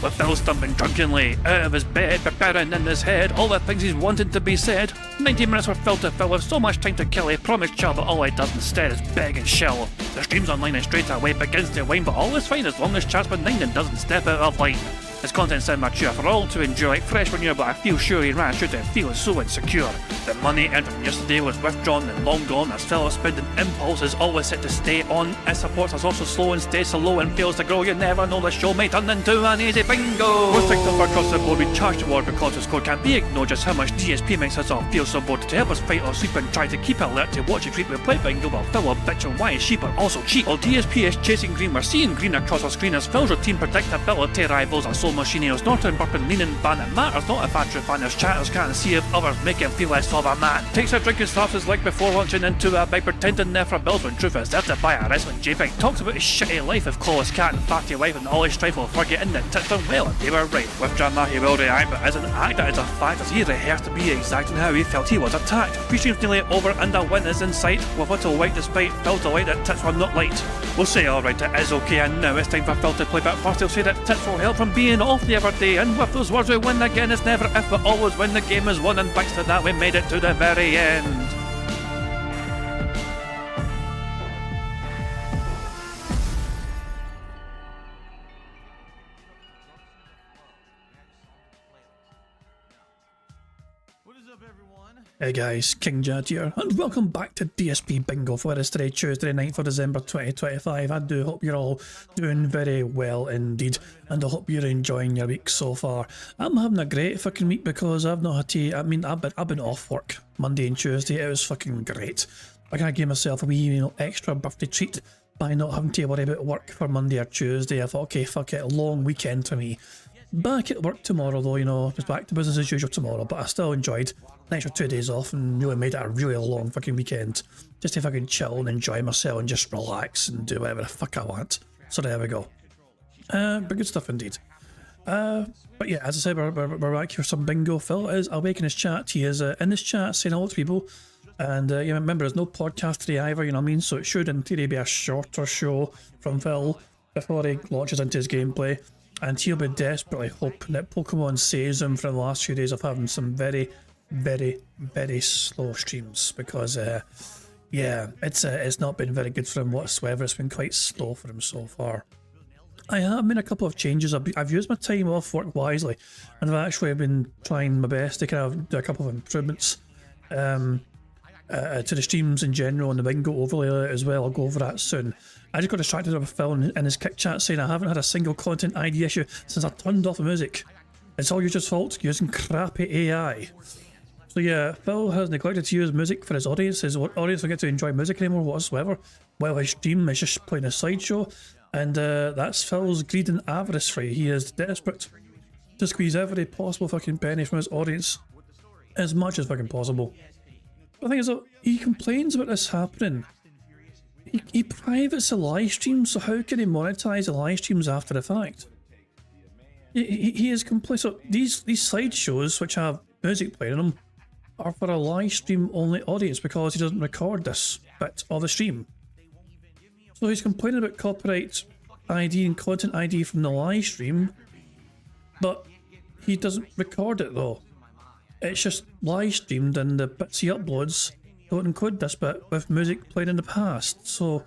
With Phil stumbling drunkenly out of his bed, preparing in his head all the things he's wanted to be said. 90 minutes for Phil to fill with so much time to kill. He promised chill, but all he does instead is beg and shill. The stream's online and straight away begins to whine, but all is fine as long as chat's benign and doesn't step out of line. His content's sound mature for all to enjoy, like fresh manure, but I feel sure he ran through to feel so insecure. The money earned from yesterday was withdrawn and long gone, as Phil's spending impulse is always set to stay on. His support is also slow and stays so low and fails to grow. You never know, the show may turn into an easy bingo. Most TikTok across the board, we charge the word because his code can't be ignored. Just how much DSP makes us all feel so bored. To help us fight or sleep and try to keep alert to watch it creep, we play bingo while Phil will bitch on why his sheep are also cheap. While DSP is chasing green, we're seeing green across our screen as Phil's routine predictability rivals our soul machine. He's not in burping, leaning, ban. It matters not if Andrew fans chatters can't see if others make him feel less of a man. Takes a drink and slaps his leg before launching into a bike, pretending there for bills when truth is there to buy a wrestling JPEG. Talks about his shitty life with clawless cat and fatty wife and all his strife while forgetting that tits done well and they were right. With drama he will react, but as an actor it's a fact as he rehearsed to be exact in how he felt he was attacked. Pre-stream's nearly over and a win is in sight, with little white despite Phil's delight that tits were not light. We'll say alright, it is okay, and now it's time for Phil to play, but first he'll say that tits will help from being off the other day, and with those words we win again. It's never if but always when the game is won, and thanks to that we made it to the very end. Hey guys, King Jad here, and welcome back to DSP Bingo for this today, Tuesday 9th of December 2025. I do hope you're all doing very well indeed, and I hope you're enjoying your week so far. I'm having a great fucking week because I've not had to, I've been off work Monday and Tuesday. It was fucking great. I kind of gave myself a wee extra birthday treat by not having to worry about work for Monday or Tuesday. I thought, okay, fuck it, a long weekend for me. Back at work tomorrow though, just back to business as usual tomorrow, but I still enjoyed an extra 2 days off and really made it a really long fucking weekend. Just to fucking chill and enjoy myself and just relax and do whatever the fuck I want. So there we go. But good stuff indeed. But yeah, as I said, we're back here for some bingo. Phil is awake in his chat. He is in this chat saying hello to people. And yeah, remember, there's no podcast today either, you know what I mean? So it should in theory be a shorter show from Phil before he launches into his gameplay. And he'll be desperately hoping that Pokemon saves him from the last few days of having some very, very, very slow streams. Because, yeah, it's not been very good for him whatsoever. It's been quite slow for him so far. I have made a couple of changes. I've used my time off work wisely. And I've actually been trying my best to kind of do a couple of improvements to the streams in general and the bingo overlay as well. I'll go over that soon. I just got distracted with Phil in his kick chat saying I haven't had a single content ID issue since I turned off the music. It's all your fault using crappy AI. So yeah, Phil has neglected to use music for his audience. His audience don't get to enjoy music anymore whatsoever, while his stream is just playing a sideshow. And that's Phil's greed and avarice for you. He is desperate to squeeze every possible fucking penny from his audience as much as fucking possible. The thing is though, he complains about this happening. He privates the live streams, so how can he monetize the live streams after the fact? He is complicit. So these side shows, which have music playing in them, are for a live stream only audience because he doesn't record this bit of the stream. So he's complaining about copyright ID and content ID from the live stream, but he doesn't record it though. It's just live streamed and the bits he uploads don't include this bit with music playing in the past. So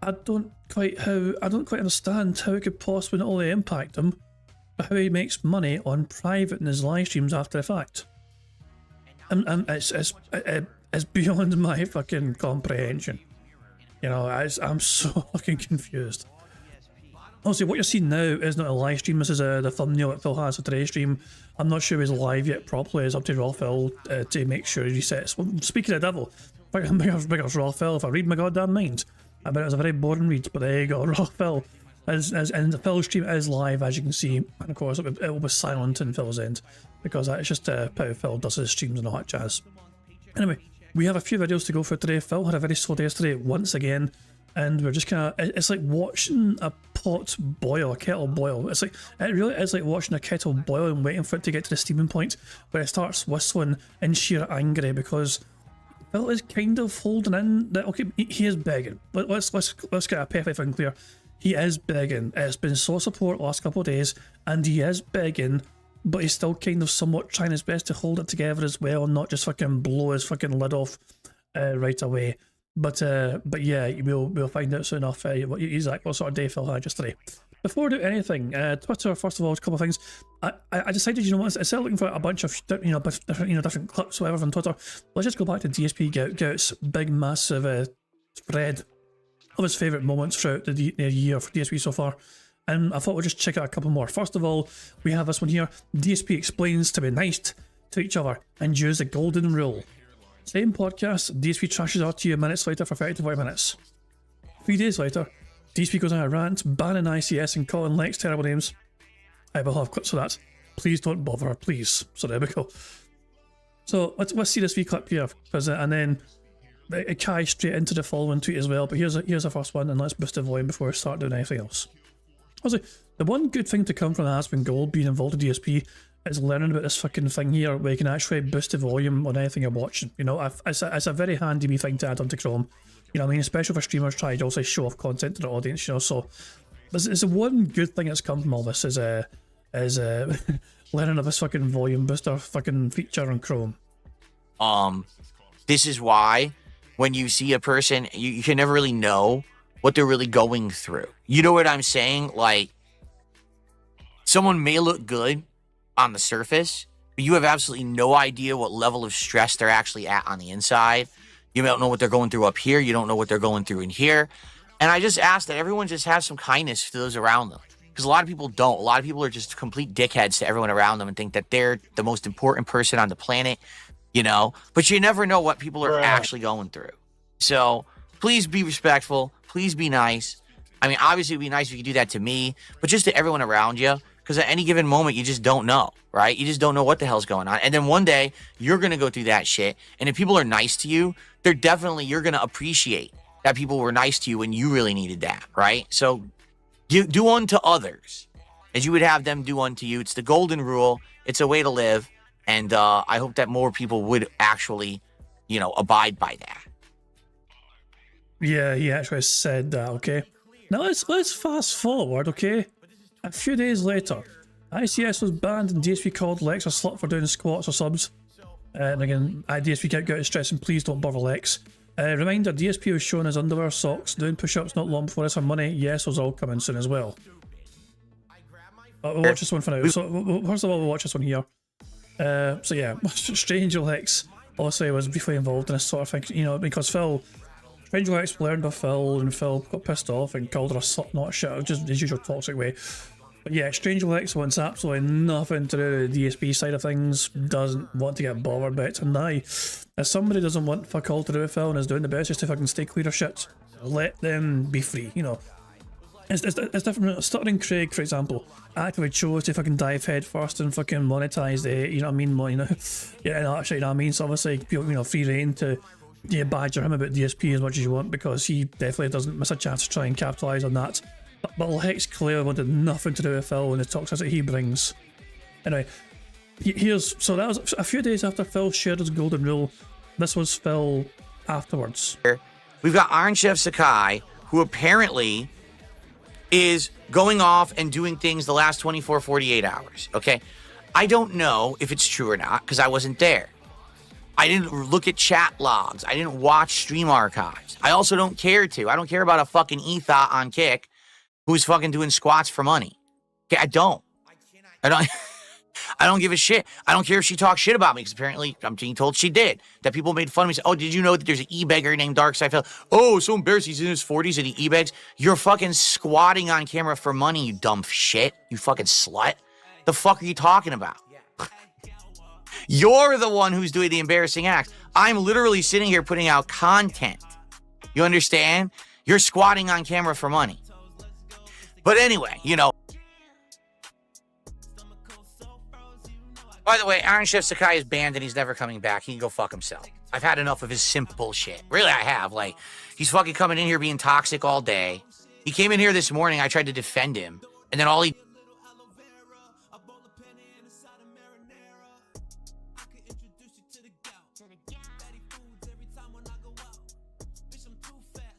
I don't quite understand how it could possibly not only impact him, but how he makes money on private in his live streams after the fact. And it's beyond my fucking comprehension. You know, I'm so fucking confused. Honestly, what you're seeing now is not a live stream. This is the thumbnail that Phil has for today's stream. I'm not sure he's live yet properly. It's up to Raw Phil to make sure he resets. Well, speaking of the devil, bigger Raw Phil, if I read my goddamn mind. I bet it was a very boring read, but there you go. Raw Phil. And the Phil stream is live, as you can see. And of course, it will be silent in Phil's end, because that's just how Phil does his streams and all that jazz. Anyway, we have a few videos to go for today. Phil had a very slow day yesterday once again. And we're just kind of, it's like watching a pot boil, a kettle boil. It's like, it really is like watching a kettle boil and waiting for it to get to the steaming point where it starts whistling in sheer anger because Phil is kind of holding in that, okay, he is begging. Let's get a perfect thing clear. He is begging. It's been so support the last couple of days and he is begging, but he's still kind of somewhat trying his best to hold it together as well and not just fucking blow his fucking lid off right away. But yeah, we'll find out soon enough exactly what sort of day Phil had just today. Before we do anything, Twitter, first of all, a couple of things. I decided, you know what, instead of looking for a bunch of different clips, whatever from Twitter, let's just go back to DSP Gout's big massive spread of his favourite moments throughout the year for DSP so far. And I thought we'd just check out a couple more. First of all, we have this one here. DSP explains to be nice to each other and use the golden rule. Same podcast, DSP trashes RTU minutes later for 30 to 40 minutes. 3 days later, DSP goes on a rant, banning ICS and calling Lex terrible names. I will have clips for that. Please don't bother, please. So there we go. So let's see this wee clip here, and then it carries straight into the following tweet as well. But here's the first one, and let's boost the volume before we start doing anything else. Honestly, the one good thing to come from the Aspen Gold being involved in DSP is learning about this fucking thing here where you can actually boost the volume on anything you're watching. You know, it's a very handy wee thing to add onto Chrome. You know what I mean? Especially for streamers trying to also show off content to the audience, you know. So it's the one good thing that's come from all this is learning of this fucking volume booster fucking feature on Chrome. This is why when you see a person, you can never really know what they're really going through. You know what I'm saying? Like, someone may look good on the surface, but you have absolutely no idea what level of stress they're actually at on the inside. You don't know what they're going through up here. You don't know what they're going through in here. And I just ask that everyone just have some kindness to those around them, because a lot of people don't. A lot of people are just complete dickheads to everyone around them and think that they're the most important person on the planet, you know, but you never know what people are actually going through. So please be respectful. Please be nice. I mean, obviously it'd be nice if you could do that to me, but just to everyone around you. Because at any given moment, you just don't know, right? You just don't know what the hell's going on. And then one day, you're going to go through that shit. And if people are nice to you, you're going to appreciate that people were nice to you when you really needed that, right? So do unto others as you would have them do unto you. It's the golden rule. It's a way to live. And I hope that more people would actually, you know, abide by that. Yeah, he actually said that, okay? Now let's fast forward, okay? A few days later, ICS was banned and DSP called Lex a slut for doing squats or subs. And again, DSP kept getting stressed and please don't bother Lex. Reminder, DSP was showing his underwear, socks, doing push-ups not long before this for money. Yes, those are all coming soon as well. We'll watch this one for now. So first of all, we'll watch this one here. So yeah, Stranger Lex also was briefly involved in this sort of thing, you know, because Stranger Lex learned of Phil and Phil got pissed off and called her a slut, not a shit, just his usual toxic way. But yeah, Stranger Lex wants absolutely nothing to do with the DSP side of things, doesn't want to get bothered by it, and if somebody doesn't want fuck all to do with Phil and is doing the best just to fucking stay clear of shit, let them be free, you know. It's different. Stuttering Craig, for example, actively chose to fucking dive head first and fucking monetize the, you know what I mean, you know, yeah, no, actually, you know what I mean, so obviously, people, you know, free reign to, yeah, badger him about DSP as much as you want, because he definitely doesn't miss a chance to try and capitalise on that But Lex clearly wanted nothing to do with Phil and the toxicity he brings. Anyway, so that was a few days after Phil shared his golden rule. This was Phil afterwards. We've got Iron Chef Sakai, who apparently is going off and doing things the last 24, 48 hours, okay? I don't know if it's true or not, because I wasn't there. I didn't look at chat logs. I didn't watch stream archives. I also don't care to. I don't care about a fucking ethot on Kick who's fucking doing squats for money. Okay, I don't. I don't give a shit. I don't care if she talks shit about me, because apparently I'm being told she did. That people made fun of me. Say, oh, did you know that there's an e-beggar named Darkside Phil? Oh, so embarrassed. He's in his 40s and he e-begs. You're fucking squatting on camera for money, you dumb shit. You fucking slut. The fuck are you talking about? You're the one who's doing the embarrassing acts. I'm literally sitting here putting out content. You understand? You're squatting on camera for money. But anyway, you know. By the way, Iron Chef Sakai is banned and he's never coming back. He can go fuck himself. I've had enough of his simp bullshit. Really, I have. Like, he's fucking coming in here being toxic all day. He came in here this morning. I tried to defend him. And then all he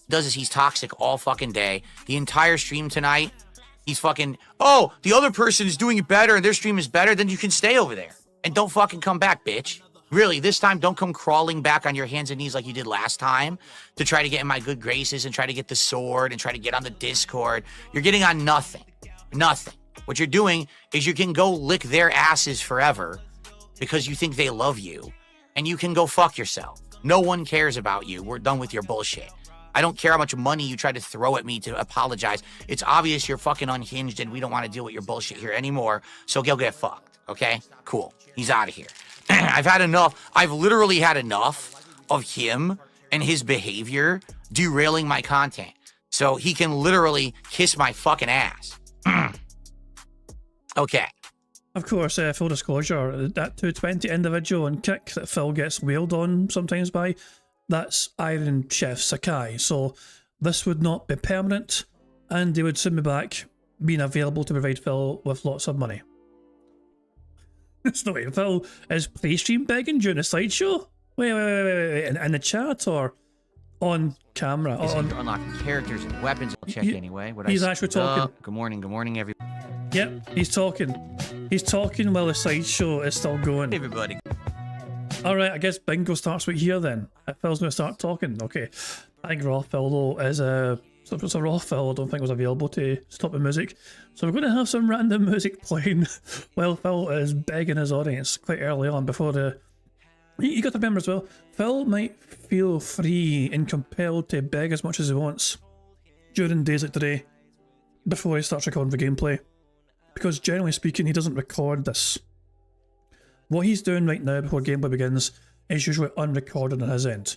does is he's toxic all fucking day. The entire stream tonight, he's fucking, oh, the other person is doing it better and their stream is better, then you can stay over there. And don't fucking come back, bitch. Really, this time, don't come crawling back on your hands and knees like you did last time to try to get in my good graces and try to get the sword and try to get on the Discord. You're getting on nothing. Nothing. What you're doing is you can go lick their asses forever because you think they love you, and you can go fuck yourself. No one cares about you. We're done with your bullshit. I don't care how much money you try to throw at me to apologize. It's obvious you're fucking unhinged and we don't want to deal with your bullshit here anymore. So go get fucked, okay? Cool. He's out of here. I've had enough. I've literally had enough of him and his behavior derailing my content. So he can literally kiss my fucking ass. Okay. Of course, full disclosure, that 220 individual and Kick that Phil gets wailed on sometimes by, that's Iron Chef Sakai. So this would not be permanent, and they would soon be back being available to provide Phil with lots of money. It's no way Phil is play-stream begging during a slideshow? Wait. In the chat or on camera? You're unlocking characters and weapons. I'll check anyway. He's actually talking. Good morning, everybody. Yep, he's talking. He's talking while the slideshow is still going. Hey, everybody. Alright, I guess Bingo starts right here then. Phil's going to start talking. Okay. I think Raw Phil, though, is a... So if it's a Raw Phil, I don't think was available to stop the music. So we're going to have some random music playing while Phil is begging his audience quite early on before the... You got to remember as well, Phil might feel free and compelled to beg as much as he wants during days like today before he starts recording the gameplay. Because generally speaking, he doesn't record this. What he's doing right now before gameplay begins is usually unrecorded on his end.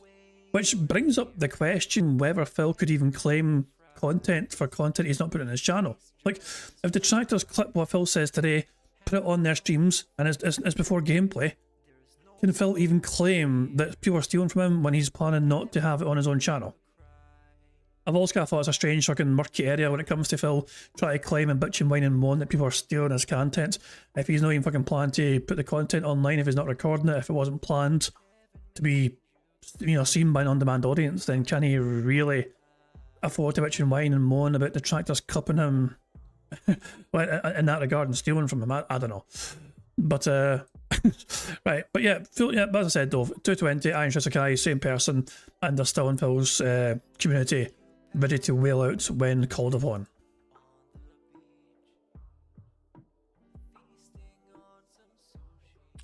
Which brings up the question whether Phil could even claim content for content he's not putting on his channel. Like, if detractors clip what Phil says today, put it on their streams, and it's before gameplay, can Phil even claim that people are stealing from him when he's planning not to have it on his own channel? I've always kind of thought it's a strange fucking murky area when it comes to Phil trying to claim and bitch and whine and moan that people are stealing his content. If he's not even fucking planned to put the content online, if he's not recording it, if it wasn't planned to be, you know, seen by an on-demand audience, then can he really afford to bitch and whine and moan about detractors cupping him in that regard and stealing from him? I don't know. But, right, but yeah, Phil, yeah, as I said though, 220, Iron Chef Sakai, same person, and they're still in Phil's community, ready to wail out when called upon.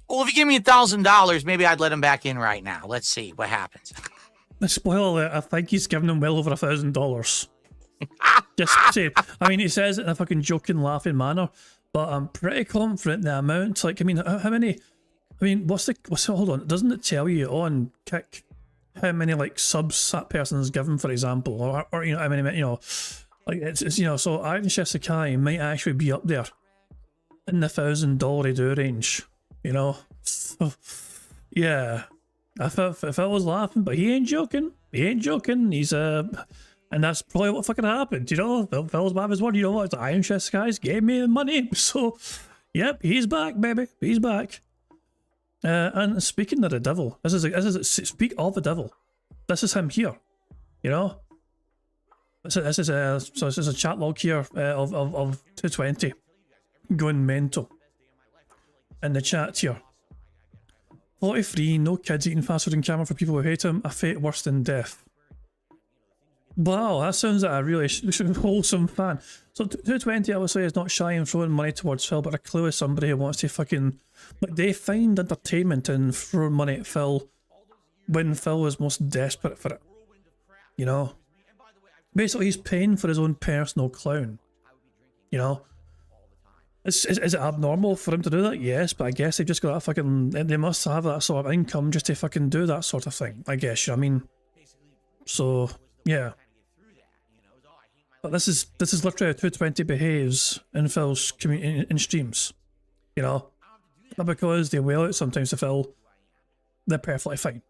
Well, if you give me $1,000, maybe I'd let him back in right now. Let's see what happens. The spoiler alert, I think he's given him well over $1,000. Just say, I mean, he says it in a fucking joking, laughing manner, but I'm pretty confident the amount. Like, I mean, how many? I mean, hold on, doesn't it tell you on Kick how many like subs that person is given, for example, or you know, I mean, you know, like it's you know, so Iron Chef Sakai might actually be up there in the $1,000 do range, you know. So, yeah, if I was laughing, but he ain't joking. He ain't joking. He's And that's probably what fucking happened, you know? Phil's back his word, you know what? The Iron Chest guys gave me the money. So, yep, he's back, baby. He's back. And speaking of the devil, speak of the devil. This is him here, you know? This is a chat log here of 220 going mental. In the chat here. 43, no kids eating fast food on camera for people who hate him, a fate worse than death. Wow, that sounds like a really wholesome fan. So 220, I would say, is not shy in throwing money towards Phil, but clearly somebody who wants to fucking... Like, they find entertainment in throwing money at Phil when Phil was most desperate for it. You know? Basically, he's paying for his own personal clown. You know? Is it abnormal for him to do that? Yes, but I guess they've just got that fucking... They must have that sort of income just to fucking do that sort of thing, I guess, you know what I mean? So, yeah. But this is literally how 220 behaves in Phil's in streams, you know? Not because they wail out sometimes to Phil, they're perfectly fine.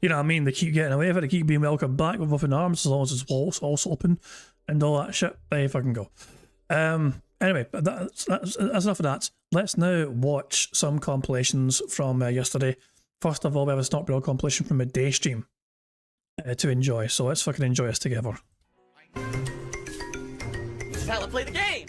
You know what I mean? They keep getting away with it, they keep being welcomed back with open arms as long as his walls also open and all that shit. There you fucking go. Anyway, that's enough of that. Let's now watch some compilations from yesterday. First of all, we have a Snot Real compilation from a day stream to enjoy, so let's fucking enjoy this together. This is how I play the game!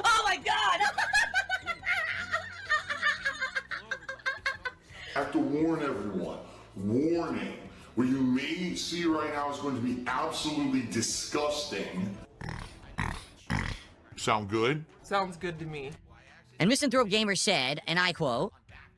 Oh my god! I have to warn everyone. Warning. What you may see right now is going to be absolutely disgusting. Sound good? Sounds good to me. And Misanthrope Gamer said, and I quote,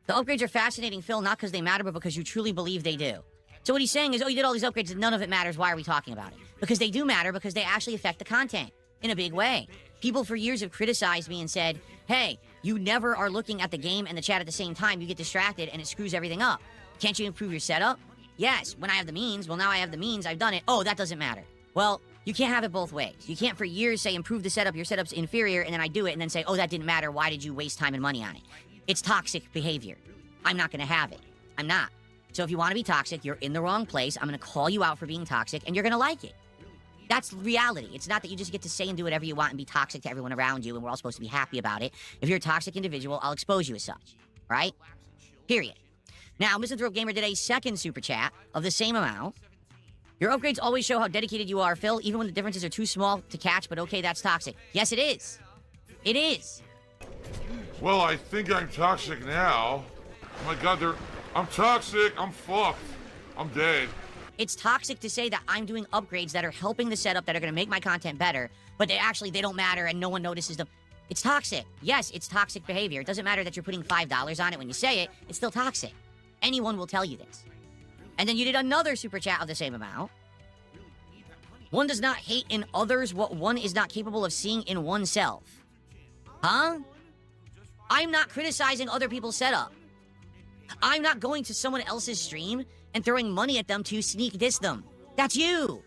"The upgrades are fascinating, Phil, not because they matter, but because you truly believe they do." So what he's saying is, oh, you did all these upgrades and none of it matters. Why are we talking about it? Because they do matter, because they actually affect the content in a big way. People for years have criticized me and said, hey, you never are looking at the game and the chat at the same time. You get distracted and it screws everything up. Can't you improve your setup? Yes, when I have the means. Well, now I have the means. I've done it. Oh, that doesn't matter. Well, you can't have it both ways. You can't for years say improve the setup, your setup's inferior, and then I do it and then say, oh, that didn't matter. Why did you waste time and money on it? It's toxic behavior. I'm not going to have it. I'm not. So if you want to be toxic, you're in the wrong place. I'm going to call you out for being toxic and you're going to like it. That's reality. It's not that you just get to say and do whatever you want and be toxic to everyone around you and we're all supposed to be happy about it. If you're a toxic individual, I'll expose you as such. All right? Period. Now, Misanthrope Gamer did a second super chat of the same amount. Your upgrades always show how dedicated you are, Phil, even when the differences are too small to catch, but okay, that's toxic. Yes, it is. It is. Well, I think I'm toxic now. Oh my god, I'm toxic. I'm fucked. I'm dead. It's toxic to say that I'm doing upgrades that are helping the setup that are going to make my content better, but they don't matter and no one notices them. It's toxic. Yes, it's toxic behavior. It doesn't matter that you're putting $5 on it when you say it. It's still toxic. Anyone will tell you this. And then you did another super chat of the same amount. One does not hate in others what one is not capable of seeing in oneself. Huh? I'm not criticizing other people's setup. I'm not going to someone else's stream and throwing money at them to sneak diss them. That's you.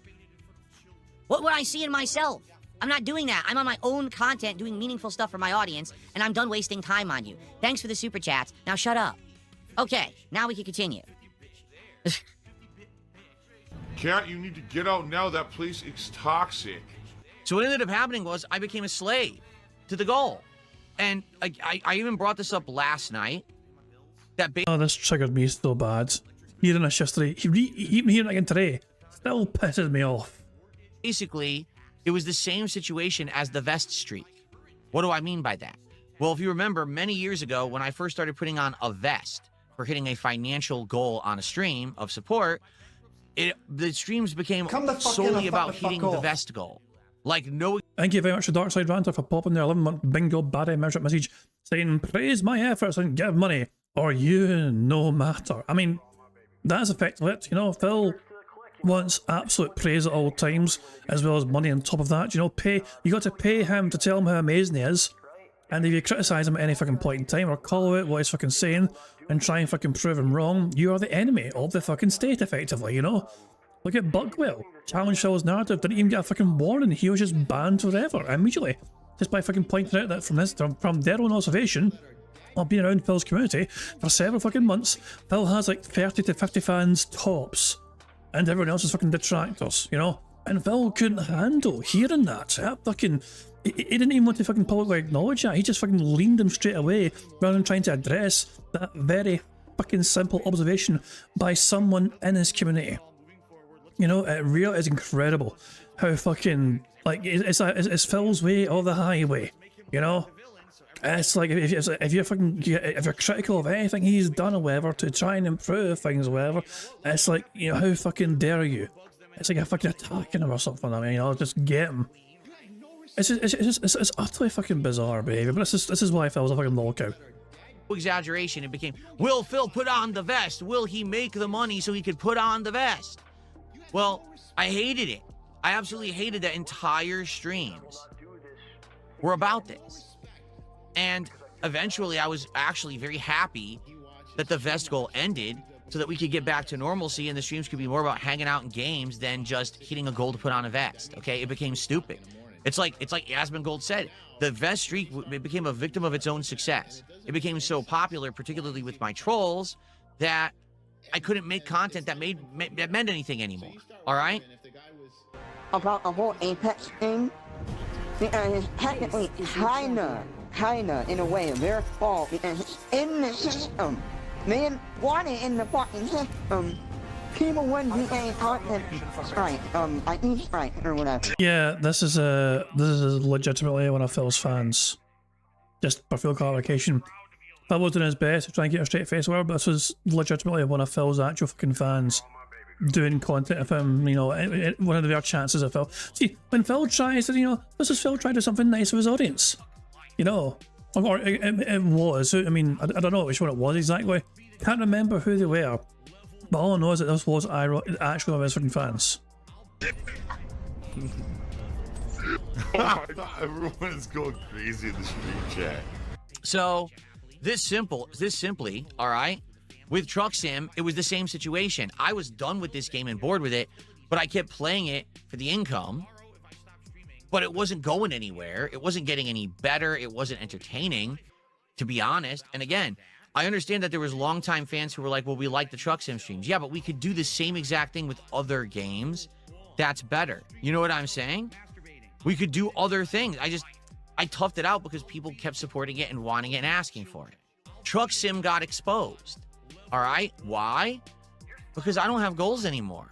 What would I see in myself? I'm not doing that. I'm on my own content doing meaningful stuff for my audience, and I'm done wasting time on you. Thanks for the super chats. Now shut up. Okay, now we can continue. Cat, you need to get out now. That place is toxic. So what ended up happening was I became a slave to the goal. And I even brought this up last night. That Oh, this triggered me so bad. Hearing this yesterday, even hearing it again today, still pisses me off. basically, it was the same situation as the vest streak. What do I mean by that? Well, if you remember, many years ago, when I first started putting on a vest for hitting a financial goal on a stream of support, the streams became solely about hitting the vest goal. Like, no... Thank you very much to Darkside Ranter for popping their 11-month bingo Barry measurement message saying, praise my efforts and give money, or you no matter. I mean, that's effectively it. You know, Phil wants absolute praise at all times, as well as money on top of that. You know, you got to pay him to tell him how amazing he is. And if you criticise him at any fucking point in time, or call out what he's fucking saying, and try and fucking prove him wrong, you are the enemy of the fucking state, effectively, you know? Look at Buckwell. Challenged Phil's narrative, didn't even get a fucking warning. He was just banned forever, immediately. Just by fucking pointing out that from their own observation, of being around Phil's community for several fucking months, Phil has like 30 to 50 fans tops. And everyone else is fucking detractors, you know? And Phil couldn't handle hearing that. He didn't even want to fucking publicly acknowledge that. He just fucking leaned him straight away rather than trying to address that very fucking simple observation by someone in his community. You know, it really is incredible how fucking, like, it's Phil's way or the highway, you know? It's like, if you're critical of anything he's done or whatever to try and improve things or whatever, it's like, you know, how fucking dare you? It's like a fucking attacking him or something. I mean, you know, just get him. It's utterly fucking bizarre behavior, but this is why Phil's a fucking lolcow. Exaggeration, it became, will Phil put on the vest? Will he make the money so he could put on the vest? Well, I hated it. I absolutely hated that entire streams were about this. And eventually I was actually very happy that the vest goal ended so that we could get back to normalcy and the streams could be more about hanging out in games than just hitting a goal to put on a vest, okay? It became stupid. It's like Yasmin Gold said, the vest streak it became a victim of its own success. It became so popular, particularly with my trolls, that I couldn't make content that meant anything anymore, all right? About a whole Apex thing, because technically, kinda, in a way, their fault, because it's in the system. They want it in the fucking system. People wouldn't be getting content right, I think right, or whatever. Yeah, this is legitimately one of Phil's fans. Just for full clarification. Phil was doing his best to try and get a straight face over, but this was legitimately one of Phil's actual fucking fans doing content of him, you know, one of their chances of Phil. See, when Phil tries to, you know, this is Phil trying to do something nice for his audience, you know, or it was, I mean, I don't know which one it was exactly, can't remember who they were, but all I know is that this was actually one of his fucking fans. I thought everyone is going crazy in the stream chat. So, this simply, all right, with Truck Sim, it was the same situation. I was done with this game and bored with it, but I kept playing it for the income, but it wasn't going anywhere. It wasn't getting any better. It wasn't entertaining, to be honest. And again, I understand that there was longtime fans who were like, well, we like the Truck Sim streams. Yeah, but we could do the same exact thing with other games. That's better. You know what I'm saying? We could do other things. I toughed it out because people kept supporting it and wanting it and asking for it. Truck Sim got exposed. All right? Why? Because I don't have goals anymore.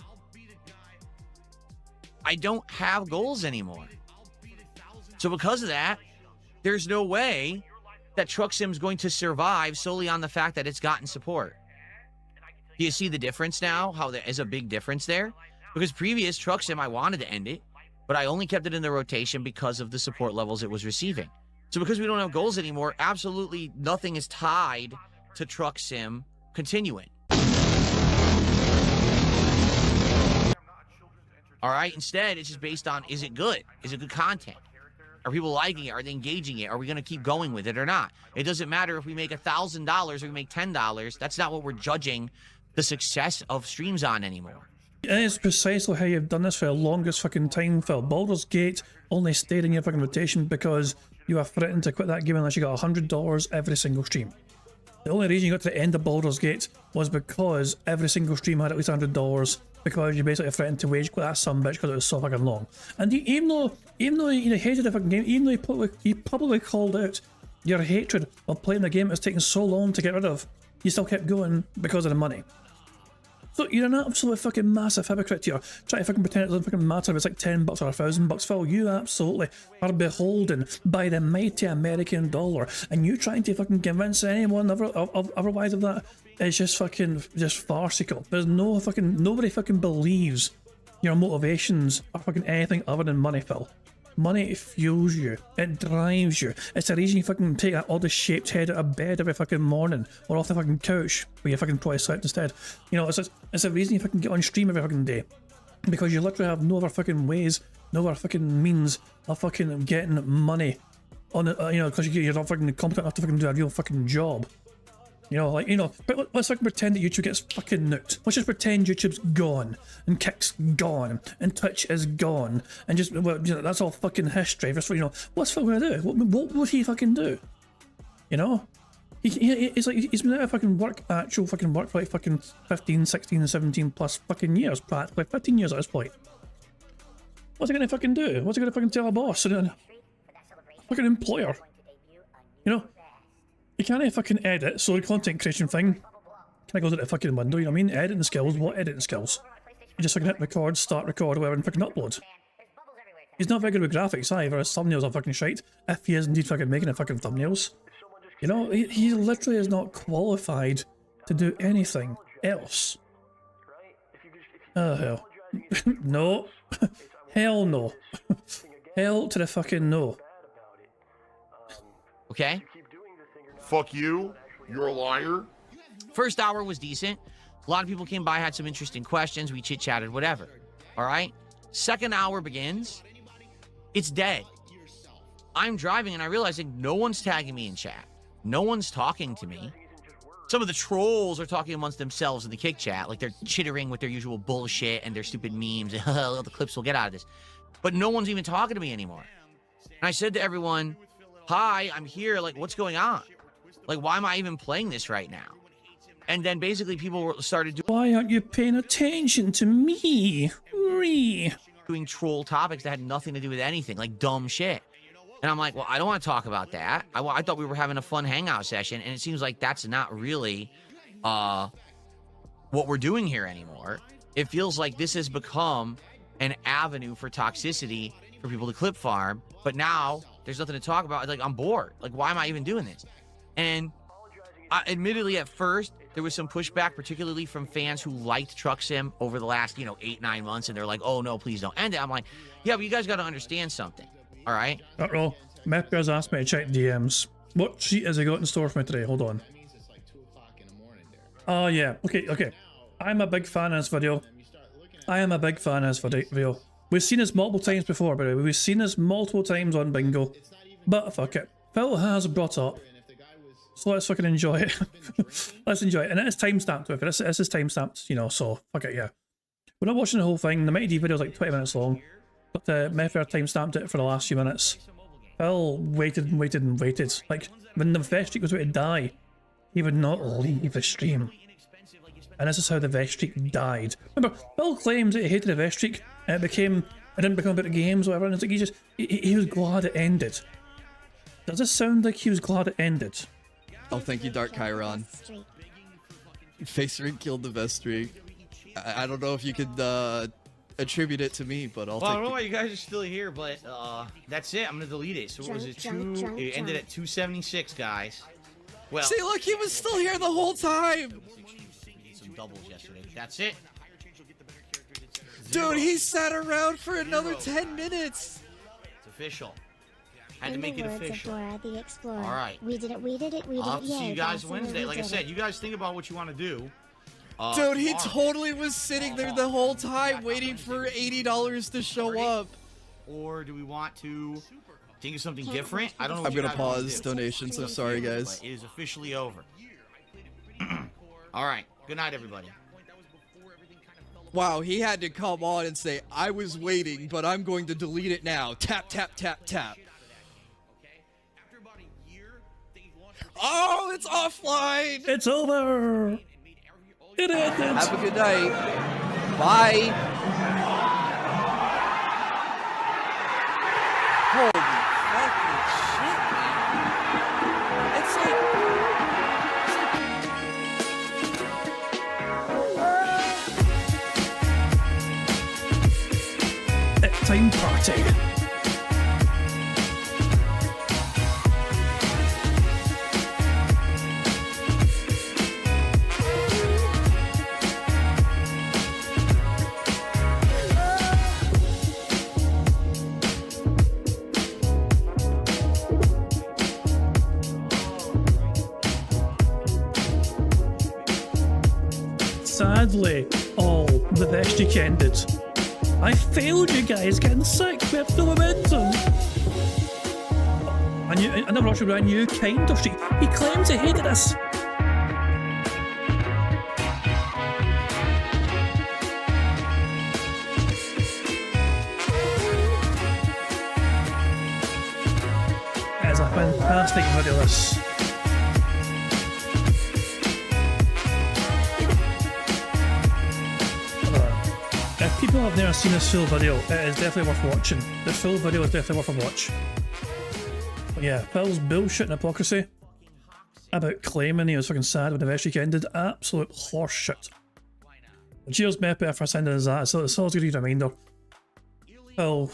I don't have goals anymore. So because of that, there's no way that Truck Sim's going to survive solely on the fact that it's gotten support. Do you see the difference now? How there is a big difference there? Because previous Truck Sim, I wanted to end it, but I only kept it in the rotation because of the support levels it was receiving. So because we don't have goals anymore, absolutely nothing is tied to Truck Sim continuing. All right, instead, it's just based on, is it good? Is it good content? Are people liking it? Are they engaging it? Are we going to keep going with it or not? It doesn't matter if we make $1,000 or we make $10. That's not what we're judging the success of streams on anymore. And it's precisely how you've done this for the longest fucking time, Phil. Baldur's Gate only stayed in your fucking rotation because you were threatened to quit that game unless you got $100 every single stream. The only reason you got to the end of Baldur's Gate was because every single stream had at least $100 because you basically threatened to wage quit that sumbitch because it was so fucking long. And even though you hated the fucking game, even though you publicly called out your hatred of playing the game that's taken so long to get rid of, you still kept going because of the money. So you're an absolute fucking massive hypocrite here, trying to fucking pretend it doesn't fucking matter if it's like $10 or $1,000. Phil, you absolutely are beholden by the mighty American dollar, and you trying to fucking convince anyone otherwise of that is just farcical. There's nobody fucking believes your motivations are fucking anything other than money, Phil. Money fuels you. It drives you. It's the reason you fucking take that oddest shaped head out of bed every fucking morning or off the fucking couch where you fucking probably slept instead. You know, it's the reason you fucking get on stream every fucking day. Because you literally have no other fucking ways, no other fucking means of fucking getting money on it, you know, because you're not fucking competent enough to fucking do a real fucking job. You know, like, you know, but let's fucking pretend that YouTube gets fucking nuked. Let's just pretend YouTube's gone, and Kick's gone, and Twitch is gone, and just, well, you know, that's all fucking history. Just, you know, what's fucking gonna do? What would he fucking do? You know? He's like, he's been out of fucking work, actual fucking work for like fucking 15, 16, 17 plus fucking years, practically 15 years at this point. What's he gonna fucking do? What's he gonna fucking tell a boss and a fucking employer? You know? You can't fucking edit, so the content creation thing kind of goes out the fucking window, you know what I mean? Editing skills, what editing skills? You just fucking hit record, start record, whatever, and fucking upload. He's not very good with graphics either, his thumbnails are fucking shite, if he is indeed fucking making the fucking thumbnails. You know, he literally is not qualified to do anything else. Oh hell. No. Hell no. Hell to the fucking no. Okay? Fuck you. You're a liar. First hour was decent. A lot of people came by, had some interesting questions. We chit-chatted, whatever. All right? Second hour begins. It's dead. I'm driving and I realize like no one's tagging me in chat. No one's talking to me. Some of the trolls are talking amongst themselves in the Kick chat. Like they're chittering with their usual bullshit and their stupid memes. And the clips we'll get out of this. But no one's even talking to me anymore. And I said to everyone, hi, I'm here. Like, what's going on? Like, why am I even playing this right now? And then basically people started Why aren't you paying attention to me? doing troll topics that had nothing to do with anything, like dumb shit. And I'm like, well, I don't want to talk about that. I thought we were having a fun hangout session, and it seems like that's not really what we're doing here anymore. It feels like this has become an avenue for toxicity for people to clip farm, but now there's nothing to talk about. Like, I'm bored. Like, why am I even doing this? And admittedly, at first, there was some pushback, particularly from fans who liked Truck Sim over the last, 8-9 months, and they're like, oh, no, please don't end it. I'm like, yeah, but you guys got to understand something, all right? Uh-oh. Mepgar's asked me to check DMs. What sheet has he got in store for me today? Hold on. Oh, yeah. Okay. I'm a big fan of this video. We've seen this multiple times before, by the way. We've seen this multiple times on Bingo. But fuck it. Phil has brought up. So let's fucking enjoy it. Let's enjoy it. And it is timestamped with it. This is timestamped, so fuck it, yeah. We're not watching the whole thing. The Mighty D video is like 20 minutes long. But Mepgar timestamped it for the last few minutes. Phil waited and waited and waited. Like, when the vest streak was about to die, he would not leave the stream. And this is how the vest streak died. Remember, Phil claims that he hated the vest streak, and it didn't become about the games or whatever, and it's like he was glad it ended. Does this sound like he was glad it ended? Oh, thank you, Dark Chiron. Face Ring killed the vest streak. I don't know if you could attribute it to me, but I'll I don't know why you guys are still here, but that's it. I'm gonna delete it. So what was it? It ended at 276, guys. Well, see, look, he was still here the whole time. Some doubles yesterday. That's it. Dude, he sat around for another 10 minutes. It's official. Had to make it official. The Explorer. All right. We did it. I'll have to see you guys Wednesday. Like I said, you guys think about what you want to do. Dude, he tomorrow. totally was sitting there the whole time waiting for $80 to show up. Or do we want to think of something different? I don't know what I'm gonna pause donations. I'm sorry, guys. It is officially over. All right. Good night, everybody. Wow, he had to come on and say, I was waiting, but I'm going to delete it now. Tap, tap, tap, tap. Oh, it's offline! It's over! It ended! Have a good night. Bye! Holy fucking shit, man. It's like... Time party. Sadly, the vest streak ended. I failed you guys, getting sick, we have no momentum. I never watched a brand new kind of streak. He claims he hated us. is a fantastic video, this. If people have never seen this full video, it is definitely worth watching. The full video is definitely worth a watch. But yeah, Phil's bullshit and hypocrisy about claiming he was fucking sad when the best week ended. Absolute horseshit. Cheers, Mepe, for sending us that. So it's always a good reminder. Phil.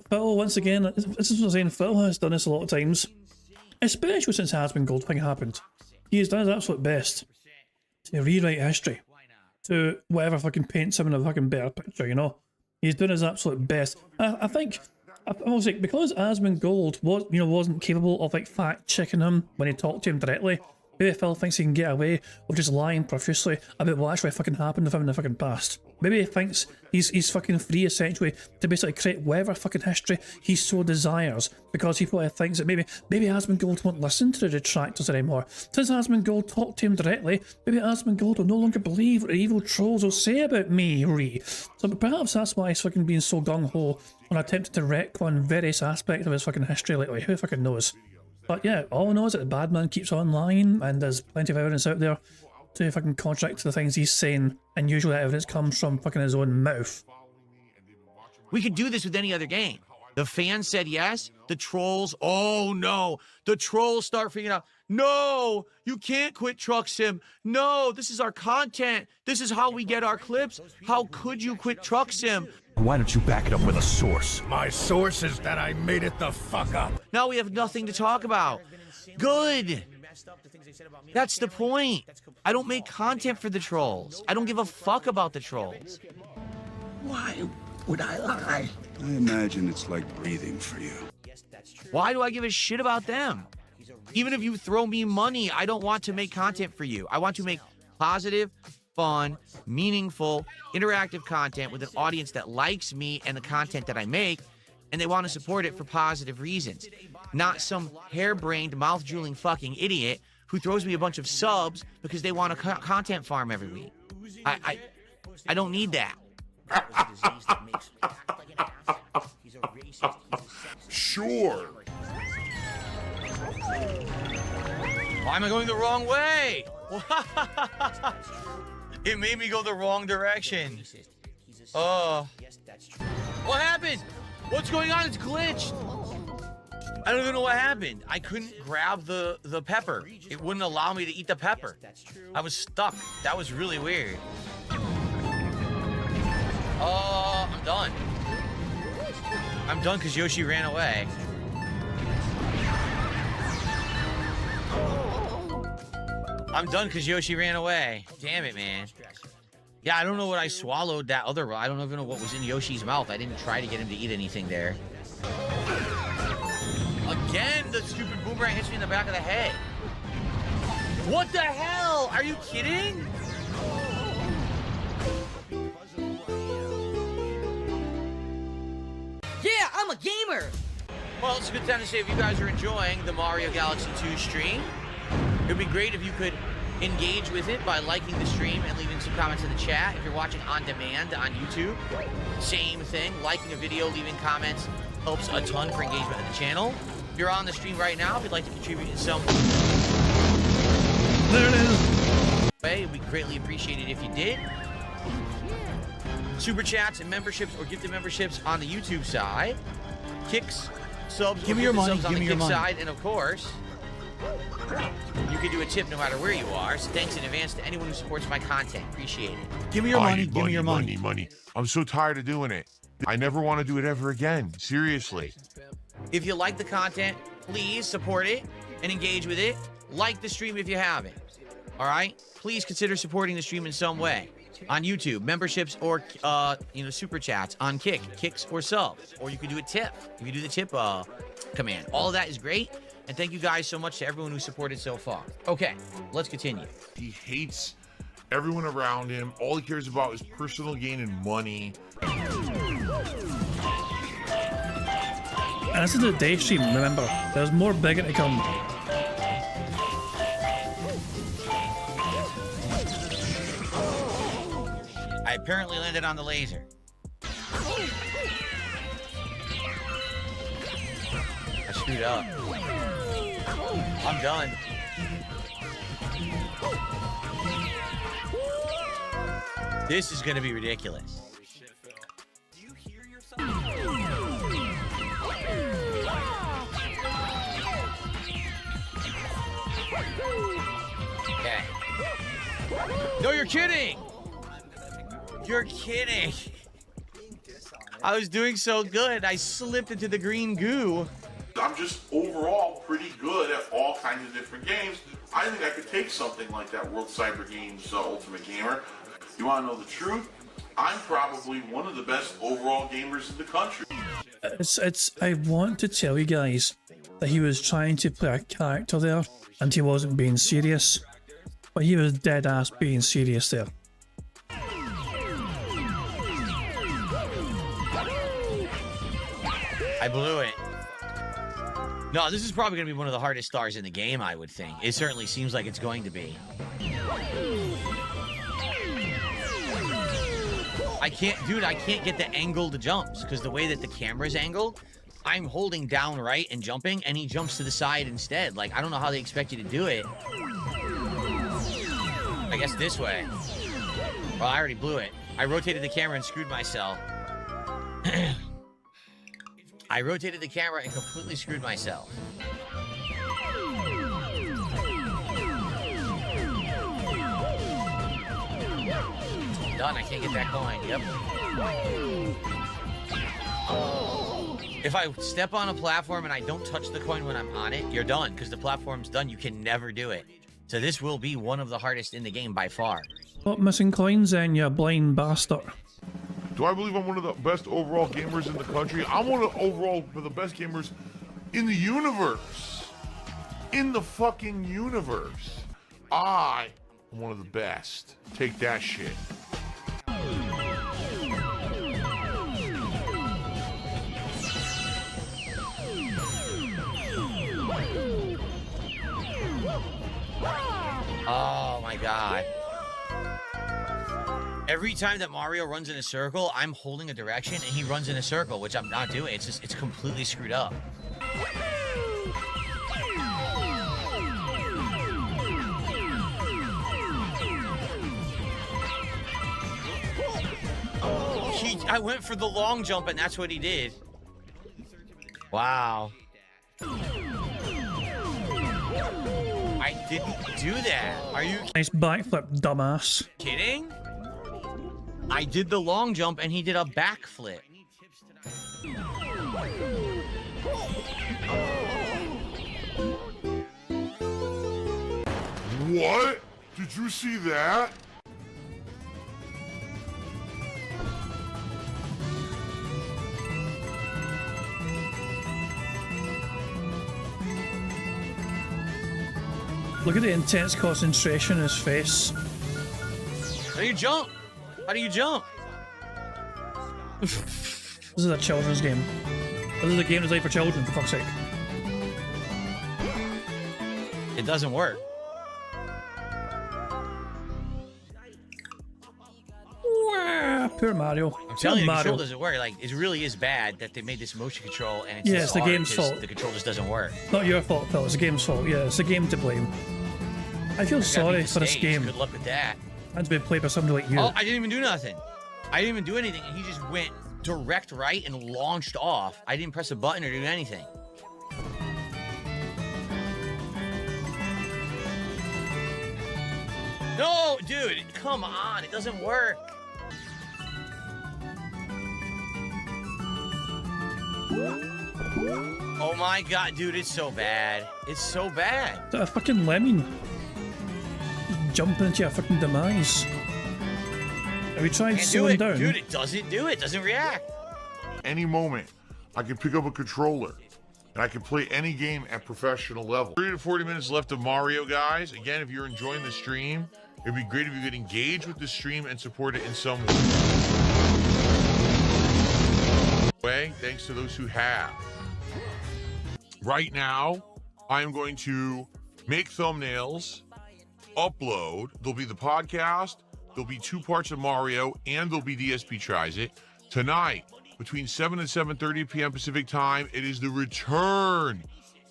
Phil, once again, this is what I'm saying, Phil has done this a lot of times. Especially since the Has Been Gold thing happened. He has done his absolute best to rewrite history. To whatever fucking paints him in a fucking better picture, you know? He's doing his absolute best. I think, I was like, because Asmongold wasn't capable of like fact checking him when he talked to him directly, maybe Phil thinks he can get away with just lying profusely about what actually fucking happened to him in the fucking past. Maybe he thinks he's fucking free essentially to basically create whatever fucking history he so desires, because he probably thinks that maybe Asmongold won't listen to the detractors anymore. Since Asmongold talked to him directly, maybe Asmongold will no longer believe what the evil trolls will say about me, So perhaps that's why he's fucking being so gung-ho on attempting to wreck on various aspects of his fucking history lately. Who fucking knows? But yeah, all I know is that the bad man keeps on lying, and there's plenty of evidence out there to fucking contradict the things he's saying, and usually that evidence comes from fucking his own mouth. We could do this with any other game. The fans said yes. The trolls, oh no. The trolls start figuring out, no, you can't quit Truck Sim. No, this is our content. This is how we get our clips. How could you quit Truck Sim? Why don't you back it up with a source? My source is that I made it the fuck up. Now we have nothing to talk about. Good. That's the point. I don't make content for the trolls. I don't give a fuck about the trolls. Why would I lie? I imagine it's like breathing for you. Why do I give a shit about them? Even if you throw me money, I don't want to make content for you. I want to make positive, fun, meaningful, interactive content with an audience that likes me and the content that I make, and they want to support it for positive reasons. Not some harebrained, mouth-drooling fucking idiot who throws me a bunch of subs because they want a content farm every week. I don't need that. Sure. Why am I going the wrong way? It made me go the wrong direction. What happened? What's going on? It's glitched. I don't even know what happened. I couldn't grab the pepper. It wouldn't allow me to eat the pepper. I was stuck. That was really weird. I'm done. I'm done because Yoshi ran away. I'm done because Yoshi ran away. Damn it, man. Yeah, I don't know what I swallowed that other... I don't even know what was in Yoshi's mouth. I didn't try to get him to eat anything there. Again, the stupid boomerang hits me in the back of the head. What the hell? Are you kidding? Yeah, I'm a gamer! Well, it's a good time to say if you guys are enjoying the Mario Galaxy 2 stream, it would be great if you could engage with it by liking the stream and leaving some comments in the chat. If you're watching on demand on YouTube, same thing. Liking a video, leaving comments helps a ton for engagement in the channel. If you're on the stream right now, if you'd like to contribute in some There it is. way, we'd greatly appreciate it if you did. Super chats and memberships or gifted memberships on the YouTube side. Kicks, subs, Give me your money, subs on give the me your Kick money. side, and of course, you can do a tip no matter where you are. So thanks in advance to anyone who supports my content. Appreciate it. Give me your I money, need give me your money. money. I'm so tired of doing it. I never want to do it ever again. Seriously. If you like the content, please support it and engage with it. Like the stream if you haven't. All right? Please consider supporting the stream in some way. On YouTube, memberships or super chats. On kicks or subs, or you could do a tip. You could do the tip command. All of that is great, and thank you guys so much to everyone who supported so far. Okay, let's continue. He hates everyone around him. All he cares about is personal gain and money. And this is the day stream, remember. There's more bigger to come. I apparently landed on the laser. I should screwed up. I'm done. This is gonna be ridiculous. Okay. No, you're kidding! You're kidding! I was doing so good, I slipped into the green goo. I'm just overall pretty good at all kinds of different games. I think I could take something like that World Cyber Games Ultimate Gamer. You want to know the truth? I'm probably one of the best overall gamers in the country. I want to tell you guys that he was trying to play a character there, and he wasn't being serious. But he was dead ass being serious there. I blew it. No, this is probably going to be one of the hardest stars in the game, I would think. It certainly seems like it's going to be. I can't get the angled jumps because the way that the camera's angled, I'm holding down right and jumping, and he jumps to the side instead. Like, I don't know how they expect you to do it. I guess this way. Well, I already blew it. I rotated the camera and screwed myself. I rotated the camera and completely screwed myself. Done. I can't get that coin. Yep. If I step on a platform and I don't touch the coin when I'm on it, you're done, because the platform's done. You can never do it. So this will be one of the hardest in the game by far. Stop missing coins then, you blind bastard. Do I believe I'm one of the best overall gamers in the country? I'm one of the best gamers in the universe. In the fucking universe. I am one of the best. Take that shit. Oh my god. Every time that Mario runs in a circle, I'm holding a direction and he runs in a circle, which I'm not doing. It's completely screwed up. I went for the long jump and that's what he did. Wow. I didn't do that. Are you Nice backflip, dumbass. kidding? I did the long jump and he did a backflip. What? Did you see that? Look at the intense concentration in his face. How do you jump? How do you jump? This is a children's game. This is a game designed for children, for fuck's sake. It doesn't work. Poor Mario. I'm telling you, the Mario. control doesn't work. Like, it really is bad that they made this motion control and it's Yeah, this it's the hard game's 'cause fault. The control just doesn't work. Not your fault, Phil. It's the game's fault. Yeah, it's the game to blame. I feel sorry for this game. Good luck with that. And to be played by somebody like you. Oh, I didn't even do nothing. I didn't even do anything, and he just went direct right and launched off. I didn't press a button or do anything. No, dude, come on. It doesn't work. Oh my god, dude, it's so bad. It's so bad. Is that a fucking lemming? Jumping into your fucking demise. Have you tried Can't do slowing it. down? Dude, it doesn't do it. It doesn't react. Any moment, I can pick up a controller and I can play any game at professional level. 30 to 40 minutes left of Mario, guys. Again, if you're enjoying the stream, it'd be great if you could engage with the stream and support it in some way. Thanks to those who have. Right now, I am going to make thumbnails, upload. There'll be the podcast, there'll be 2 parts of Mario, and there'll be DSP Tries It. Tonight, between 7 and 7:30 p.m. Pacific time. It is the return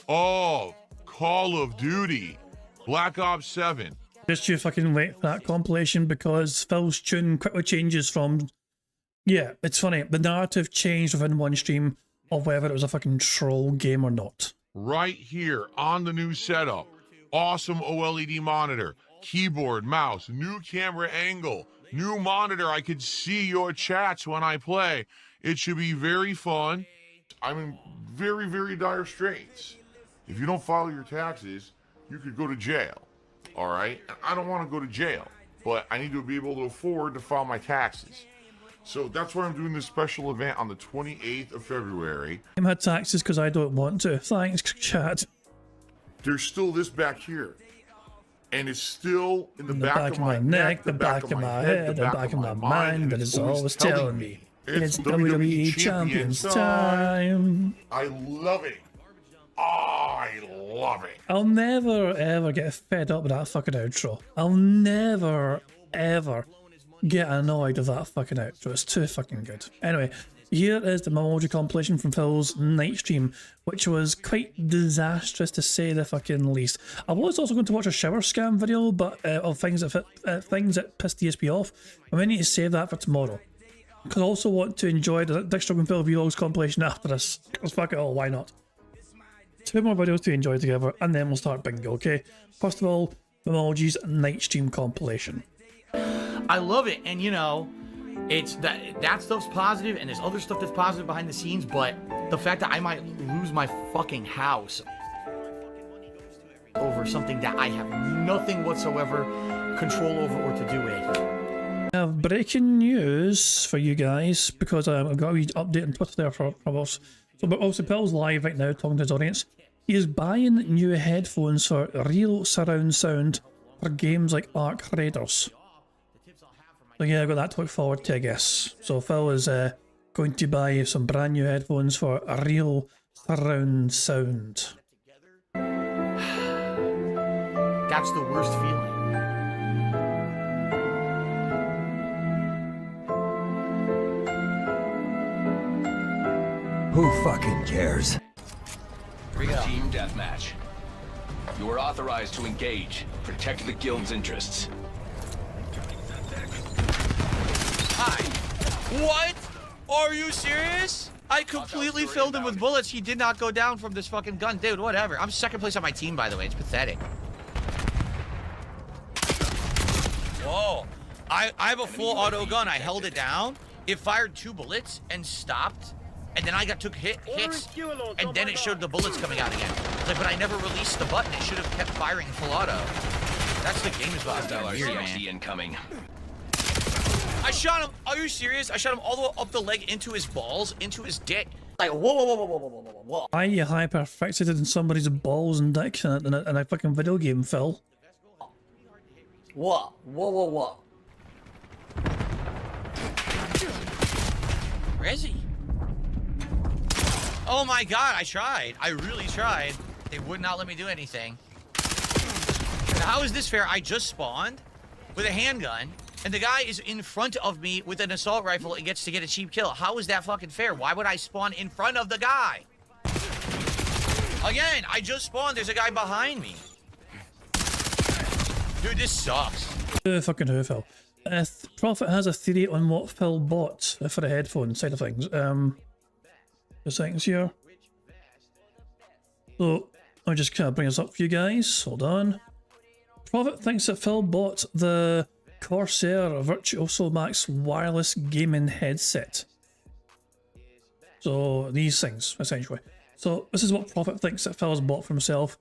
of Call of Duty Black Ops 7. Just you fucking wait for that compilation because Phil's tune quickly changes from... Yeah, it's funny. The narrative changed within one stream of whether it was a fucking troll game or not. Right here on the new setup. Awesome OLED monitor, keyboard, mouse, new camera angle, new monitor. I could see your chats when I play. It should be very fun. I'm in very, very dire straits. If you don't file your taxes, you could go to jail. All right? I don't want to go to jail, but I need to be able to afford to file my taxes. So that's why I'm doing this special event on the 28th of February. I had taxes because I don't want to. Thanks, chat. There's still this back here. And it's still in the back of my neck, the back of my head, the back of my mind that is always telling me it's WWE Champions time. I love it. I love it. I'll never ever get fed up with that fucking outro. I'll never ever get annoyed with that fucking outro. It's too fucking good. Anyway, here is the Memoji compilation from Phil's night stream, which was quite disastrous to say the fucking least. I was also going to watch a shower scam video, but of things that pissed DSP off. I may need to save that for tomorrow. Because I also want to enjoy the Dick Stroke and Phil Vlogs compilation after this. Because fuck it all, why not? 2 more videos to enjoy together, and then we'll start bingo, okay? First of all, Memoji's night stream compilation. I love it, and you know, it's that stuff's positive, and there's other stuff that's positive behind the scenes, but the fact that I might lose my fucking house over something that I have nothing whatsoever control over or to do with. I have breaking news for you guys, because I've got a wee update on Twitter there for us. So, but also, Bill's live right now talking to his audience. He is buying new headphones for real surround sound for games like Ark Raiders. So yeah, I've got that to look forward to, I guess. So Phil is going to buy some brand new headphones for a real surround sound. That's the worst feeling. Who fucking cares? Team deathmatch. You are authorized to engage. Protect the guild's interests. Hi. What? Are you serious? I completely filled him with bullets. He did not go down from this fucking gun. Dude, whatever. I'm second place on my team, by the way. It's pathetic. Whoa. I have a full auto gun. I held it down. It fired 2 bullets and stopped. And then I took hits, and then it showed the bullets coming out again. It's like, but I never released the button. It should have kept firing full auto. That's the game is about weird, man. Incoming. I shot him. Are you serious? I shot him all the way up the leg into his balls, into his dick. Like, whoa, whoa, whoa, whoa, whoa, whoa, whoa, whoa. Why are you hyper-fixated in somebody's balls and dick in a fucking video game, Phil? Whoa, whoa, whoa, whoa. Where is he? Oh my god, I tried. I really tried. They would not let me do anything. Now, how is this fair? I just spawned with a handgun, and the guy is in front of me with an assault rifle and gets to get a cheap kill. How is that fucking fair? Why would I spawn in front of the guy? Again, I just spawned. There's a guy behind me. Dude, this sucks. Fucking who, Phil? Prophet has a theory on what Phil bought for the headphone side of things. The settings here. So I'll just kind of bring this up for you guys. Hold on. Prophet thinks that Phil bought the Corsair Virtuoso Max wireless gaming headset. So these things, essentially. So this is what Prophet thinks that Phil's bought for himself.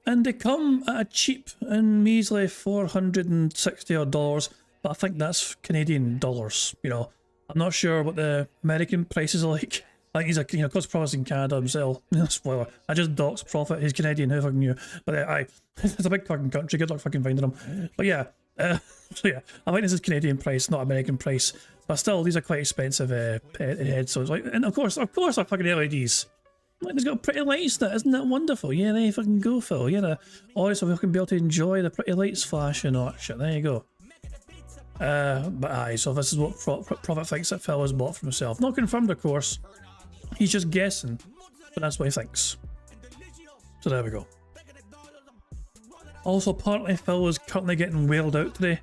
And they come at a cheap and measly $460 odd, but I think that's Canadian dollars, you know. I'm not sure what the American price is like. I think he's a, you know, because Prophet's in Canada himself. Spoiler. I just doxed Prophet. He's Canadian. Who fucking knew? But it's a big fucking country. Good luck fucking finding him. But yeah, so yeah, I think this is Canadian price, not American price. But still, these are quite expensive headsets. Like, and of course, they're fucking LEDs. Like, it's got pretty lights. Isn't that wonderful? Yeah, there you fucking go, Phil. Yeah, the audience will fucking be able to enjoy the pretty lights flashing and all that shit. There you go. But aye, so this is what Prophet thinks that Phil has bought for himself. Not confirmed, of course. He's just guessing, but that's what he thinks. So there we go. Also, apparently Phil is currently getting whaled out today.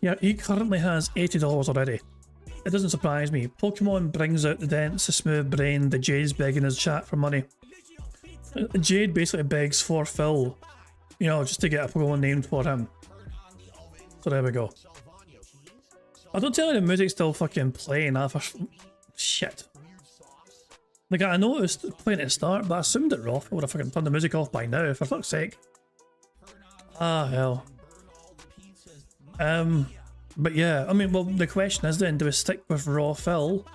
Yeah, he currently has $80 already. It doesn't surprise me. Pokemon brings out the dense, the smooth brain, the Jade's begging his chat for money. Jade basically begs for Phil, you know, just to get a Pokemon named for him. So there we go. I don't tell you the music's still fucking playing after shit. Like, I noticed playing at the start, but I assumed it off. I would have fucking turned the music off by now, for fuck's sake. Ah, hell. But yeah, I mean, well, the question is then, do we stick with Raw Phil,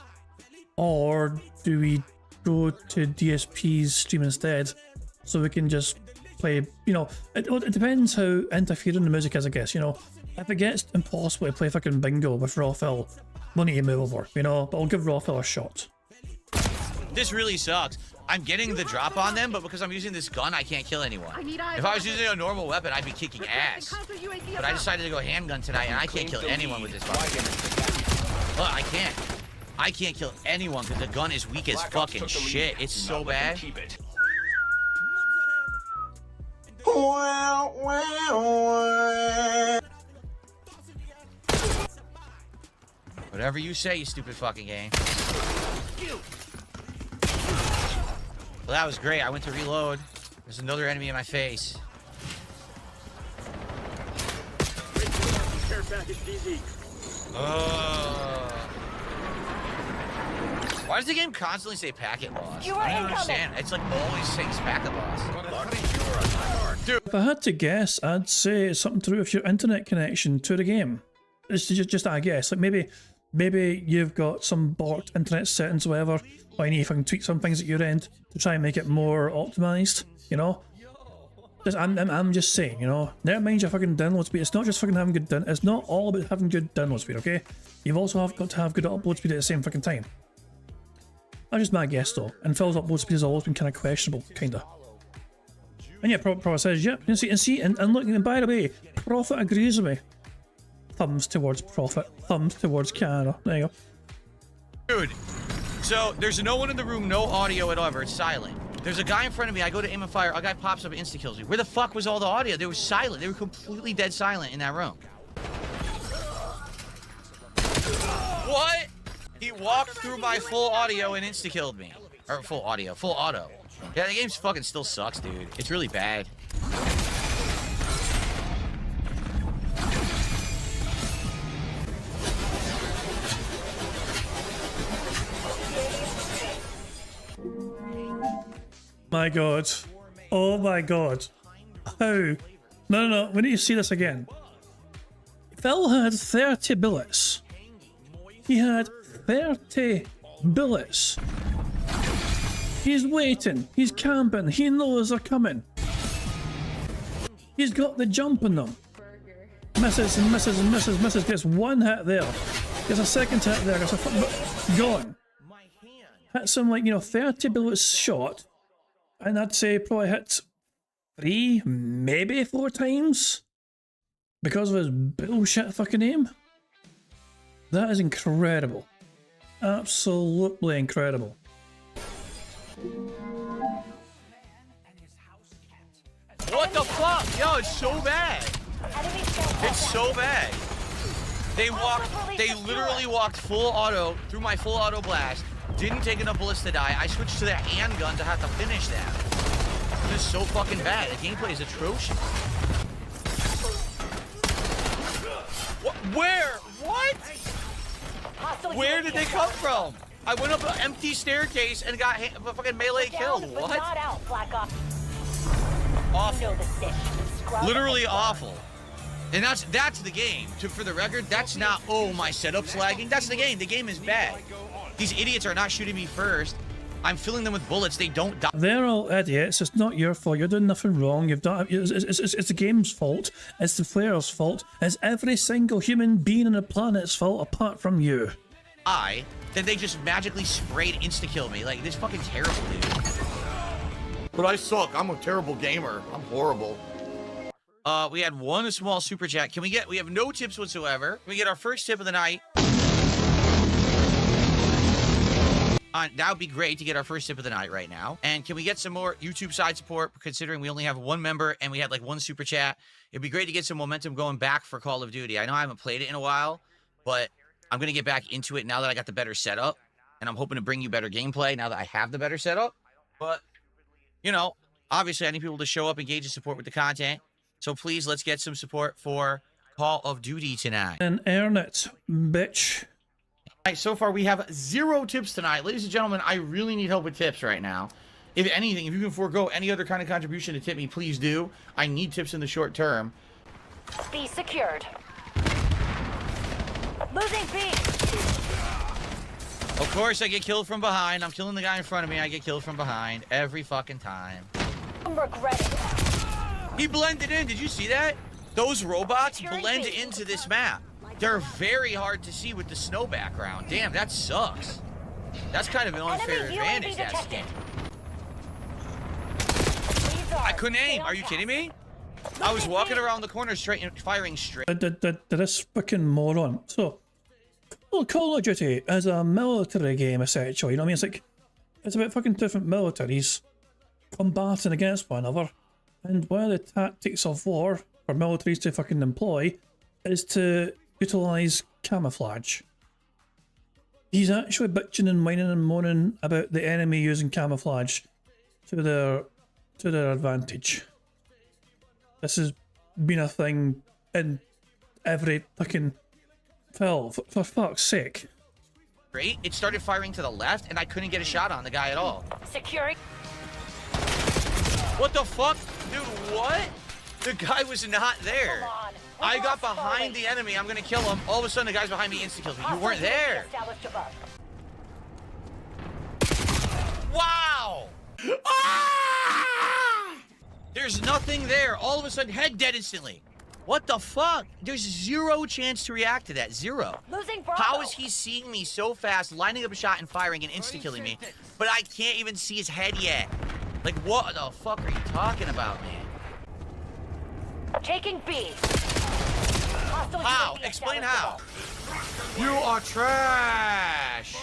or do we go to DSP's stream instead, so we can just play, you know, it depends how interfering the music is, I guess, you know. If it gets impossible to play fucking bingo with Raw Phil, we'll need to move over, you know, but I'll give Raw Phil a shot. This really sucks. I'm getting the drop on them, but because I'm using this gun, I can't kill anyone. If I was using a normal weapon, I'd be kicking ass. But I decided to go handgun tonight, and I can't kill anyone with this fucking. Look, I can't. I can't kill anyone because the gun is weak as fucking shit. It's so bad. Whatever you say, you stupid fucking game. Well, that was great. I went to reload. There's another enemy in my face. Why does the game constantly say packet loss? I don't understand. It's like always saying packet loss. Dude. If I had to guess, I'd say it's something to do with your internet connection to the game. It's just I guess. Like maybe you've got some borked internet settings or whatever, or you need to fucking tweak some things at your end to try and make it more optimized, you know? I'm just saying, you know, never mind your fucking download speed. It's not just fucking having good it's not all about having good download speed, okay? You've also got to have good upload speed at the same fucking time. That's just my guess though, and Phil's upload speed has always been kind of questionable, kinda. And yeah, Prophet says, yep, and look, and by the way, Prophet agrees with me. Thumbs towards Prophet, thumbs towards Canada. There you go. Dude, so there's no one in the room, no audio at all, it's silent. There's a guy in front of me, I go to aim and fire, a guy pops up and insta-kills me. Where the fuck was all the audio? They were silent, they were completely dead silent in that room. What? He walked through my full audio and insta-killed me. Or full audio, full auto. Yeah, the game fucking still sucks, dude. It's really bad. My god. Oh my god. How? No, we need to see this again. Phil had 30 bullets. He had 30 bullets. He's waiting. He's camping. He knows they're coming. He's got the jump on them. Misses and misses and misses and misses. Gets one hit there. Gets a second hit there. Gets a gone. Hits him like, you know, 30 bullets shot. And I'd say probably hit 3, maybe 4 times. Because of his bullshit fucking aim. That is incredible. Absolutely incredible. What the fuck? Yo, it's so bad. It's so bad. They literally walked full auto through my full auto blast. Didn't take enough bullets to die. I switched to the handgun to have to finish that. This is so fucking bad. The gameplay is atrocious. What? Where? What? Where did they come from? I went up an empty staircase and got fucking melee killed. What? Awful. Literally awful. And that's the game. For the record, that's not, oh, my setup's lagging. That's the game. The game is bad. These idiots are not shooting me first. I'm filling them with bullets. They don't die. They're all idiots. It's not your fault. You're doing nothing wrong. You've done. It's the game's fault. It's the player's fault. It's every single human being on the planet's fault apart from you. Then they just magically sprayed insta-kill me. Like, this fucking terrible, dude. But I suck. I'm a terrible gamer. I'm horrible. We had one small super chat. We have no tips whatsoever. Can we get our first tip of the night? That would be great to get our first tip of the night right now. And can we get some more YouTube side support, considering we only have one member and we had like one super chat? It'd be great to get some momentum going back for Call of Duty. I know I haven't played it in a while, but I'm going to get back into it now that I got the better setup. And I'm hoping to bring you better gameplay now that I have the better setup. But, you know, obviously I need people to show up, engage, and support with the content. So please, let's get some support for Call of Duty tonight. And earn it, bitch. All right, so far we have 0 tips tonight. Ladies and gentlemen, I really need help with tips right now. If anything, if you can forego any other kind of contribution to tip me, please do. I need tips in the short term. B secured. Losing B. Of course, I get killed from behind. I'm killing the guy in front of me. I get killed from behind every fucking time. I'm regretting it. He blended in. Did you see that? Those robots blend into this map. They're very hard to see with the snow background. Damn, that sucks. That's kind of an unfair advantage, that skin. I couldn't aim. Are you kidding me? I was walking around the corner straight and firing straight. This fucking moron. So, Call of Duty is a military game, essentially. You know what I mean? It's like, it's about fucking different militaries combating against one another. And one of the tactics of war for militaries to fucking employ is to utilize camouflage. He's actually bitching and whining and moaning about the enemy using camouflage to their advantage. This has been a thing in every fucking film, for fuck's sake. Great. It started firing to the left, and I couldn't get a shot on the guy at all. Securing. What the fuck? Dude, what? The guy was not there. I got behind the enemy. I'm gonna kill him. All of a sudden, the guy's behind me insta-kills me. You weren't there. Wow! Ah! There's nothing there. All of a sudden, head dead instantly. What the fuck? There's 0 chance to react to that. 0. Losing Bravo. How is he seeing me so fast, lining up a shot and firing and insta-killing me, but I can't even see his head yet? Like, what the fuck are you talking about, man? Taking B. How? Explain how. You are trash.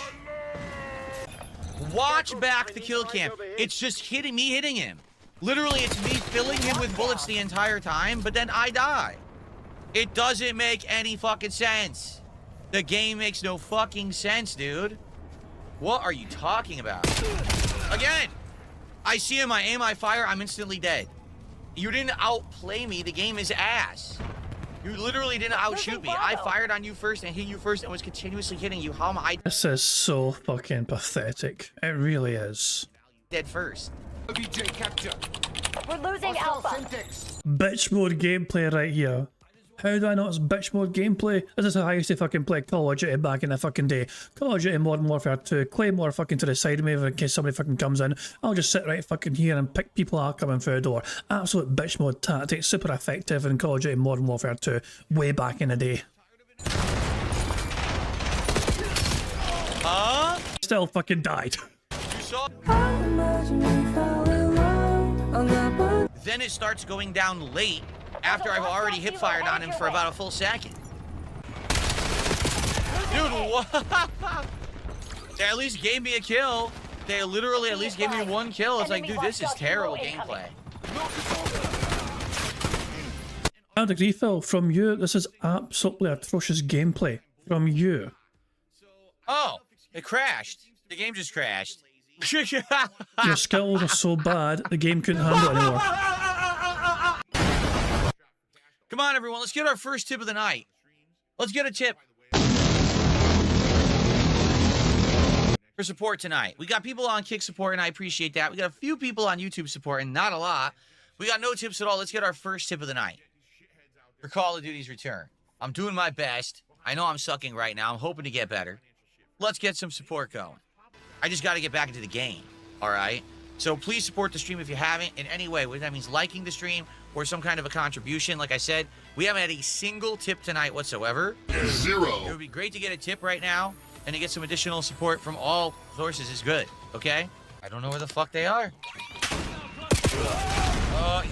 Watch back the kill cam. It's just hitting him. Literally, it's me filling him with bullets the entire time, but then I die. It doesn't make any fucking sense. The game makes no fucking sense, dude. What are you talking about? Again, I see him, I aim, I fire, I'm instantly dead. You didn't outplay me. The game is ass. You literally didn't outshoot me. I fired on you first and hit you first and was continuously hitting you. How am I This is so fucking pathetic. It really is. dead first? We're losing Alpha. Bitch mode gameplay right here. How do I know it's bitch mode gameplay? This is how I used to fucking play Call of Duty back in the fucking day. Call of Duty Modern Warfare 2, Claymore fucking to the side of me in case somebody fucking comes in. I'll just sit right fucking here and pick people out coming through the door. Absolute bitch mode tactic, super effective in Call of Duty Modern Warfare 2, way back in the day. Still fucking died. You saw? Then it starts going down late after I've already hip fired on him for about a full second. Dude, what? They at least gave me a kill. They literally at least gave me 1 kill. It's like, dude, this is terrible gameplay. And agree, Phil, from you, this is absolutely atrocious gameplay. From you. Oh, it crashed. The game just crashed. Your skills are so bad, the game couldn't handle it anymore. Come on, everyone. Let's get our first tip of the night. Let's get a tip for support tonight. We got people on Kick support, and I appreciate that. We got a few people on YouTube support, and not a lot. We got no tips at all. Let's get our first tip of the night for Call of Duty's return. I'm doing my best. I know I'm sucking right now. I'm hoping to get better. Let's get some support going. I just got to get back into the game, all right? So please support the stream if you haven't in any way, whether that means liking the stream or some kind of a contribution. Like I said, we haven't had a single tip tonight whatsoever. 0. It would be great to get a tip right now, and to get some additional support from all sources is good, okay? I don't know where the fuck they are.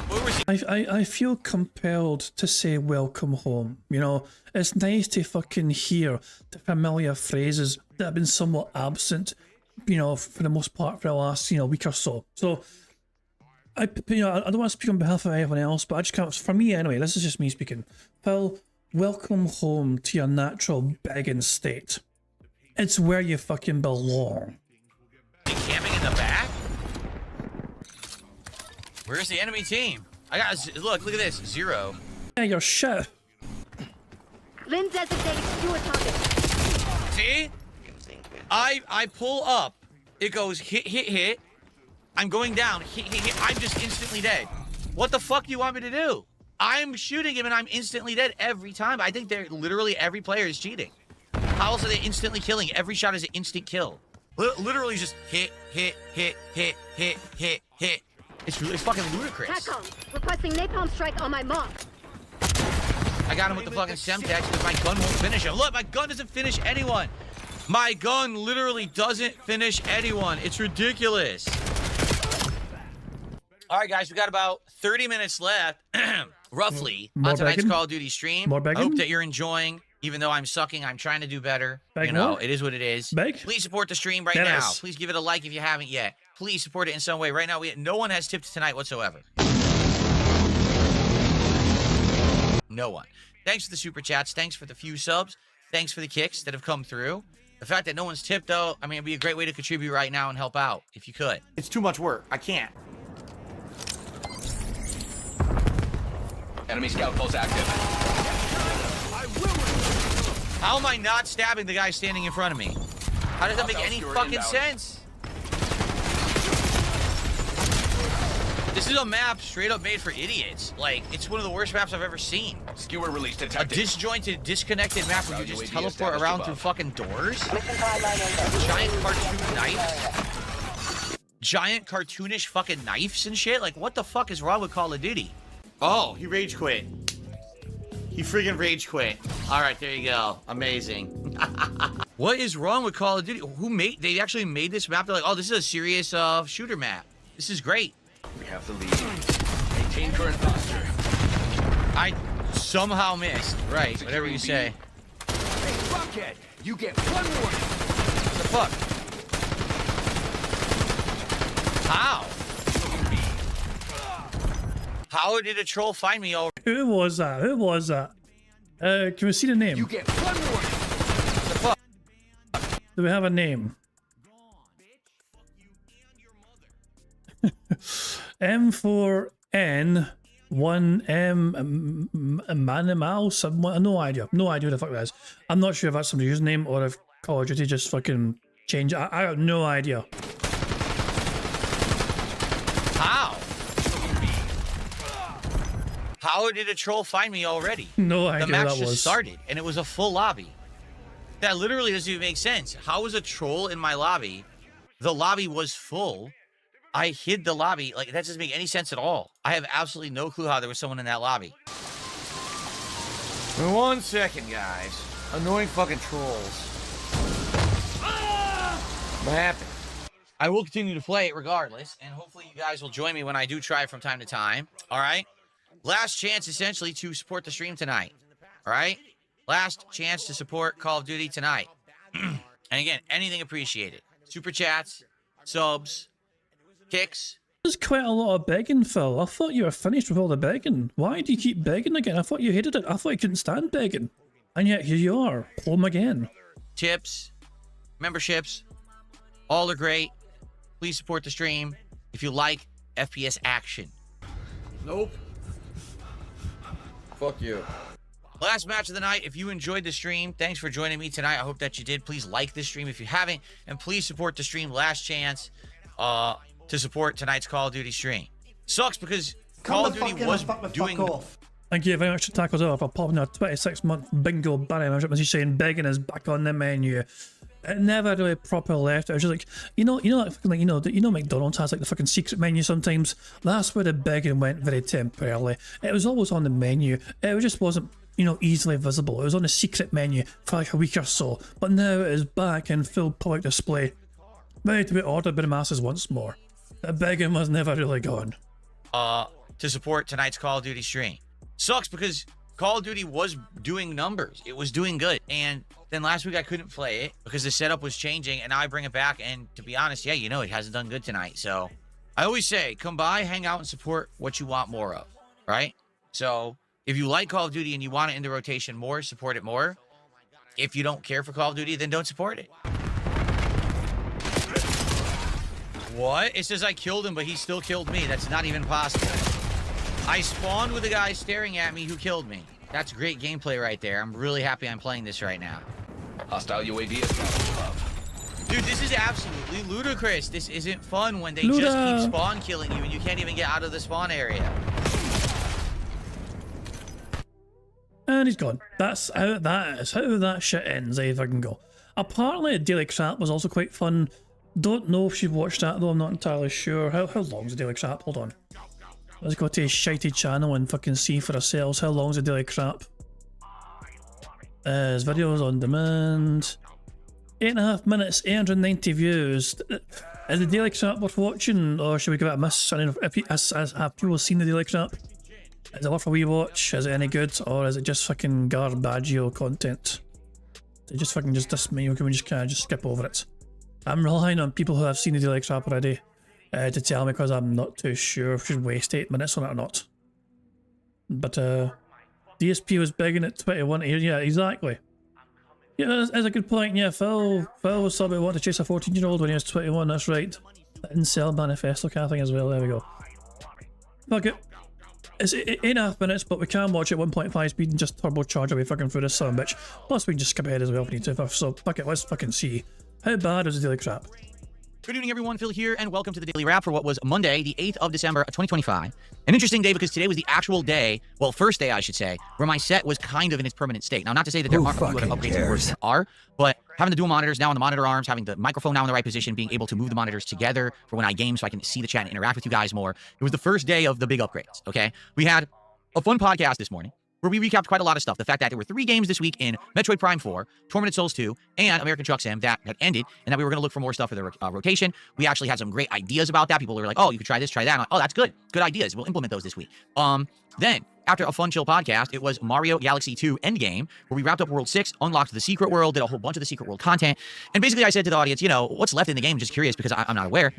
Where we're seeing. I feel compelled to say welcome home. You know, it's nice to fucking hear the familiar phrases that have been somewhat absent, you know, for the most part for the last, you know, week or so. So, I don't want to speak on behalf of anyone else, but I just can't, for me anyway, this is just me speaking. Phil, welcome home to your natural begging state. It's where you fucking belong. Camping in the back? Where's the enemy team? I got, look at this, 0. Yeah, you're shit. Lynn designated Stewart target. See? I pull up. It goes hit. I'm going down. Hit. I'm just instantly dead. What the fuck do you want me to do? I'm shooting him and I'm instantly dead every time. I think they're literally every player is cheating. How else are they instantly killing? Every shot is an instant kill. Literally just hit. It's fucking ludicrous. TACOM, requesting napalm strike on my mark. I got him with the fucking Semtex because my gun won't finish him. Look, my gun doesn't finish anyone. My gun literally doesn't finish anyone. It's ridiculous. All right, guys, we got about 30 minutes left, roughly, on tonight's Call of Duty stream. More I begging? hope that you're enjoying. Even though I'm sucking, I'm trying to do better. Beg you know, what? it is what it is. Beg? Please support the stream right now. Please give it a like if you haven't yet. Please support it in some way. Right now, no one has tipped tonight whatsoever. No one. Thanks for the super chats. Thanks for the few subs. Thanks for the kicks that have come through. The fact that no one's tipped, though, I mean, it'd be a great way to contribute right now and help out, if you could. It's too much work. I can't. Enemy scout pulse active. How am I not stabbing the guy standing in front of me? How does that make any fucking sense? This is a map straight up made for idiots. Like, it's one of the worst maps I've ever seen. Skewer release A detected. disjointed, disconnected map where you just UAV teleport established around above. through fucking doors. Giant cartoon knives. Giant cartoonish fucking knives and shit. Like, what the fuck is wrong with Call of Duty? Oh, he rage quit. He friggin' rage quit. All right, there you go. Amazing. What is wrong with Call of Duty? They actually made this map. They're like, oh, this is a serious shooter map. This is great. We have the lead. Maintain current posture. I somehow missed. Right, whatever you say. Hey, Rocket, you get one more. What the fuck? How? How did a troll find me already? Who was that? Who was that? Can we see the name? You get one more. What the fuck? Do we have a name? M4N 1M Manimal. No idea. No idea who the fuck that is. I'm not sure if that's somebody's username or if Call of Duty just fucking changed it. I have no idea. How? How did a troll find me already? No idea The match that just was. started, and it was a full lobby. That literally doesn't even make sense. How was a troll in my lobby? The lobby was full. I hid the lobby. Like, that doesn't make any sense at all. I have absolutely no clue how there was someone in that lobby. 1 second, guys. Annoying fucking trolls. What happened? I will continue to play it regardless, and hopefully you guys will join me when I do try from time to time. All right? Last chance, essentially, to support the stream tonight. All right? Last chance to support Call of Duty tonight. And again, anything appreciated. Super chats, subs, kicks. There's quite a lot of begging, Phil. I thought you were finished with all the begging. Why do you keep begging again? I thought you hated it. I thought you couldn't stand begging. And yet here you are, home again. Tips, memberships, all are great. Please support the stream if you like FPS action. Nope. Fuck you. Last match of the night. If you enjoyed the stream, thanks for joining me tonight. I hope that you did. Please like this stream if you haven't, and please support the stream. Last chance to support tonight's Call of Duty stream. Sucks because Call of Duty was doing. Thank you very much to Tackles Off for popping a 26-month bingo banner membership as he's saying begging is back on the menu. It never really properly left. It was just like, McDonald's has like the fucking secret menu sometimes. That's where the begging went very temporarily. It was always on the menu. It just wasn't, easily visible. It was on the secret menu for like a week or so. But now it is back in full public display. Ready to be ordered by the masses once more. The begging was never really gone. to support tonight's Call of Duty stream. Sucks because Call of Duty was doing numbers. It was doing good. And then last week I couldn't play it because the setup was changing, and now I bring it back. And to be honest, yeah, you know, it hasn't done good tonight. So I always say, come by, hang out, and support what you want more of, right? So if you like Call of Duty and you want it in the rotation more, support it more. If you don't care for Call of Duty, then don't support it. What? It says I killed him, but he still killed me. That's not even possible. I spawned with a guy staring at me who killed me. That's great gameplay right there. I'm really happy I'm playing this right now. Hostile UAV is above. Dude, this is absolutely ludicrous. This isn't fun when they just keep spawn killing you and you can't even get out of the spawn area. And he's gone. That's how that is. How that shit ends, if I can go. Apparently, Daily Crap was also quite fun. Don't know if you've watched that though, I'm not entirely sure. How long is the Daily Crap? Hold on. Let's go to his shitey channel and fucking see for ourselves. How long is the Daily Crap? His videos on demand. 8.5 minutes, 890 views. Is the Daily Crap worth watching, or should we give it a miss? I mean, have people seen the Daily Crap? Is it worth a wee watch? Is it any good, or is it just fucking garbaggio content? Is it just fucking just me, or can we just kind of just skip over it? I'm relying on people who have seen the Daily Crap already to tell me, because I'm not too sure if we should waste 8 minutes on it or not. But DSP was begging at 21 here, yeah, exactly. Yeah, that's a good point. Yeah, Phil was somebody wanting to chase a 14-year-old when he was 21. That's right. The incel manifesto kind of thing as well. There we go. Fuck it. It's 8.5 minutes, but we can watch it 1.5 speed and just turbocharge away fucking through this son of a bitch. Plus, we can just skip ahead as well if we need to. So fuck it. Let's fucking see. How bad is the Daily Crap? Good evening, everyone. Phil here, and welcome to the Daily Wrap for what was Monday, the 8th of December, 2025. An interesting day because today was the actual day, well, first day, I should say, where my set was kind of in its permanent state. Now, not to say that there aren't few other upgrades in worse there are, but having the dual monitors now on the monitor arms, having the microphone now in the right position, being able to move the monitors together for when I game so I can see the chat and interact with you guys more. It was the first day of the big upgrades, okay? We had a fun podcast this morning where we recapped quite a lot of stuff. The fact that there were 3 games this week in Metroid Prime 4, Tormented Souls 2, and American Truck Sim that had ended, and that we were going to look for more stuff for the rotation. We actually had some great ideas about that. People were like, oh, you could try this, try that. I'm like, oh, that's good. Good ideas. We'll implement those this week. Then, after a fun, chill podcast, it was Mario Galaxy 2 Endgame, where we wrapped up World 6, unlocked the Secret World, did a whole bunch of the Secret World content, and basically I said to the audience, you know, what's left in the game? I'm just curious because I'm not aware.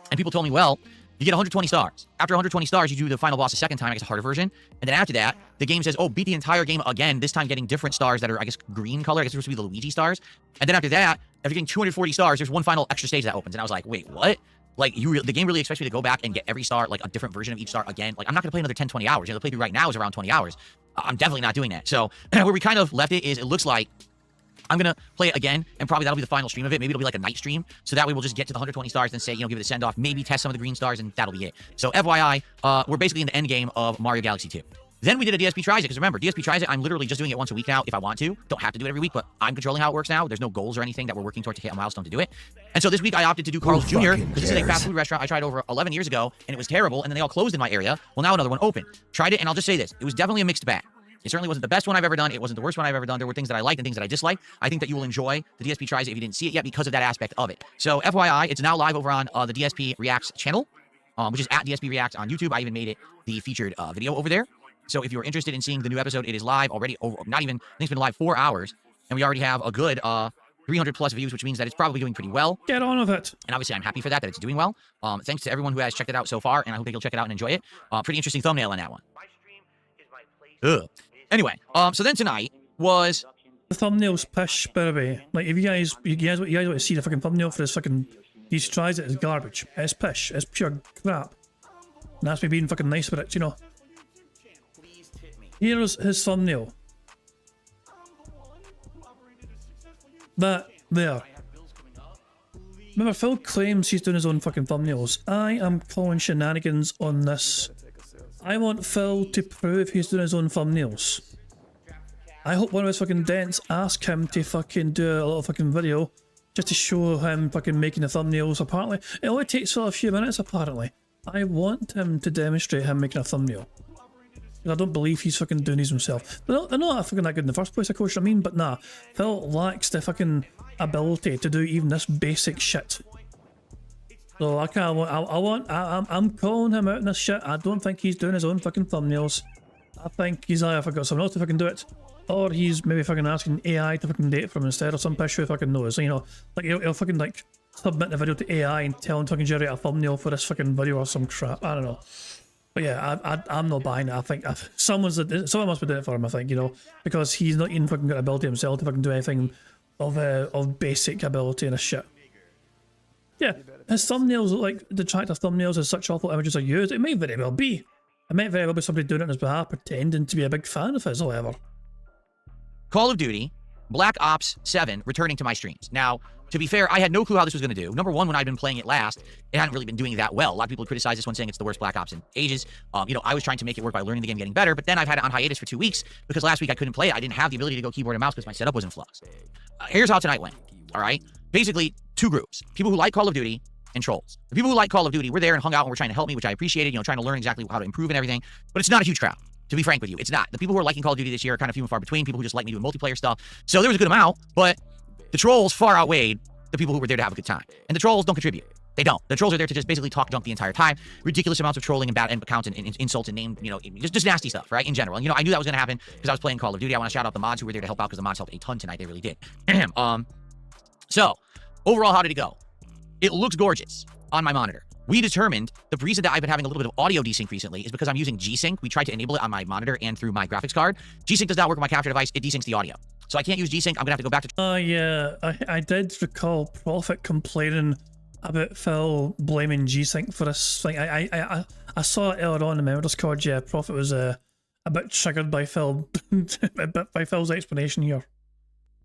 And people told me, well, you get 120 stars. After 120 stars, you do the final boss a second time, I guess a harder version. And then after that, the game says, oh, beat the entire game again, this time getting different stars that are, I guess, green color. I guess they're supposed to be the Luigi stars. And then after that, after getting 240 stars, there's one final extra stage that opens. And I was like, wait, what? Like, the game really expects me to go back and get every star, like a different version of each star again. Like, I'm not going to play another 10, 20 hours. You know, the playthrough right now is around 20 hours. I'm definitely not doing that. So where we kind of left it is, it looks like I'm going to play it again, and probably that'll be the final stream of it. Maybe it'll be like a night stream, so that way we'll just get to the 120 stars and say, you know, give it a send-off, maybe test some of the green stars, and that'll be it. So FYI, we're basically in the end game of Mario Galaxy 2. Then we did a DSP Tries It, because remember, DSP Tries It, I'm literally just doing it once a week now if I want to. Don't have to do it every week, but I'm controlling how it works now. There's no goals or anything that we're working toward to hit a milestone to do it. And so this week I opted to do Carl's Jr., because this is a fast food restaurant I tried over 11 years ago, and it was terrible, and then they all closed in my area. Well, now another one opened. Tried it, and I'll just say this. It was definitely a mixed bag. It certainly wasn't the best one I've ever done. It wasn't the worst one I've ever done. There were things that I liked and things that I disliked. I think that you will enjoy the DSP Tries It if you didn't see it yet because of that aspect of it. So FYI, it's now live over on the DSP Reacts channel, which is at DSP Reacts on YouTube. I even made it the featured video over there. So if you're interested in seeing the new episode, it is live already. Over, not even, I think it's been live 4 hours. And we already have a good 300 plus views, which means that it's probably doing pretty well. Get on with it. And obviously I'm happy for that it's doing well. Thanks to everyone who has checked it out so far, and I hope that you'll check it out and enjoy it. Pretty interesting thumbnail on that one. Ugh. Anyway, so then tonight was the thumbnail's pish, by the way. Like, if you guys want to see the fucking thumbnail for this fucking DSP Tries It, is garbage. It's pish. It's pure crap. And that's me being fucking nice with it, you know. Here's his thumbnail. That there. Remember, Phil claims he's doing his own fucking thumbnails. I am calling shenanigans on this. I want Phil to prove he's doing his own thumbnails. I hope one of his fucking dents ask him to fucking do a little fucking video just to show him fucking making the thumbnails. Apparently, it only takes a few minutes. Apparently, I want him to demonstrate him making a thumbnail. I don't believe he's fucking doing these himself. They're not fucking that good in the first place, of course. I mean, but nah, Phil lacks the fucking ability to do even this basic shit. So I can't. I'm calling him out in this shit. I don't think he's doing his own fucking thumbnails. I think he's either fucking got someone else to fucking do it, or he's maybe fucking asking AI to fucking date it from instead, or some piss who fucking knows. So, you know, like he'll fucking like submit the video to AI and tell him to fucking generate a thumbnail for this fucking video or some crap. I don't know. But yeah, I'm not buying it. I think someone must be doing it for him. I think, you know, because he's not even fucking got ability himself to fucking do anything of basic ability and a shit. Yeah, his thumbnails look like detractor thumbnails as such awful images are used. It may very well be. It might very well be somebody doing it on his behalf, pretending to be a big fan of his or whatever. Call of Duty, Black Ops 7 returning to my streams. Now, to be fair, I had no clue how this was going to do. Number one, when I'd been playing it last, it hadn't really been doing that well. A lot of people criticized this one, saying it's the worst Black Ops in ages. You know, I was trying to make it work by learning the game, getting better, but then I've had it on hiatus for 2 weeks because last week I couldn't play it. I didn't have the ability to go keyboard and mouse because my setup was in flux. Here's how tonight went, all right? Basically, two groups. People who like Call of Duty and trolls. The people who like Call of Duty were there and hung out and were trying to help me, which I appreciated, you know, trying to learn exactly how to improve and everything, but it's not a huge crowd. To be frank with you, it's not. The people who are liking Call of Duty this year are kind of few and far between. People who just like me doing multiplayer stuff. So there was a good amount, but the trolls far outweighed the people who were there to have a good time. And the trolls don't contribute. They don't. The trolls are there to just basically talk junk the entire time. Ridiculous amounts of trolling and bad end accounts and insults and name, you know, just nasty stuff, right? In general. And, you know, I knew that was going to happen because I was playing Call of Duty. I want to shout out the mods who were there to help out because the mods helped a ton tonight. They really did. So, overall, how did it go? It looks gorgeous on my monitor. We determined the reason that I've been having a little bit of audio desync recently is because I'm using G-Sync. We tried to enable it on my monitor and through my graphics card. G-Sync does not work on my capture device. It desyncs the audio. So I can't use G-Sync. I'm going to have to go back to... Yeah, I did recall Prophet complaining about Phil blaming G-Sync for this thing. I saw it earlier on in my Discord. Yeah, Prophet was a bit triggered by Phil's explanation here.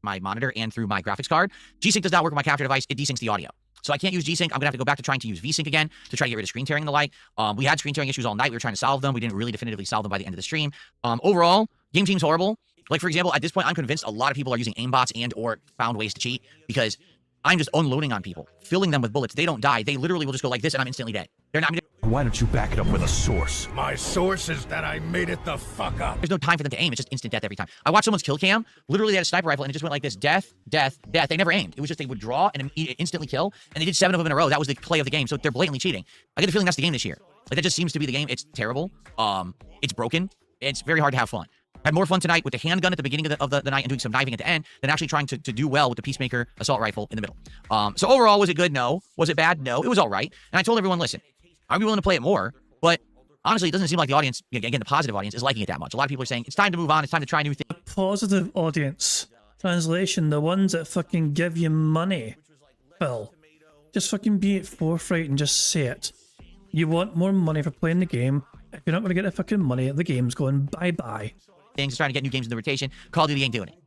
My monitor and through my graphics card. G-Sync does not work on my capture device. It desyncs the audio. So I can't use G-Sync. I'm going to have to go back to trying to use V-Sync again to try to get rid of screen tearing and the like. We had screen tearing issues all night. We were trying to solve them. We didn't really definitively solve them by the end of the stream. Overall, game seems horrible. Like, for example, at this point, I'm convinced a lot of people are using aimbots and or found ways to cheat because I'm just unloading on people, filling them with bullets. They don't die. They literally will just go like this and I'm instantly dead. They're not... Why don't you back it up with a source? My source is that I made it the fuck up. There's no time for them to aim. It's just instant death every time. I watched someone's kill cam. Literally, they had a sniper rifle and it just went like this. Death, death, death. They never aimed. It was just they would draw and instantly kill. And they did 7 of them in a row. That was the play of the game. So they're blatantly cheating. I get the feeling that's the game this year. Like, that just seems to be the game. It's terrible. It's broken. It's very hard to have fun. I had more fun tonight with the handgun at the beginning of the night and doing some knifing at the end than actually trying to do well with the Peacemaker assault rifle in the middle. So overall, was it good? No. Was it bad? No. It was all right. And I told everyone, listen, I'd be willing to play it more, but honestly, it doesn't seem like the audience, again, the positive audience, is liking it that much. A lot of people are saying, it's time to move on, it's time to try new things. Positive audience. Translation, the ones that fucking give you money. Phil, just fucking be at forthright and just say it. You want more money for playing the game. If you're not going to get the fucking money, the game's going bye-bye. Things, trying to get new games in the rotation. Call of Duty ain't doing it.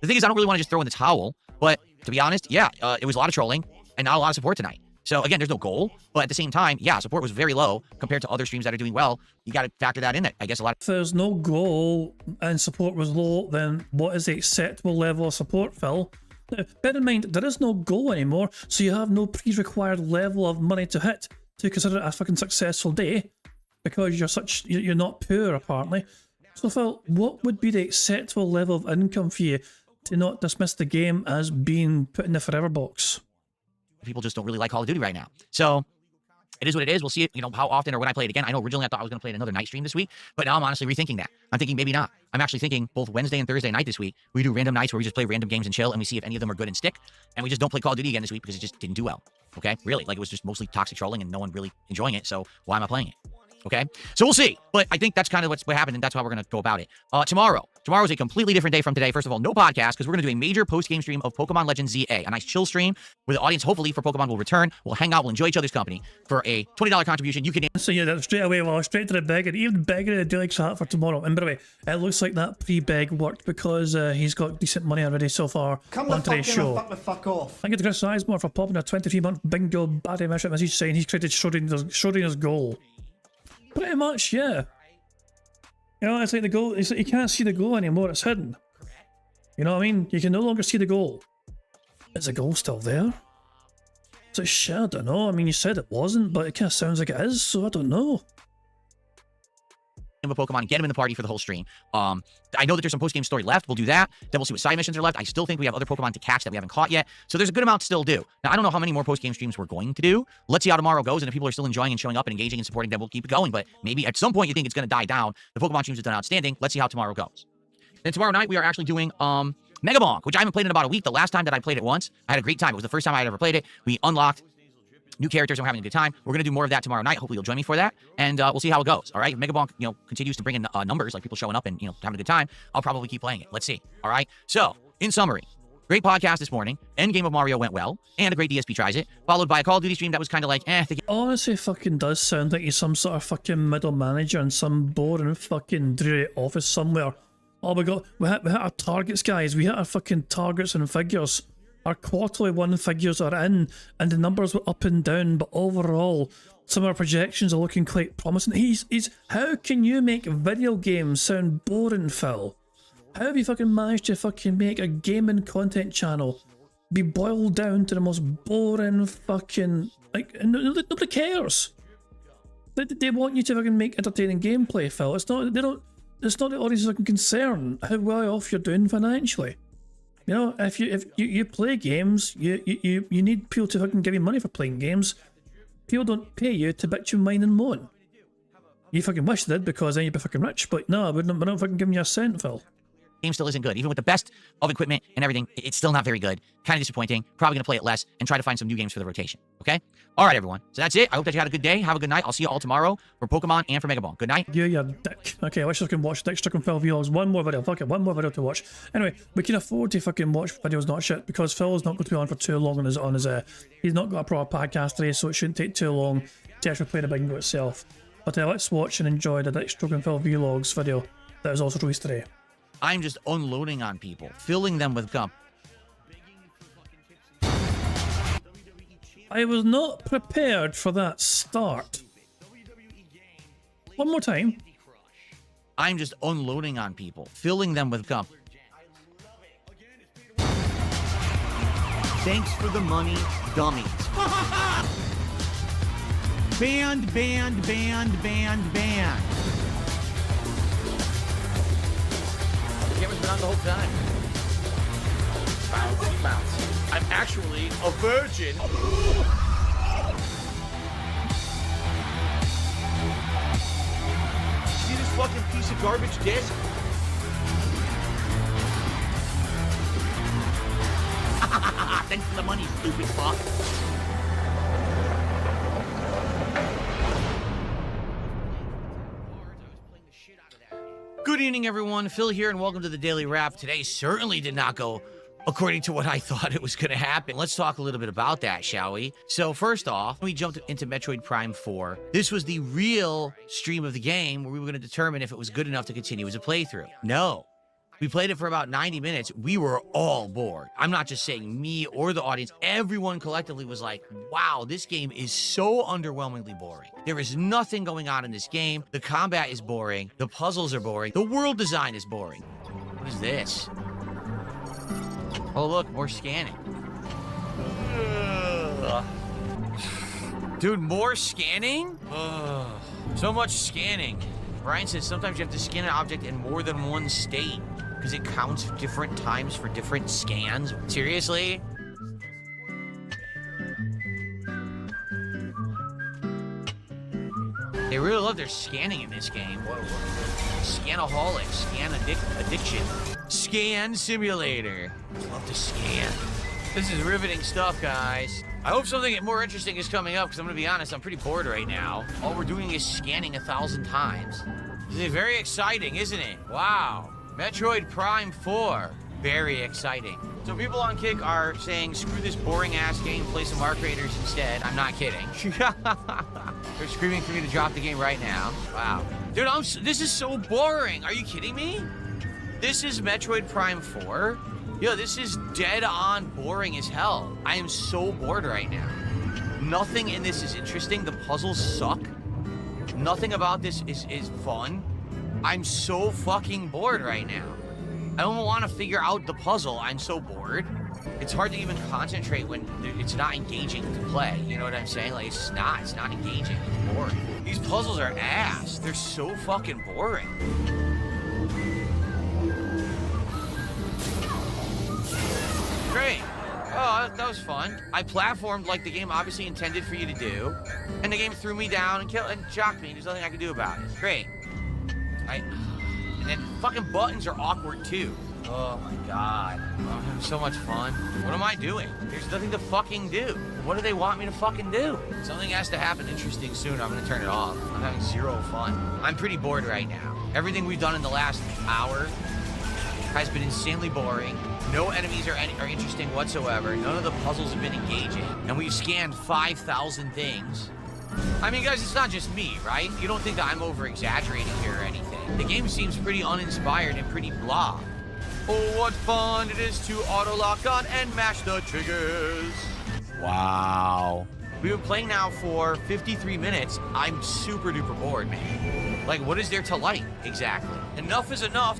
The thing is, I don't really want to just throw in the towel, but to be honest, yeah, it was a lot of trolling and not a lot of support tonight. So again, there's no goal, but at the same time, yeah, support was very low compared to other streams that are doing well. You got to factor that in there. I guess a lot. If there's no goal and support was low, then what is the acceptable level of support, Phil? Now, bear in mind, there is no goal anymore, so you have no pre-required level of money to hit to consider it a fucking successful day, because you're not poor apparently. So Phil, what would be the acceptable level of income for you to not dismiss the game as being put in the forever box? People just don't really like Call of Duty right now. So it is what it is. We'll see it, you know, how often or when I play it again. I know originally I thought I was going to play it another night stream this week, but now I'm honestly rethinking that. I'm thinking maybe not. I'm actually thinking both Wednesday and Thursday night this week, we do random nights where we just play random games and chill and we see if any of them are good and stick. And we just don't play Call of Duty again this week because it just didn't do well. Okay? Really. Like, it was just mostly toxic trolling and no one really enjoying it. So why am I playing it? Okay, so we'll see. But I think that's kind of what happened, and that's how we're going to go about it. Tomorrow is a completely different day from today. First of all, no podcast, because we're going to do a major post-game stream of Pokemon Legends ZA, a nice chill stream where the audience, hopefully, for Pokemon will return. We'll hang out, we'll enjoy each other's company. For a $20 contribution, you can... So yeah, straight away, well, straight to the beg, and even begging to do like chat for tomorrow. And by the way, it looks like that pre-beg worked because he's got decent money already so far on today's show. Fuck off. Thank you to Chris Sizemore for popping a 23-month bingo battery measurement message saying he's created Schrodinger's goal. Pretty much, yeah. You know, it's like the goal, it's like you can't see the goal anymore, it's hidden. You know what I mean? You can no longer see the goal. Is the goal still there? It's like, shit, I don't know. I mean, you said it wasn't, but it kind of sounds like it is, so I don't know. of a Pokemon and get him in the party for the whole stream. I know that there's some post-game story left. We'll do that. Then we'll see what side missions are left. I still think we have other Pokemon to catch that we haven't caught yet. So there's a good amount to still do. Now, I don't know how many more post-game streams we're going to do. Let's see how tomorrow goes. And if people are still enjoying and showing up and engaging and supporting, then we'll keep it going. But maybe at some point you think it's going to die down. The Pokemon streams have done outstanding. Let's see how tomorrow goes. Then tomorrow night, we are actually doing Mega Bonk, which I haven't played in about a week. The last time that I played it once, I had a great time. It was the first time I had ever played it. We unlocked new characters and we're having a good time. We're going to do more of that tomorrow night. Hopefully you'll join me for that. And we'll see how it goes. All right. If Mega Bonk, continues to bring in numbers, like people showing up and, having a good time, I'll probably keep playing it. Let's see. All right. So, in summary, great podcast this morning. Endgame of Mario went well. And a great DSP tries it. Followed by a Call of Duty stream that was kind of like, Honestly, fucking does sound like he's some sort of fucking middle manager in some boring fucking dreary office somewhere. Oh, we hit our targets, guys. We hit our fucking targets and figures. Our quarterly one figures are in, and the numbers were up and down, but overall, some of our projections are looking quite promising. How can you make video games sound boring, Phil? How have you fucking managed to fucking make a gaming content channel be boiled down to the most boring fucking, nobody cares. They want you to fucking make entertaining gameplay, Phil. It's not the audience's fucking concern how well off you're doing financially. If you play games, you need people to fucking give you money for playing games. People don't pay you to bitch and whine and moan. You fucking wish they did, because then you'd be fucking rich, but no, we're not fucking giving you a cent, Phil. game still isn't good. Even with the best of equipment and everything, it's still not very good. Kind of disappointing. Probably going to play it less and try to find some new games for the rotation. Okay? All right, everyone. So that's it. I hope that you had a good day. Have a good night. I'll see you all tomorrow for Pokemon and for Mega Ball. Good night. Yeah, you dick. Okay, let's just fucking watch Dick Stricken Phil vlogs. One more video. Fuck it. One more video to watch. Anyway, we can afford to fucking watch videos, not shit, because Phil's not going to be on for too long on his he's not got a proper podcast today, so it shouldn't take too long to actually play the bingo itself. But let's watch and enjoy the Dick Stricken Phil vlogs video that is also released today. I'm just unloading on people, filling them with gum. I was not prepared for that start. One more time. I'm just unloading on people, filling them with gum. Thanks for the money, dummies. Band. The camera's been on the whole time. Bounce. I'm actually a virgin. See this fucking piece of garbage disc? Thanks for the money, stupid fuck. Good evening, everyone. Phil here, and welcome to the Daily Wrap. Today certainly did not go according to what I thought it was going to happen. Let's talk a little bit about that, shall we? So first off, we jumped into Metroid Prime 4. This was the real stream of the game where we were going to determine if it was good enough to continue as a playthrough. No. We played it for about 90 minutes. We were all bored. I'm not just saying me or the audience. Everyone collectively was like, wow, this game is so underwhelmingly boring. There is nothing going on in this game. The combat is boring. The puzzles are boring. The world design is boring. What is this? Oh, look, more scanning. Dude, more scanning? So much scanning. Brian says sometimes you have to scan an object in more than one state because it counts different times for different scans. Seriously? They really love their scanning in this game. Whoa. Scanaholic, scan addiction. Scan simulator. Love to scan. This is riveting stuff, guys. I hope something more interesting is coming up, because I'm going to be honest, I'm pretty bored right now. All we're doing is scanning 1,000 times. This is very exciting, isn't it? Wow. Metroid Prime 4. Very exciting. So people on Kick are saying, screw this boring-ass game, play some Arc Raiders instead. I'm not kidding. They're screaming for me to drop the game right now. Wow. Dude, this is so boring. Are you kidding me? This is Metroid Prime 4? Yo, this is dead-on boring as hell. I am so bored right now. Nothing in this is interesting. The puzzles suck. Nothing about this is fun. I'm so fucking bored right now. I don't want to figure out the puzzle. I'm so bored. It's hard to even concentrate when it's not engaging to play. You know what I'm saying? Like, it's not engaging. It's boring. These puzzles are ass. They're so fucking boring. Great. Oh, that was fun. I platformed like the game obviously intended for you to do, and the game threw me down and shocked me. There's nothing I could do about it. Great. And then fucking buttons are awkward too. Oh my god. I'm having so much fun. What am I doing? There's nothing to fucking do. What do they want me to fucking do? Something has to happen interesting soon. I'm gonna turn it off. I'm having zero fun. I'm pretty bored right now. Everything we've done in the last hour has been insanely boring. No enemies are interesting whatsoever. None of the puzzles have been engaging. And we've scanned 5,000 things. I mean, guys, it's not just me, right? You don't think that I'm over-exaggerating here or anything. The game seems pretty uninspired and pretty blah. Oh, what fun it is to auto-lock on and mash the triggers. Wow. We've been playing now for 53 minutes. I'm super duper bored, man. Like, what is there to like, exactly? Enough is enough.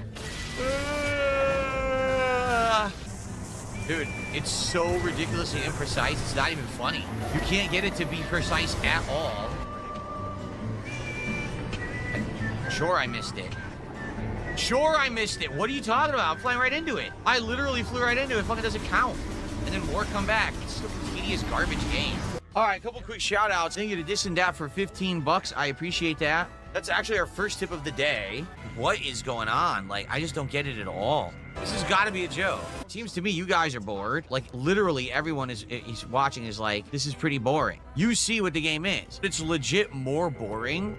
Dude, it's so ridiculously imprecise, it's not even funny. You can't get it to be precise at all. Sure, I missed it. Sure, I missed it. What are you talking about? I'm flying right into it. I literally flew right into it. Fucking doesn't count. And then more come back. It's still a tedious garbage game. All right, a couple quick shout outs. Thank you to Dis and Dat for 15 bucks. I appreciate that. That's actually our first tip of the day. What is going on? Like, I just don't get it at all. This has got to be a joke. Seems to me you guys are bored. Like, literally everyone is watching is like, this is pretty boring. You see what the game is. It's legit more boring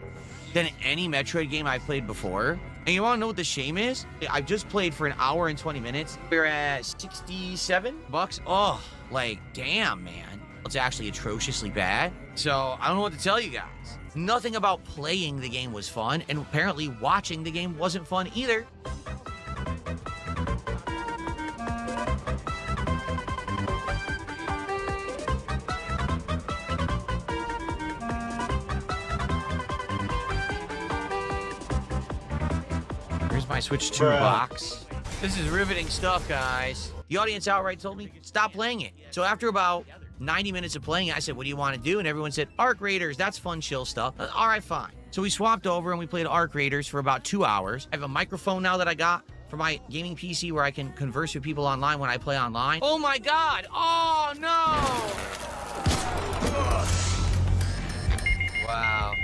than any Metroid game I've played before. And you want to know what the shame is? I've just played for an hour and 20 minutes. We're at 67 bucks. Oh, like, damn, man. It's actually atrociously bad. So I don't know what to tell you guys. Nothing about playing the game was fun, and apparently watching the game wasn't fun either. Here's my Switch 2 box. This is riveting stuff, guys. The audience outright told me, stop playing it. So after about 90 minutes of playing it, I said, what do you want to do? And everyone said, Arc Raiders, that's fun, chill stuff. All right, fine. So we swapped over and we played Arc Raiders for about 2 hours. I have a microphone now that I got for my gaming PC where I can converse with people online when I play online. Oh my God, oh no! Wow.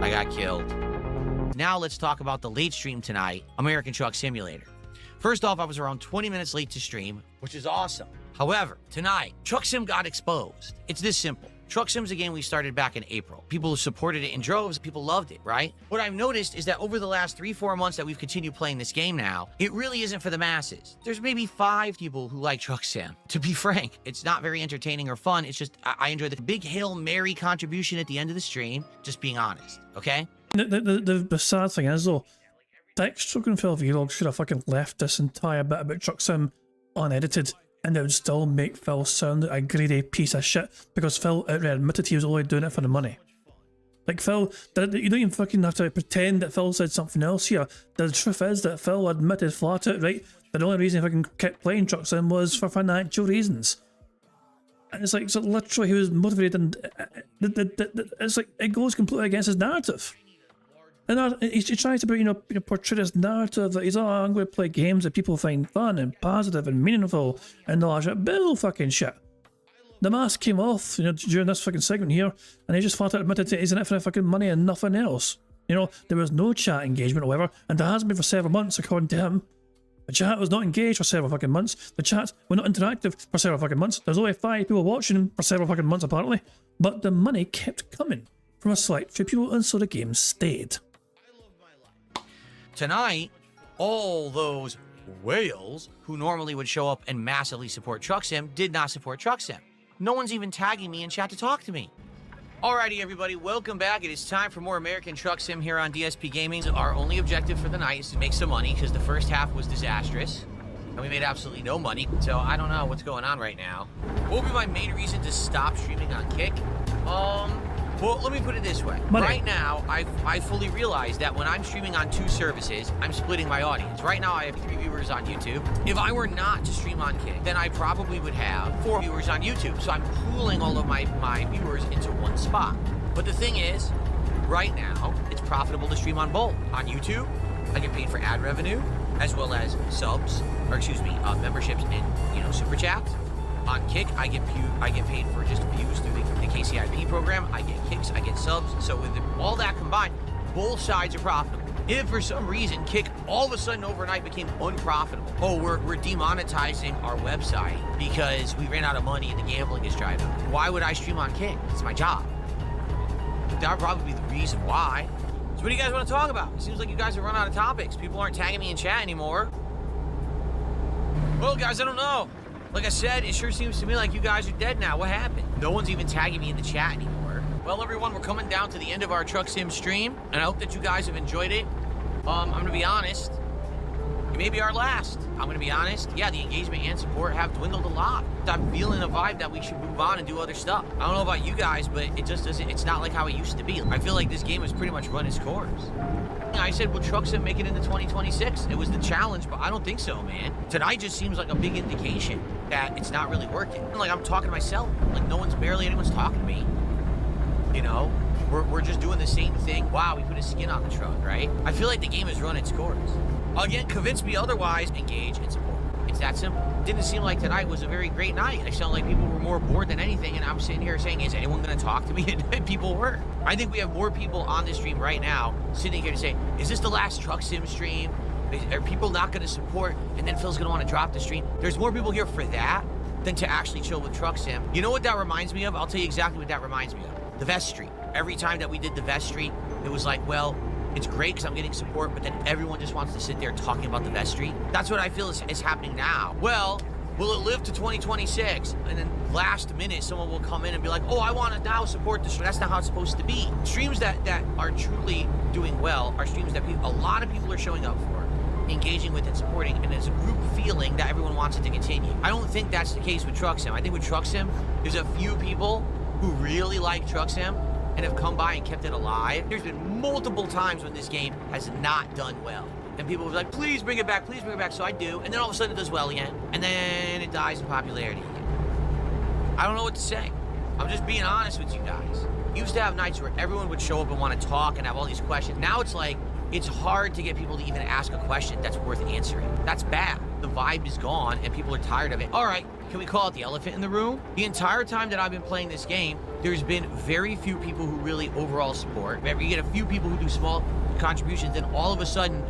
I got killed. Now let's talk about the late stream tonight, American Truck Simulator. First off, I was around 20 minutes late to stream, which is awesome. However, tonight, Truck Sim got exposed. It's this simple. Truck Sim's a game we started back in April. People supported it in droves. People loved it, right? What I've noticed is that over the last 3-4 months that we've continued playing this game now, it really isn't for the masses. There's maybe 5 people who like Truck Sim. To be frank, it's not very entertaining or fun. It's just, I enjoy the big Hail Mary contribution at the end of the stream, just being honest, okay? The sad thing is, though, Dextro and Phil Vlog should have fucking left this entire bit about Truck Sim unedited, and it would still make Phil sound like a greedy piece of shit, because Phil outright admitted he was only doing it for the money. Like, Phil, you don't even fucking have to pretend that Phil said something else here. The truth is that Phil admitted flat out, right, that the only reason he fucking kept playing Truck Sim was for financial reasons. And it's like, so literally he was motivated, and it's like, it goes completely against his narrative. And he tries to, portray this narrative that he's, I'm going to play games that people find fun and positive and meaningful and all that shit. Bull fucking shit. The mask came off, during this fucking segment here, and he just flat out admitted that he's in it for the fucking money and nothing else. There was no chat engagement or whatever, and there hasn't been for several months, according to him. The chat was not engaged for several fucking months. The chat were not interactive for several fucking months. There's only 5 people watching for several fucking months, apparently. But the money kept coming from a select few people, and so the game stayed. Tonight, all those whales who normally would show up and massively support Truck Sim did not support Truck Sim. No one's even tagging me in chat to talk to me. Alrighty, everybody, welcome back. It is time for more American Truck Sim here on DSP Gaming. Our only objective for the night is to make some money, because the first half was disastrous, and we made absolutely no money. So I don't know what's going on right now. What will be my main reason to stop streaming on Kick? Well, let me put it this way. Money. Right now, I fully realize that when I'm streaming on 2 services, I'm splitting my audience. Right now, I have 3 viewers on YouTube. If I were not to stream on Kick, then I probably would have 4 viewers on YouTube. So I'm pooling all of my viewers into one spot. But the thing is, right now, it's profitable to stream on both. On YouTube, I get paid for ad revenue, as well as subs, or excuse me, memberships and, super chats. On Kick, I get paid for just views through the KCIP program. I get kicks, I get subs. So with all that combined, both sides are profitable. If for some reason Kick all of a sudden overnight became unprofitable, we're demonetizing our website because we ran out of money and the gambling is dried up, why would I stream on Kick? It's my job. That would probably be the reason why. So what do you guys want to talk about? It seems like you guys have run out of topics. People aren't tagging me in chat anymore. Well, guys, I don't know. Like I said, it sure seems to me like you guys are dead now. What happened? No one's even tagging me in the chat anymore. Well, everyone, we're coming down to the end of our Truck Sim stream, and I hope that you guys have enjoyed it. I'm gonna be honest. It may be our last. I'm gonna be honest. Yeah, the engagement and support have dwindled a lot. I'm feeling a vibe that we should move on and do other stuff. I don't know about you guys, but it just doesn't, it's not like how it used to be. I feel like this game has pretty much run its course. I said, will Truck Sim make it into 2026? It was the challenge, but I don't think so, man. Tonight just seems like a big indication that it's not really working. Like, I'm talking to myself. Like, anyone's talking to me. You know? We're just doing the same thing. Wow, we put a skin on the truck, right? I feel like the game has run its course. Again, convince me otherwise, engage and support. It's that simple. Didn't seem like tonight was a very great night. I sound like people were more bored than anything, and I'm sitting here saying, is anyone going to talk to me? And people were. I think we have more people on this stream right now sitting here to say, is this the last Truck Sim stream? Are people not going to support? And then Phil's going to want to drop the stream. There's more people here for that than to actually chill with Truck Sim. You know what that reminds me of? I'll tell you exactly what that reminds me of. The Vest Street. Every time that we did the Vest Street, it was like, well, it's great because I'm getting support, but then everyone just wants to sit there talking about the Vest Street. That's what I feel is happening now. Well, will it live to 2026? And then last minute, someone will come in and be like, oh, I want to now support the stream. That's not how it's supposed to be. Streams that are truly doing well are streams that a lot of people are showing up for, engaging with and supporting, and there's a group feeling that everyone wants it to continue. I don't think that's the case with Truck Sim. I think with Truck Sim, there's a few people who really like Truck Sim and have come by and kept it alive. There's been multiple times when this game has not done well. And people will be like, please bring it back, please bring it back. So I do. And then all of a sudden it does well again. And then it dies in popularity again. I don't know what to say. I'm just being honest with you guys. Used to have nights where everyone would show up and want to talk and have all these questions. Now it's like, it's hard to get people to even ask a question that's worth answering. That's bad. The vibe is gone and people are tired of it. All right, can we call it the elephant in the room? The entire time that I've been playing this game, there's been very few people who really overall support. Whenever you get a few people who do small contributions, then all of a sudden,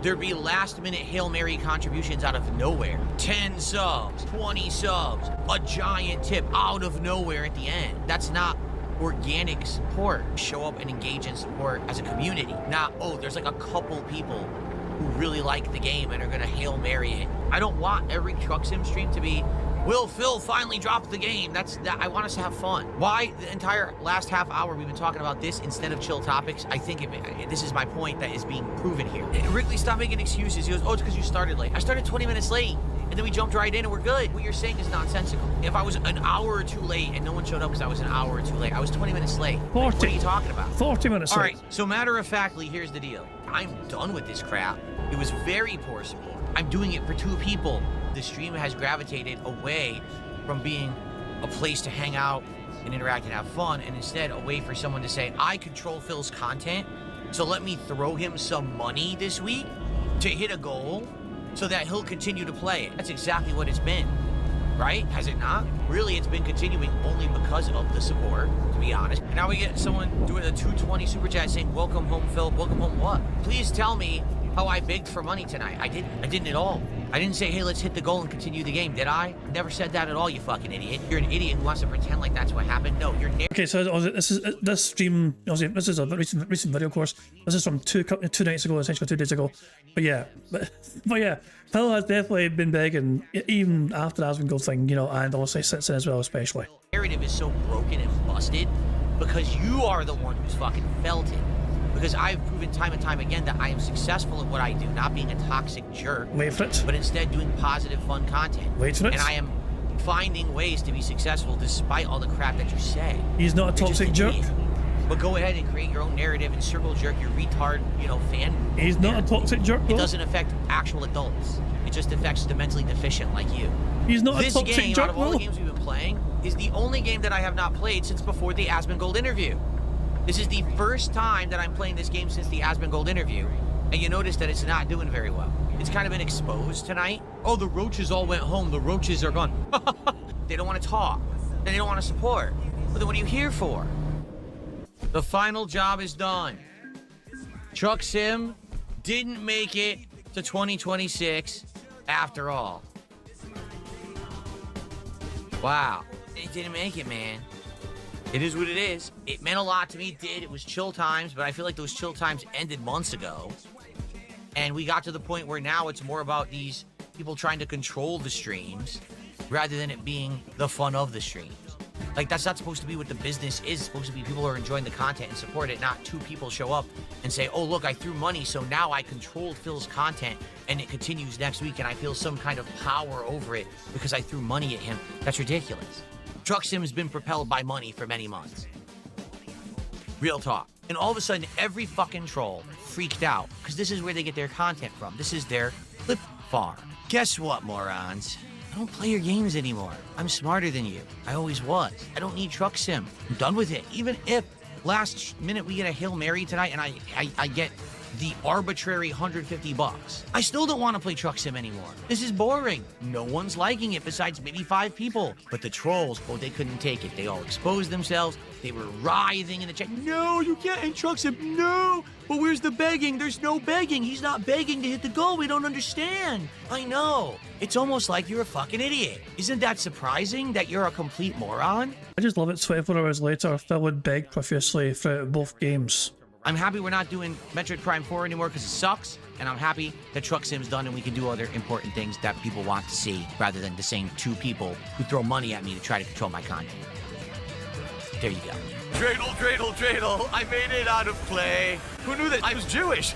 there'd be last-minute Hail Mary contributions out of nowhere. 10 subs, 20 subs, a giant tip out of nowhere at the end. That's not organic support. Show up and engage in support as a community. Not, oh, there's like a couple people who really like the game and are gonna Hail Mary it. I don't want every Truck Sim stream to be, will Phil finally drop the game? I want us to have fun. Why the entire last half hour we've been talking about this instead of chill topics? I think this is my point that is being proven here. Wrigley, stop making excuses. He goes, oh, it's because you started late. I started 20 minutes late. And then we jumped right in and we're good. What you're saying is nonsensical. If I was an hour or two late and no one showed up because I was an hour or two late, I was 20 minutes late. 40. Like, what are you talking about? 40 minutes All late. right, so matter of factly, here's the deal. I'm done with this crap. It was very poor support. I'm doing it for 2 people. The stream has gravitated away from being a place to hang out and interact and have fun, and instead a way for someone to say, I control Phil's content, so let me throw him some money this week to hit a goal so that he'll continue to play it. That's exactly what it's been, right? Has it not? Really, it's been continuing only because of the support, to be honest. And now we get someone doing a 220 super chat saying, welcome home, Phil. Welcome home what? Please tell me how I begged for money tonight. I didn't at all. I didn't say, hey, let's hit the goal and continue the game, did I? Never said that at all, you fucking idiot. You're an idiot who wants to pretend like that's what happened. No, you're Okay, so this stream, this is a recent video, of course. This is from two nights ago, essentially 2 days ago. But yeah, Phil has definitely been begging, even after the Asmongold thing, you know, and also sits in as well, especially. The narrative is so broken and busted because you are the one who's fucking felt it. Because I've proven time and time again that I am successful at what I do, not being a toxic jerk. Wait for it. But instead doing positive, fun content. Wait for it. And I am finding ways to be successful despite all the crap that you say. He's not a toxic jerk. but go ahead and create your own narrative and circle jerk your retard, fan. He's not a toxic jerk, It though. doesn't affect actual adults. It just affects the mentally deficient like you. He's not a This toxic game, jerk, out of all the though. games we've been playing, is the only game that I have not played since before the Asmongold interview. This is the first time that I'm playing this game since the Asmongold interview, and you notice that it's not doing very well. It's kind of been exposed tonight. Oh, the roaches all went home. The roaches are gone. They don't want to talk. And they don't want to support. Well, then what are you here for? The final job is done. Truck Sim didn't make it to 2026 after all. Wow. It didn't make it, man. It is what it is. It meant a lot to me. It did. It was chill times, but I feel like those chill times ended months ago. And we got to the point where now it's more about these people trying to control the streams rather than it being the fun of the streams. Like, that's not supposed to be what the business is. It's supposed to be people who are enjoying the content and support it, not two people show up and say, oh, look, I threw money, so now I controlled Phil's content, and it continues next week, and I feel some kind of power over it because I threw money at him. That's ridiculous. Truck Sim has been propelled by money for many months. Real talk. And all of a sudden, every fucking troll freaked out because this is where they get their content from. This is their clip farm. Guess what, morons? I don't play your games anymore. I'm smarter than you. I always was. I don't need Truck Sim. I'm done with it. Even if last minute we get a Hail Mary tonight and I get the arbitrary $150, I still don't want to play Truck Sim anymore. This is boring. No one's liking it besides maybe 5 people. But the trolls, oh, they couldn't take it. They all exposed themselves. They were writhing in the chat. No, you can't end Truck Sim. No. But where's the begging? There's no begging. He's not begging to hit the goal. We don't understand. I know. It's almost like you're a fucking idiot. Isn't that surprising that you're a complete moron? I just love it. 24 hours later, Phil would beg profusely for both games. I'm happy we're not doing Metroid Prime 4 anymore because it sucks, and I'm happy that Truck Sim's done and we can do other important things that people want to see rather than the same 2 people who throw money at me to try to control my content. There you go. Dreidel, dreidel, dreidel. I made it out of clay. Who knew that I was Jewish?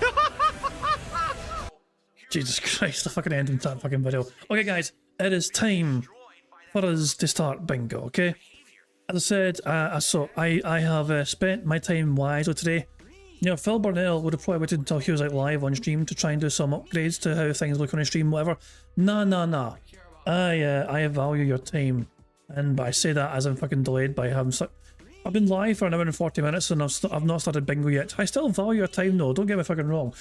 Jesus Christ, the fucking ending to that fucking video. Okay, guys, it is time for us to start bingo, okay? As I said, I have spent my time wisely today. You know, Phil Burnell would have probably waited until he was like live on stream to try and do some upgrades to how things look on the stream, whatever. Nah. I value your time, and I say that as I'm fucking delayed by having I've been live for an hour and 40 minutes and I've not started bingo yet. I still value your time though, don't get me fucking wrong.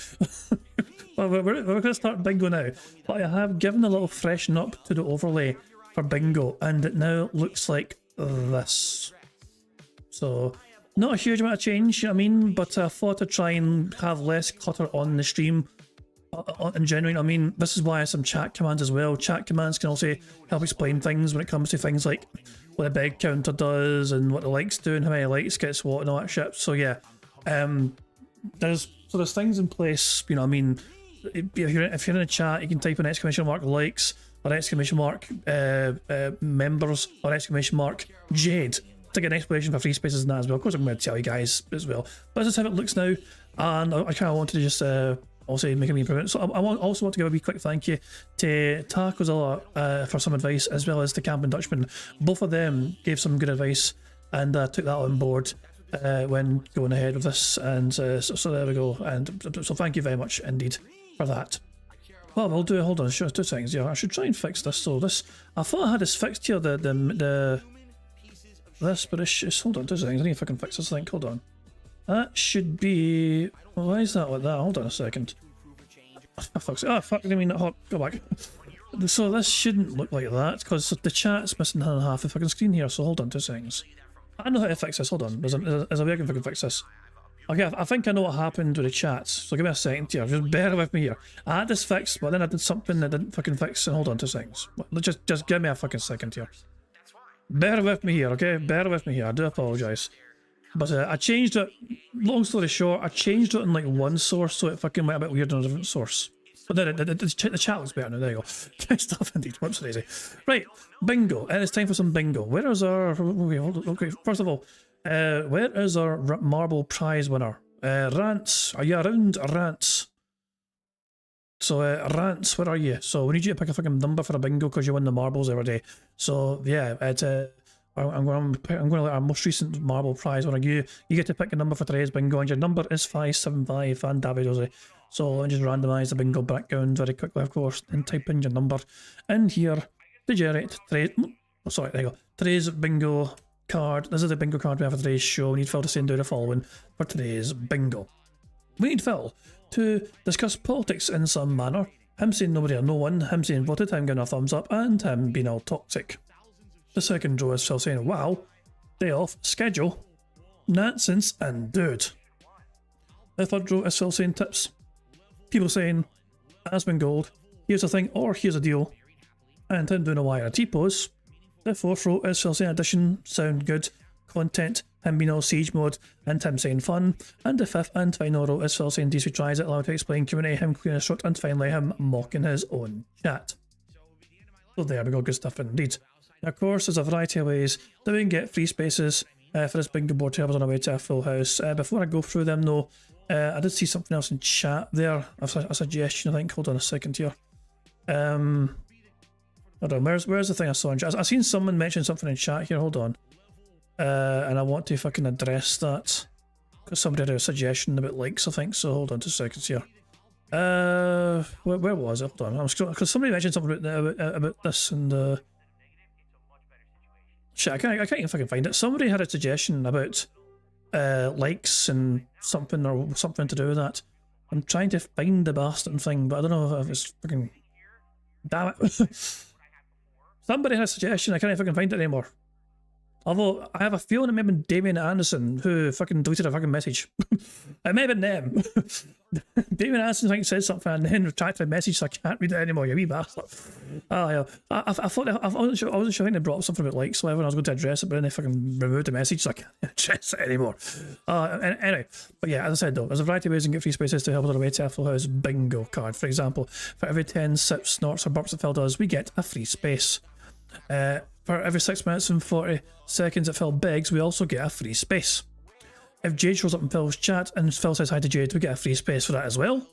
But we're going to start bingo now. But I have given a little freshen up to the overlay for bingo, and it now looks like this. So, not a huge amount of change, you know what I mean? But I thought I'd try and have less clutter on the stream in general. I mean, this is why I have some chat commands as well. Chat commands can also help explain things when it comes to things like what the beg counter does and what the likes do and how many likes gets what and all that shit. So yeah, there's things in place, you know what I mean? If you're in a chat, you can type an exclamation mark likes or exclamation mark members or exclamation mark Jade to get an explanation for free spaces and that as well. Of course, I'm going to tell you guys as well. But this is how it looks now, and I kind of wanted to just also make a wee improvement. So I also want to give a wee quick thank you to Tacozilla for some advice, as well as to Camping Dutchman. Both of them gave some good advice, and took that on board when going ahead with this. And so there we go. And so thank you very much indeed for that. Well, we'll do. Hold on, sure, 2 seconds. Yeah, I should try and fix this. So this, I thought I had this fixed here. But it's hold on, 2 seconds. I need to fucking fix this thing. Hold on. That should be. Why is that like that? Hold on a second. Oh fuck! Oh fuck! I mean, go back. So this shouldn't look like that because the chat's missing half the fucking screen here. So hold on 2 seconds. I know how to fix this. Hold on. There's a way I can fucking fix this. Okay, I think I know what happened with the chats. So give me a second here. Just bear with me here. I had this fixed, but then I did something that didn't fucking fix. And hold on 2 seconds. Just give me a fucking second here. Bear with me here, okay? Bear with me here. I do apologise. But I changed it. Long story short, I changed it in like one source, so it fucking went a bit weird on a different source. But then the chat looks better now. There you go. Nice stuff indeed. Whoops, daisy. Right, bingo. And it's time for some bingo. Where is our? Okay, first of all, where is our marble prize winner? Rants, are you around? Rants. So Rants, where are you? So we need you to pick a fucking number for a bingo because you win the marbles every day. So yeah, I'm going to let our most recent marble prize winner. You get to pick a number for today's bingo, and your number is 575 and Davidosi. So let me just randomise the bingo background very quickly, of course, and type in your number in here to generate today's. Oh, sorry, there you go. Today's bingo card. This is the bingo card we have for today's show. We need Phil to say and do the following for today's bingo. We need Phil to discuss politics in some manner. Him saying nobody or no one, him saying voted, him giving a thumbs up, and him being all toxic. The second row is Phil saying, wow, day off, schedule, nonsense, and dude. The third row is Phil saying tips. People saying, has been gold, here's a thing, or here's a deal, and him doing a Y or a T-pose. The fourth row is Phil saying addition, sound good, content, him being all siege mode, and him saying fun. And the fifth and final row is Phil saying DC tries it, allowed to explain Q&A, him clearing his throat, and finally him mocking his own chat. So there we go, good stuff indeed. Now, of course, there's a variety of ways that we can get free spaces for this bingo board to help us on our way to a full house. Before I go through them though, I did see something else in chat there, a suggestion I think. Hold on a second here. Hold on, where's the thing I saw in chat? I seen someone mention something in chat here, hold on. And I want to fucking address that, because somebody had a suggestion about likes, I think, so hold on 2 seconds here. Where was it? Hold on, I'm scrolling, because somebody mentioned something about this, and shit, I can't even fucking find it. Somebody had a suggestion about likes and something, or something to do with that. I'm trying to find the bastard thing, but I don't know if it's fucking... Damn it. Somebody had a suggestion, I can't fucking find it anymore. Although, I have a feeling it may have been Damien Anderson who fucking deleted a fucking message. It may have been them. Damien Anderson, I think, said something and then retracted a message, so I can't read it anymore, you wee bastard. Oh, yeah. I thought, I wasn't sure, I think they brought up something about likes, so I was going to address it, but then they fucking removed the message, so I can't address it anymore. Anyway, but yeah, as I said though, there's a variety of ways you can get free spaces to help with our way to a full house bingo card. For example, for every 10 sips, snorts, or burps that Phil does, we get a free space. For every 6 minutes and 40 seconds that Phil begs, we also get a free space. If Jade shows up in Phil's chat and Phil says hi to Jade, we get a free space for that as well.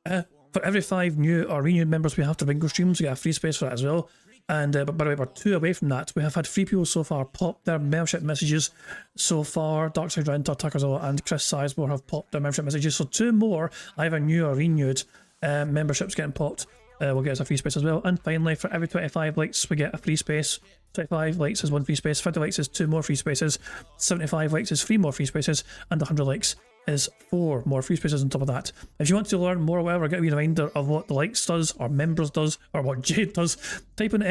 For every 5 new or renewed members we have to bingo streams, we get a free space for that as well. And but by the way, we're 2 away from that. We have had 3 people so far pop their membership messages so far. Darkside Renter, Tuckerzo, and Chris Sizemore have popped their membership messages. So 2 more, either new or renewed memberships getting popped. Will get us a free space as well. And finally, for every 25 likes, we get a free space. 25 likes is 1 free space, 50 likes is 2 more free spaces, 75 likes is 3 more free spaces, and 100 likes is 4 more free spaces on top of that. If you want to learn more or whatever, get a wee reminder of what the likes does, or members does, or what Jade does, type in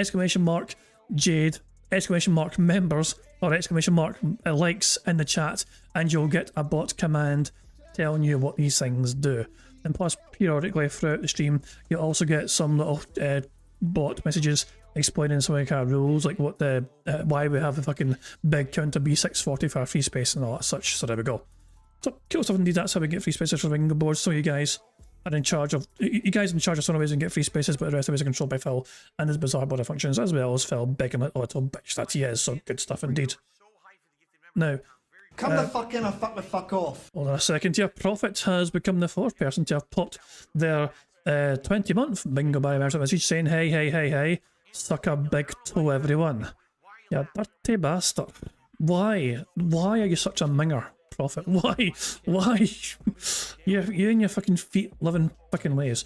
!Jade, !members, or !likes in the chat, and you'll get a bot command telling you what these things do. And plus, periodically throughout the stream, you'll also get some little bot messages explaining some of the kind of rules, like what the why we have the fucking big counter B640 for our free space and all that such. So there we go. So cool stuff indeed. That's how we get free spaces for the bingo board. So you guys are in charge of some ways and get free spaces, but the rest of it is controlled by Phil and his bizarre body functions, as well as Phil begging like a little bitch that he is. So good stuff indeed. Now, come the fuck in and fuck the fuck off. Hold on a second here. Prophet has become the 4th person to have popped their 20-month bingo by membership message saying, hey, suck a big toe, everyone. You dirty bastard. Why? Why are you such a minger, Prophet? Why? You and your fucking feet living fucking ways.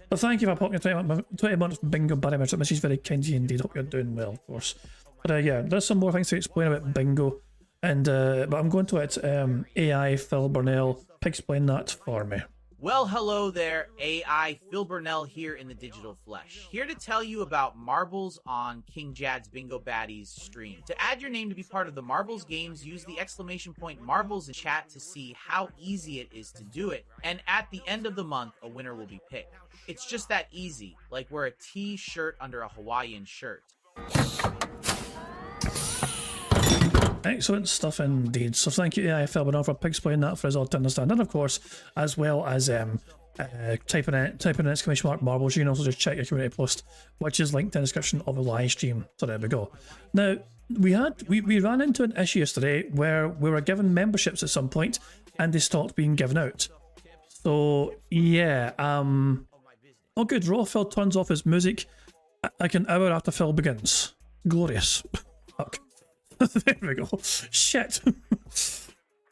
But thank you for popping your 20-month bingo by membership message. Very kind of you indeed. Hope you're doing well, of course. But yeah, there's some more things to explain about bingo. And but I'm going to let AI Phil Burnell explain that for me. Well, hello there, AI Phil Burnell here in the digital flesh. Here to tell you about marbles on King Jad's Bingo Baddies stream. To add your name to be part of the marbles games, use the ! marbles in chat to see how easy it is to do it. And at the end of the month, a winner will be picked. It's just that easy, like wear a t-shirt under a Hawaiian shirt. Excellent stuff indeed. So thank you AI Phil Burnell for explaining that for us all to understand. And of course, as well as typing in ! marbles, you can also just check your community post, which is linked in the description of the live stream. So there we go. Now, we ran into an issue yesterday where we were given memberships at some point and they stopped being given out. So yeah, oh good, Raw Phil turns off his music like an hour after Phil begins. Glorious. Fuck. There we go. Shit.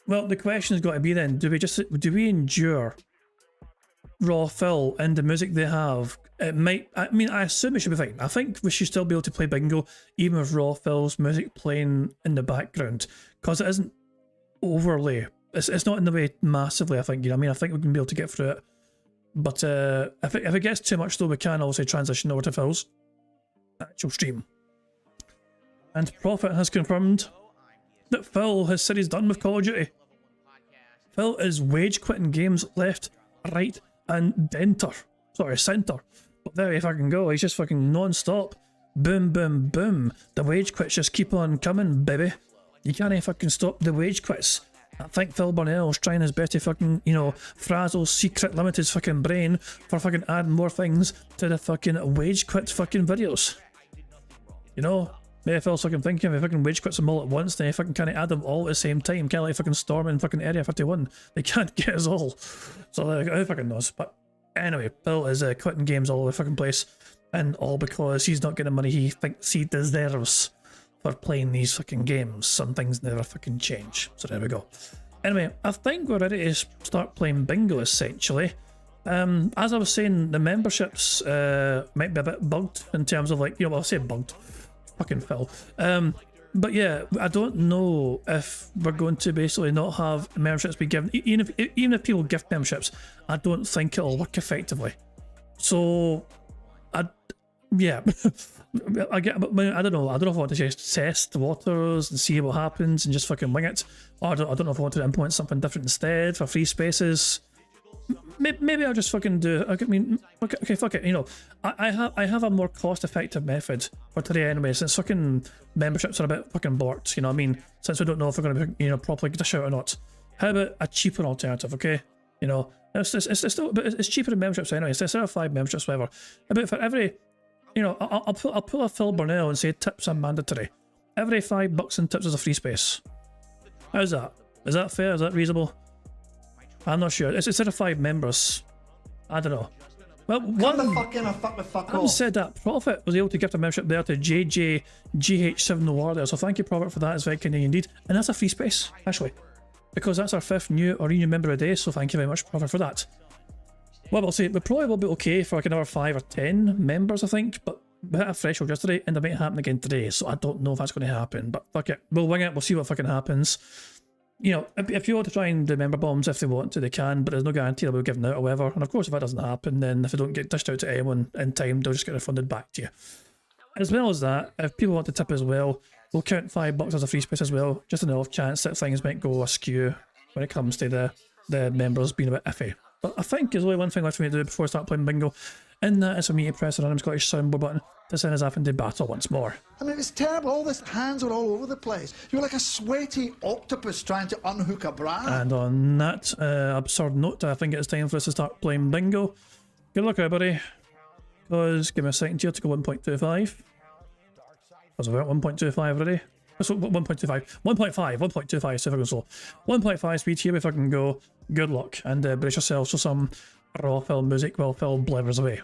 Well, the question's got to be then: do we endure Raw Phil and the music they have? It might. I mean, I assume it should be fine. I think we should still be able to play Bingo even with Raw Phil's music playing in the background, because it isn't overly. It's not in the way massively. I think, you know what I mean. I think we can be able to get through it. But if it gets too much though, we can also transition over to Phil's actual stream. And Prophet has confirmed that Phil has said he's done with Call of Duty. Phil is wage quitting games left, right, and centre. But there you fucking go. He's just fucking non-stop. Boom, boom, boom. The wage quits just keep on coming, baby. You can't fucking stop the wage quits. I think Phil Burnell's trying his best to fucking, you know, frazzle Secret Limited's fucking brain for fucking adding more things to the fucking wage quit fucking videos. You know, maybe Phil's fucking thinking if he fucking wage quits them all at once, then he fucking can't add them all at the same time. Kind of like fucking Storm in fucking Area 51. They can't get us all. So who fucking knows? But anyway, Phil is quitting games all over the fucking place. And all because he's not getting the money he thinks he deserves for playing these fucking games. Some things never fucking change. So there we go. Anyway, I think we're ready to start playing Bingo essentially. As I was saying, the memberships might be a bit bugged in terms of, like, you know, well, I'll say bugged. Fucking Phil. But yeah, I don't know if we're going to basically not have memberships be given. Even if people gift memberships, I don't think it'll work effectively. So, yeah. I don't know. I don't know if I want to just test the waters and see what happens and just fucking wing it. Or I don't know if I want to implement something different instead for free spaces. Maybe I'll just fucking do. I mean, okay, fuck it. You know, I have a more cost-effective method for today anyway. Since fucking memberships are a bit fucking borked, you know what I mean. Since we don't know if we're going to be, you know, properly dish out or not. How about a cheaper alternative? Okay, you know, it's still, but it's cheaper than memberships anyway. So instead of 5 memberships, whatever. About for every, you know, I'll pull a Phil Burnell and say tips are mandatory. Every $5 in tips is a free space. How's that? Is that fair? Is that reasonable? I'm not sure. It's instead of 5 members. I don't know. Well, Come the fuck in or fuck the fuck off. Said that Prophet was able to gift a membership there to JJGH7 No War there. So thank you, Prophet, for that. It's very kind of you indeed. And that's a free space, actually. Because that's our 5th new or renew member of the day. So thank you very much, Prophet, for that. Well, we'll see. We probably will be okay for like another 5 or 10 members, I think. But we hit a threshold yesterday and it might happen again today. So I don't know if that's going to happen. But fuck it. We'll wing it. We'll see what fucking happens. You know, if you want to try and do member bombs, if they want to, they can, but there's no guarantee they'll be given out or whatever. And of course, if that doesn't happen, then if they don't get dished out to anyone in time, they'll just get refunded back to you. As well as that, if people want to tip as well, we'll count $5 as a free space as well, just an off chance that things might go askew when it comes to the members being a bit iffy. But I think there's only one thing left for me to do before I start playing Bingo, and that is for me to press the random Scottish soundboard button to send us off into battle once more. I mean, it's terrible. All this hands were all over the place. You were like a sweaty octopus trying to unhook a bra. And on that absurd note, I think it's time for us to start playing Bingo. Good luck, everybody. Because give me a second here to go 1.25. Was about 1.25 already? That's 1.25. 1.25, so if I go slow. 1.5 speed here if I can go. Good luck, and brace yourselves for some raw film music while Phil blevers away.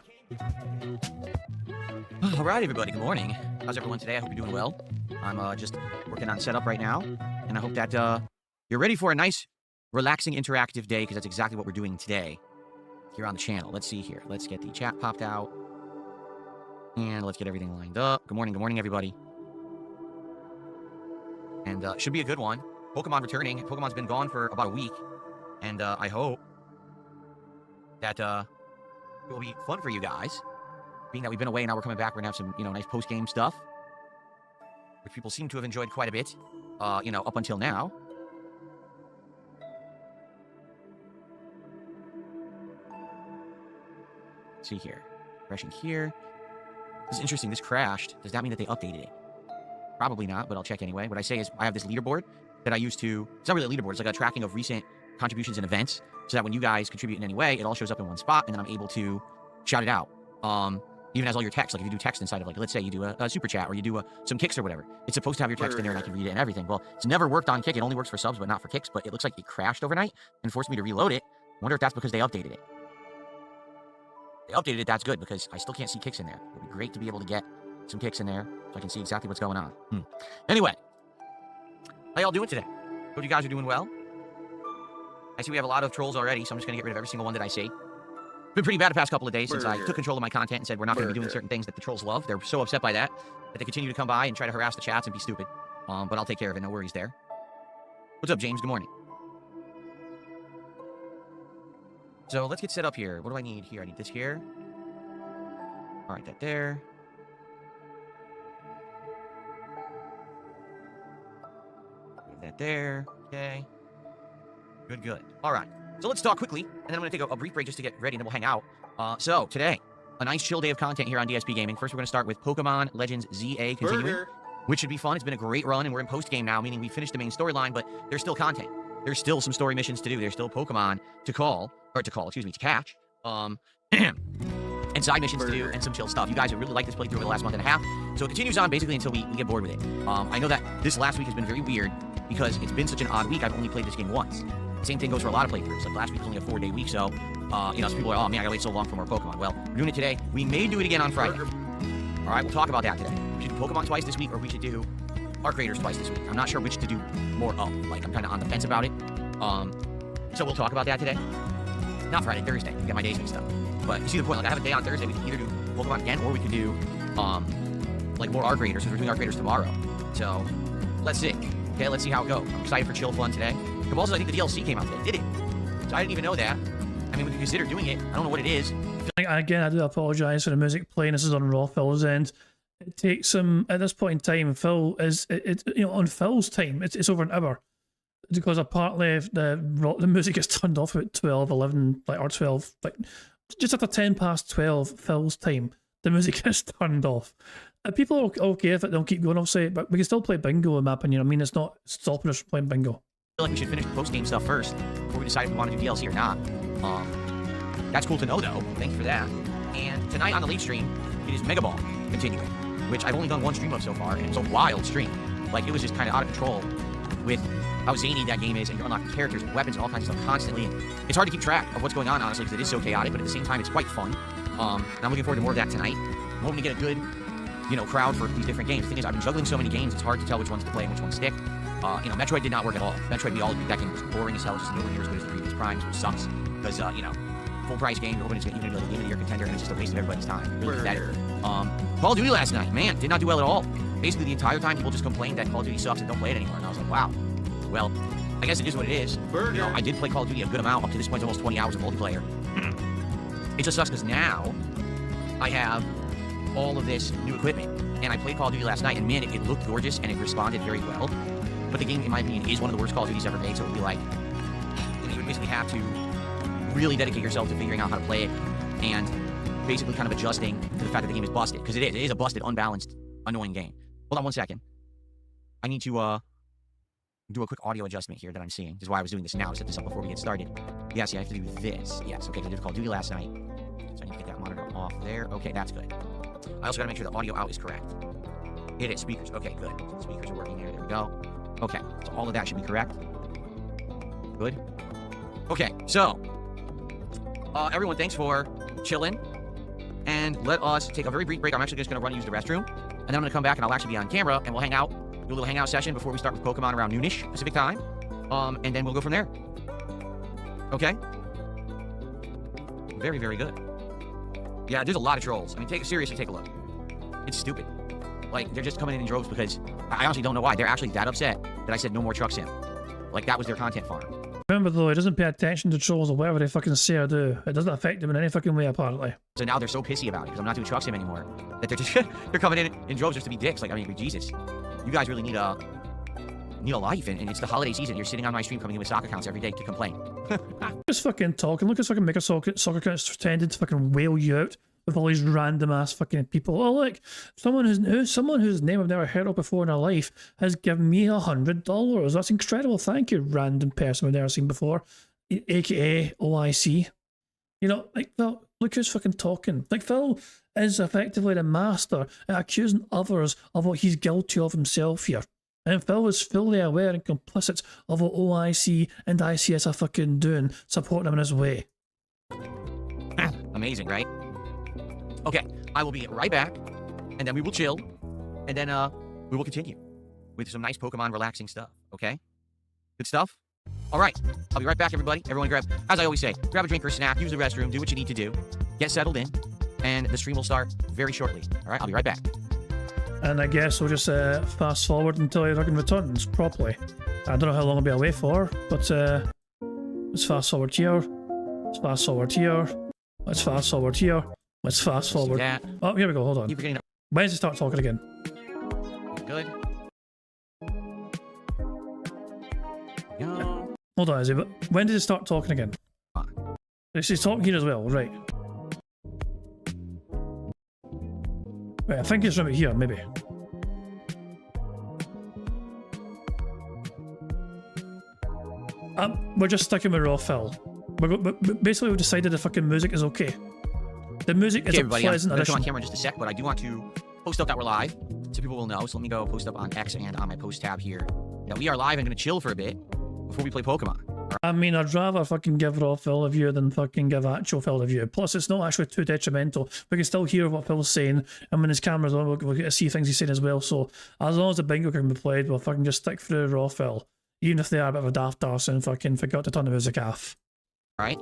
All right, everybody. Good morning. How's everyone today? I hope you're doing well. I'm just working on setup right now, and I hope that you're ready for a nice, relaxing, interactive day, because that's exactly what we're doing today here on the channel. Let's see here. Let's get the chat popped out, and let's get everything lined up. Good morning, everybody. And should be a good one. Pokemon returning. Pokemon's been gone for about a week, and I hope that it will be fun for you guys. Being that we've been away and now we're coming back, we're gonna have some, you know, nice post-game stuff, which people seem to have enjoyed quite a bit, you know, up until now. Let's see here, crashing here. This is interesting. This crashed. Does that mean that they updated it? Probably not, but I'll check anyway. What I say is I have this leaderboard that I use to. It's not really a leaderboard. It's like a tracking of recent contributions and events, so that when you guys contribute in any way, it all shows up in one spot, and then I'm able to shout it out. Even has all your text. Like if you do text inside of, like, let's say you do a super chat or you do some kicks or whatever, it's supposed to have your text in there and I can read it and everything. Well, it's never worked on Kick. It only works for subs, but not for kicks. But it looks like it crashed overnight and forced me to reload it. I wonder if that's because they updated it. They updated it. That's good, because I still can't see kicks in there. It would be great to be able to get some kicks in there so I can see exactly what's going on. Anyway, How y'all doing today? Hope you guys are doing well. I see we have a lot of trolls already, so I'm just going to get rid of every single one that I see. It's been pretty bad the past couple of days since I took control of my content and said we're not going to be doing certain things that the trolls love. They're so upset by that they continue to come by and try to harass the chats and be stupid. But I'll take care of it. No worries there. What's up, James? Good morning. So let's get set up here. What do I need here? I need this here. All right, that there. That there. Okay. Good. All right. So let's talk quickly, and then I'm going to take a brief break just to get ready, and then we'll hang out. So today, a nice chill day of content here on DSP Gaming. First, we're going to start with Pokemon Legends ZA continuing, which should be fun. It's been a great run, and we're in post-game now, meaning we finished the main storyline, but there's still content. There's still some story missions to do. There's still Pokemon to catch. And side missions to do, and some chill stuff. You guys have really liked this playthrough over the last month and a half, so it continues on basically until we get bored with it. I know that this last week has been very weird because it's been such an odd week. I've only played this game once. Same thing goes for a lot of playthroughs. Like last week was only a 4-day week, so some people are, oh man, I gotta wait so long for more Pokemon. Well, we're doing it today. We may do it again on Friday. All right, we'll talk about that today. We should do Pokemon twice this week, or we should do Arc Raiders twice this week. I'm not sure which to do more of. Like, I'm kind of on the fence about it. So we'll talk about that today. Not Friday, Thursday. I get my days mixed up. But you see the point. Like, I have a day on Thursday. We can either do Pokemon again, or we could do like more Arc Raiders, because we're doing Arc Raiders tomorrow. So let's see. Okay, let's see how it goes. I'm excited for chill fun today. But also, I think the DLC came out today. Did it? So I didn't even know that. I mean, we could consider doing it. I don't know what it is. Again, I do apologise for the music playing. This is on Raw Phil's end. It takes some, at this point in time, Phil is, on Phil's time, it's over an hour. Because apparently the music is turned off at 12, 11, or 12, just after 10 past 12 Phil's time, the music is turned off. People are okay if it don't keep going, obviously, but we can still play bingo, in my opinion. I mean, it's not stopping us from playing bingo. I feel like we should finish the post-game stuff first before we decide if we want to do DLC or not. That's cool to know, though. Thanks for that. And tonight on the late stream, it is Mega Ball continuing, which I've only done one stream of so far, and it's a wild stream. Like, it was just kind of out of control with how zany that game is, and you're unlocking characters and weapons and all kinds of stuff constantly. And it's hard to keep track of what's going on, honestly, because it is so chaotic, but at the same time, it's quite fun. And I'm looking forward to more of that tonight. I'm hoping to get a good, crowd for these different games. The thing is, I've been juggling so many games, it's hard to tell which ones to play and which ones stick. Metroid did not work at all. Metroid, we all agreed that game was boring as hell, just nowhere near as good as the previous Primes, which sucks. Because, full price game, you're hoping it's going to be like a game of the year contender, and it's just a waste of everybody's time. Really pathetic. Call of Duty last night, man, did not do well at all. Basically, the entire time, people just complained that Call of Duty sucks and don't play it anymore. And I was like, wow. Well, I guess it is what it is. I did play Call of Duty a good amount. Up to this point, almost 20 hours of multiplayer. It just sucks because now I have all of this new equipment. And I played Call of Duty last night, and man, it looked gorgeous, and it responded very well. But the game, in my opinion, is one of the worst Call of Duties ever made, so it would be like, you would basically have to really dedicate yourself to figuring out how to play it, and basically kind of adjusting to the fact that the game is busted, because it is a busted, unbalanced, annoying game. Hold on one second. I need to do a quick audio adjustment here that I'm seeing. This is why I was doing this now, to set this up before we get started. Yes, I have to do this. Yes, okay, I did Call of Duty last night, so I need to get that monitor off there. Okay, that's good. I also got to make sure the audio out is correct. It is. Speakers. Okay, good. So the speakers are working here. There we go. Okay, so all of that should be correct. Good. Okay, so everyone, thanks for chilling. And let us take a very brief break. I'm actually just going to run use the restroom. And then I'm going to come back and I'll actually be on camera and we'll hang out, do a little hangout session before we start with Pokemon around noonish Pacific time. And then we'll go from there. Okay? Very, very good. Yeah, there's a lot of trolls. I mean, seriously, take a look. It's stupid. Like, they're just coming in droves because I honestly don't know why. They're actually that upset that I said no more truck sim. Like, that was their content farm. Remember, though, he doesn't pay attention to trolls or whatever they fucking say or do. It doesn't affect him in any fucking way, apparently. So now they're so pissy about it because I'm not doing truck sim anymore that they're just they're coming in droves just to be dicks. Like, I mean, Jesus. You guys really need a life, and it's the holiday season. You're sitting on my stream coming in with soccer accounts every day to complain. Just fucking talking. Look at fucking make a soccer accounts pretending to fucking wail you out with all these random ass fucking people. Oh, look, someone whose name I've never heard of before in her life has given me $100. That's incredible. Thank you, random person I've never seen before, aka OIC. Like Phil, look who's fucking talking. Like, Phil is effectively the master at accusing others of what he's guilty of himself here. And Phil is fully aware and complicit of what OIC and ICS are fucking doing, supporting him in his way. Amazing, right? Okay, I will be right back, and then we will chill, and then we will continue. with some nice Pokemon relaxing stuff, okay? Good stuff? All right, I'll be right back, everybody. Everyone grab, as I always say, grab a drink or a snack, use the restroom, do what you need to do, get settled in, and the stream will start very shortly. All right, I'll be right back. And I guess we'll just fast forward until he fucking returns properly. I don't know how long I'll be away for, but let's fast forward here. Let's fast forward here. Let's fast forward here. Let's fast forward. Oh, here we go. Hold on. When does he start talking again? Good. Hold on, is it? When did he start talking again? He's talking here as well, right? Right, I think it's right here, maybe. We're just sticking with raw fill. Basically, we've decided the fucking music is okay. The music is a pleasant addition. I'm on camera in just a sec, but I do want to post up that we're live, so people will know. So let me go post up on X and on my post tab here that we are live and going to chill for a bit before we play Pokemon. I mean, I'd rather fucking give raw Phil a view than fucking give actual Phil a view. Plus, it's not actually too detrimental. We can still hear what Phil's saying, and when his camera's on, we'll get to see things he's saying as well. So, as long as the bingo can be played, we'll fucking just stick through raw Phil. Even if they are a bit of a daft arse and fucking forgot to turn the music off. Alright.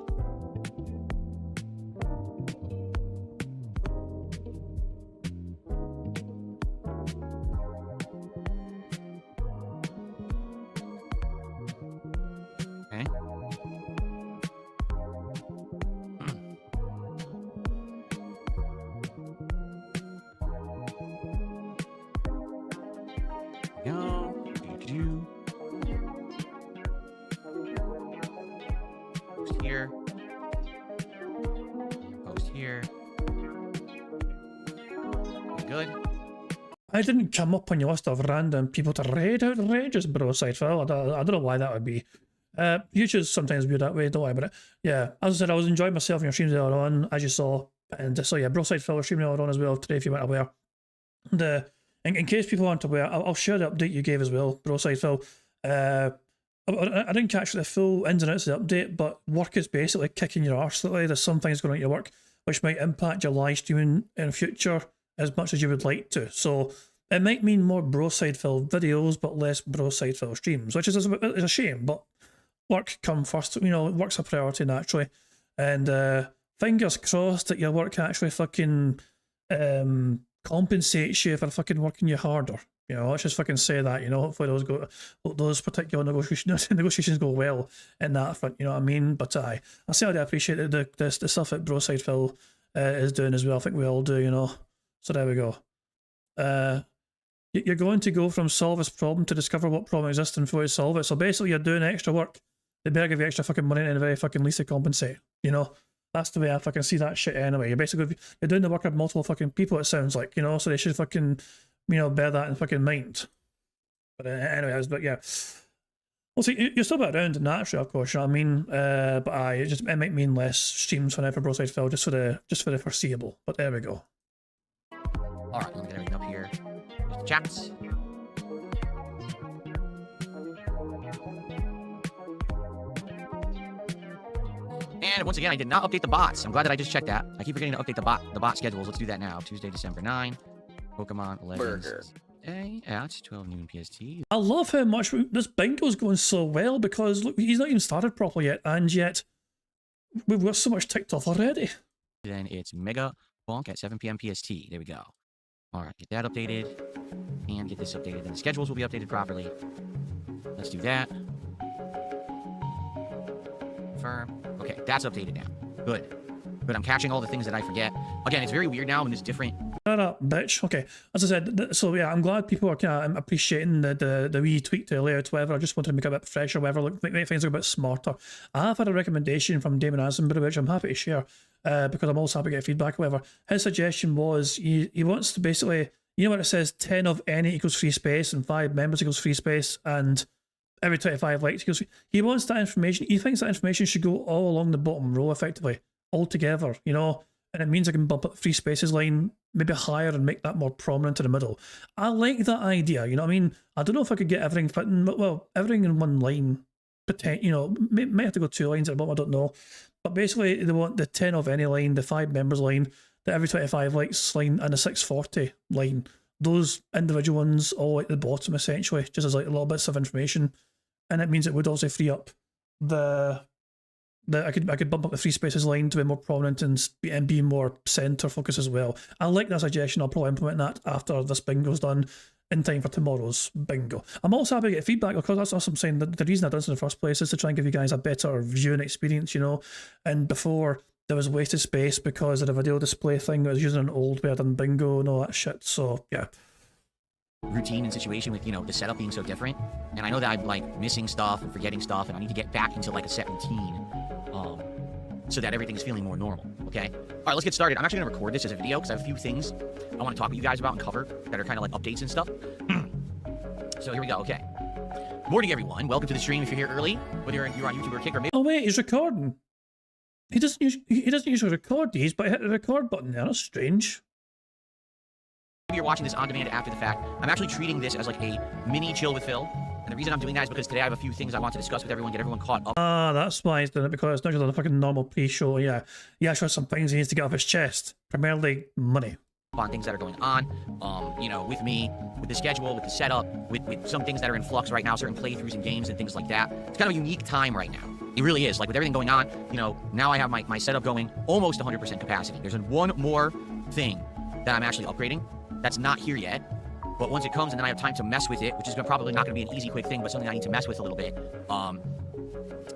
I didn't come up on your list of random people to raid outrageous bro side Phil. I don't know why that would be. YouTube's sometimes weird that way, don't worry about it. Yeah, as I said, I was enjoying myself in your streams earlier on, as you saw. And so yeah, bro side Phil was streaming earlier on as well today if you weren't aware. In case people aren't aware, I'll share the update you gave as well, bro side Phil. I didn't catch the full ins and outs of the update, but work is basically kicking your arse lately. There's some things going on at your work which might impact your live streaming in future as much as you would like to. So it might mean more bro side Phil videos, but less bro side Phil streams, which is a shame. But work come first, you know. Work's a priority naturally, and fingers crossed that your work actually fucking compensates you for fucking working you harder. You know, let's just fucking say that. You know, hopefully those particular negotiations go well in that front. You know what I mean? But I certainly appreciate the stuff that bro side Phil is doing as well. I think we all do. You know. So there we go. You're going to go from solve this problem to discover what problem exists and before you solve it. So basically you're doing extra work. They better give you extra fucking money and the very fucking least to compensate. You know? That's the way I fucking see that shit anyway. You're doing the work of multiple fucking people, it sounds like, you know, so they should fucking, you know, bear that in fucking mind. But anyways, but yeah. Well, see, you're still around naturally, of course, you know what I mean? But it might mean less streams whenever bro side Phil, just for the foreseeable. But there we go. Alright, let me get everything up here. There's the chats. And once again, I did not update the bots. I'm glad that I just checked that. I keep forgetting to update the bot schedules. Let's do that now. Tuesday, December 9. Pokemon Legends. Day at 12 noon PST. I love how much this bingo's going so well because look, he's not even started properly yet, and yet we've got so much ticked off already. Then it's Mega Bonk at 7 p.m. PST. There we go. Alright, get that updated. And get this updated. Then the schedules will be updated properly. Let's do that. Confirm. Okay, that's updated now. Good. Good, I'm catching all the things that I forget. Again, it's very weird now when it's different. Shut up, bitch. Okay, as I said, so yeah, I'm glad people are kind of appreciating the wee tweak to the layout, whatever. I just wanted to make it a bit fresher, whatever, make things look a bit smarter. I have had a recommendation from Damon Asenbury, which I'm happy to share, because I'm also happy to get feedback, whatever. His suggestion was he wants to basically, you know what it says, 10 of any equals free space, and 5 members equals free space, and every 25 likes equals free. He wants that information, he thinks that information should go all along the bottom row, effectively, all together, you know, and it means I can bump up the free spaces line maybe higher and make that more prominent in the middle. I like that idea, you know what I mean? I don't know if I could get everything fitting, well, everything in one line, you know, may have to go 2 lines at the bottom, I don't know. But basically, they want the 10 of any line, the 5 members line, the every 25 likes line, and the 640 line those individual ones all at the bottom, essentially, just as like little bits of information. And it means it would also free up I could bump up the free spaces line to be more prominent and be more center focus as well. I like that suggestion. I'll probably implement that after this bingo's done in time for tomorrow's bingo. I'm also happy to get feedback, because that's what I'm saying. The reason I did this in the first place is to try and give you guys a better viewing experience, you know. And before, there was wasted space because of the video display thing. I was using an old way I done bingo and all that shit. So yeah. Routine and situation with, you know, the setup being so different. And I know that I'm like missing stuff and forgetting stuff, and I need to get back into like a set routine. So that everything is feeling more normal, okay? All right, let's get started. I'm actually gonna record this as a video because I have a few things I want to talk with you guys about and cover that are kind of like updates and stuff. So here we go, okay. Good morning, everyone. Welcome to the stream if you're here early, whether you're on YouTube or Kick or maybe. Oh wait, he's recording. He doesn't usually record these, but I hit the record button there. That's strange. Maybe you're watching this on demand after the fact. I'm actually treating this as like a mini chill with Phil. And the reason I'm doing that is because today I have a few things I want to discuss with everyone, get everyone caught up. Ah, that's why he's doing it, because it's not just a fucking normal pre-show. Yeah, sure, some things he needs to get off his chest. Primarily money. On things that are going on, you know, with me, with the schedule, with the setup, with some things that are in flux right now, certain playthroughs and games and things like that. It's kind of a unique time right now. It really is. Like, with everything going on, you know, now I have my setup going almost 100% capacity. There's one more thing that I'm actually upgrading that's not here yet. But once it comes and then I have time to mess with it, which is probably not going to be an easy, quick thing, but something I need to mess with a little bit.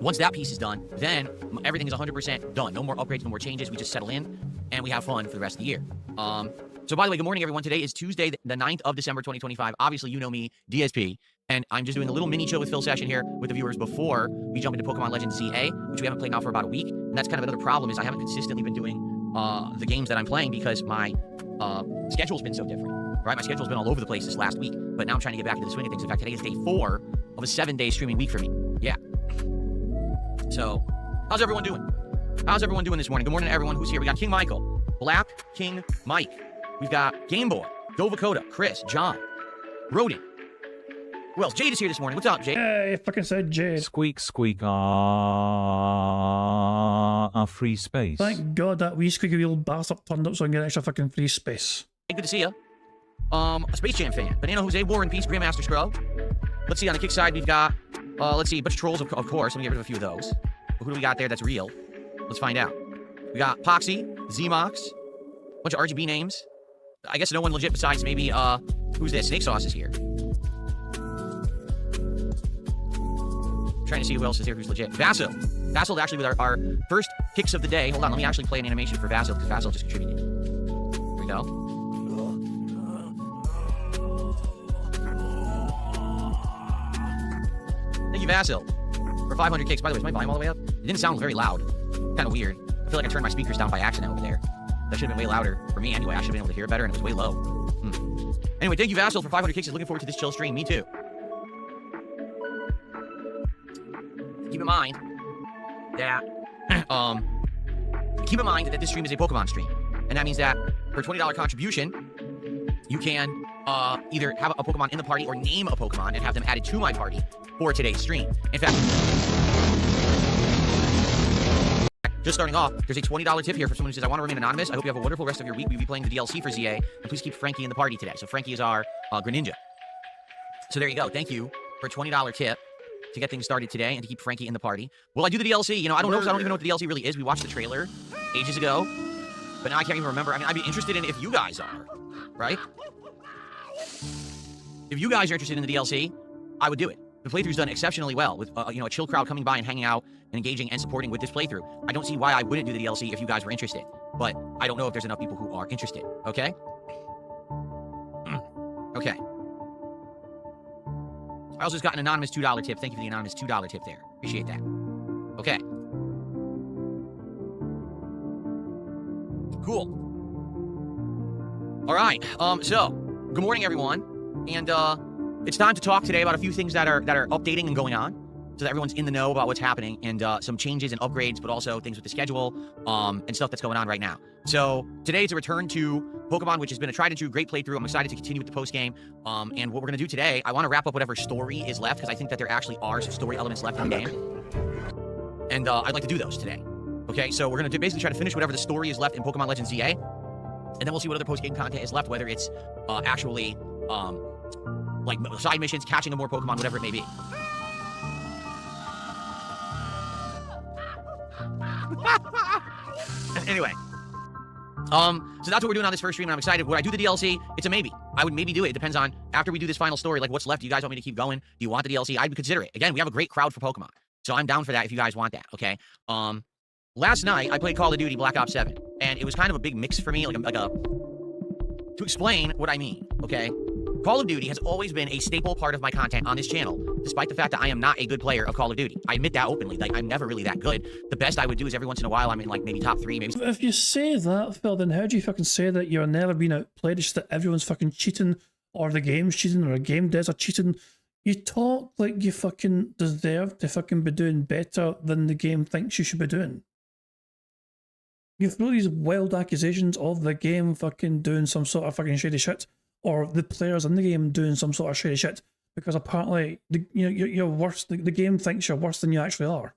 Once that piece is done, then everything is 100% done. No more upgrades, no more changes. We just settle in and we have fun for the rest of the year. So by the way, good morning, everyone. Today is Tuesday, the 9th of December, 2025. Obviously, you know me, DSP. And I'm just doing a little mini chill with Phil session here with the viewers before we jump into Pokemon Legends ZA, which we haven't played now for about a week. And that's kind of another problem, is I haven't consistently been doing the games that I'm playing because my schedule's been so different. Right, my schedule's been all over the place this last week, but now I'm trying to get back into the swing of things. In fact, today is day 4 of a 7-day streaming week for me. Yeah. So, how's everyone doing? How's everyone doing this morning? Good morning to everyone who's here. We got King Michael, Black King Mike. We've got Game Boy, Dovakota, Chris, John, Rodin. Who else? Jade is here this morning. What's up, Jade? Hey, fucking said Jade. Squeak, squeak, free space. Thank God that wee squeaky wheel bastard turned up so I can get extra fucking free space. Hey, good to see you. A Space Jam fan. Banana Jose, War and Peace, Grandmaster Scrub. Let's see, on the kick side, we've got, let's see, bunch of trolls, of course. Let me get rid of a few of those. But who do we got there that's real? Let's find out. We got Poxy, Zmox, bunch of RGB names. I guess no one legit besides maybe, who's this? Snake Sauce is here. Trying to see who else is here who's legit. Vasil. Vasil actually with our first kicks of the day. Hold on, let me actually play an animation for Vasil, because Vasil just contributed. Here we go. Thank you, Vasil, for 500 kicks. By the way, is my volume all the way up? It didn't sound very loud. Kind of weird. I feel like I turned my speakers down by accident over there. That should have been way louder for me anyway. I should have been able to hear it better, and it was way low. Anyway, thank you, Vasil, for 500 kicks. Looking forward to this chill stream. Me too. Keep in mind that this stream is a Pokemon stream, and that means that for a $20 contribution, you can either have a Pokemon in the party or name a Pokemon and have them added to my party for today's stream. In fact, just starting off, there's a $20 tip here for someone who says, I want to remain anonymous. I hope you have a wonderful rest of your week. We'll be playing the DLC for ZA, and please keep Frankie in the party today. So Frankie is our Greninja. So there you go. Thank you for a $20 tip to get things started today and to keep Frankie in the party. Will I do the DLC? You know, I don't know, because I don't even know what the DLC really is. We watched the trailer ages ago, but now I can't even remember. I mean, I'd be interested in it if you guys are, right? If you guys are interested in the DLC, I would do it. The playthrough's done exceptionally well with, you know, a chill crowd coming by and hanging out and engaging and supporting with this playthrough. I don't see why I wouldn't do the DLC if you guys were interested, but I don't know if there's enough people who are interested, okay? Okay. I also just got an anonymous $2 tip. Thank you for the anonymous $2 tip there. Appreciate that. Okay. Cool. All right. So, good morning, everyone. And, it's time to talk today about a few things that are updating and going on, so that everyone's in the know about what's happening, and some changes and upgrades, but also things with the schedule and stuff that's going on right now. So today is a return to Pokemon, which has been a tried and true great playthrough. I'm excited to continue with the post game. And what we're gonna do today, I want to wrap up whatever story is left, because I think that there actually are some story elements left in the game, and I'd like to do those today. Okay, so we're gonna basically try to finish whatever the story is left in Pokemon Legends ZA. and then we'll see what other post-game content is left, whether it's actually like side missions, catching of more Pokemon, whatever it may be. Anyway, so that's what we're doing on this first stream, and I'm excited. Would I do the DLC? It's a maybe. I would maybe do it. It depends on, after we do this final story, like what's left. Do you guys want me to keep going? Do you want the DLC? I'd consider it. Again, we have a great crowd for Pokemon, so I'm down for that if you guys want that, okay? Last night, I played Call of Duty Black Ops 7, and it was kind of a big mix for me, to explain what I mean, okay? Call of Duty has always been a staple part of my content on this channel, despite the fact that I am not a good player of Call of Duty. I admit that openly. Like, I'm never really that good. The best I would do is every once in a while I'm in, like, maybe top 3, maybe... If you say that, Phil, then how do you fucking say that you're never being outplayed? It's just that everyone's fucking cheating, or the game's cheating, or a game devs are cheating. You talk like you fucking deserve to fucking be doing better than the game thinks you should be doing. You throw these wild accusations of the game fucking doing some sort of fucking shady shit, or the players in the game doing some sort of shady shit, because apparently you're worse. The game thinks you're worse than you actually are.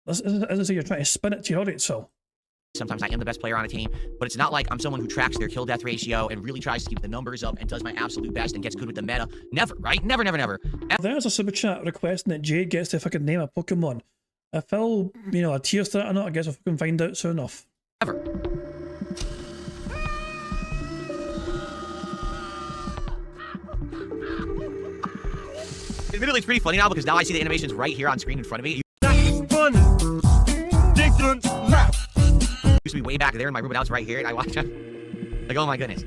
As I say, you're trying to spin it to your audience, Phil. Sometimes I am the best player on a team, but it's not like I'm someone who tracks their kill-death ratio and really tries to keep the numbers up and does my absolute best and gets good with the meta. Never, right? Never, never, never. There's a super chat requesting that Jade gets to fucking name a Pokemon. If Phil, a tier threat or not, I guess we'll fucking find out soon enough. Ever. Admittedly, it's pretty funny now because now I see the animations right here on screen in front of me. It used to be way back there in my room, but now it's right here, and I watch it. Like, oh my goodness.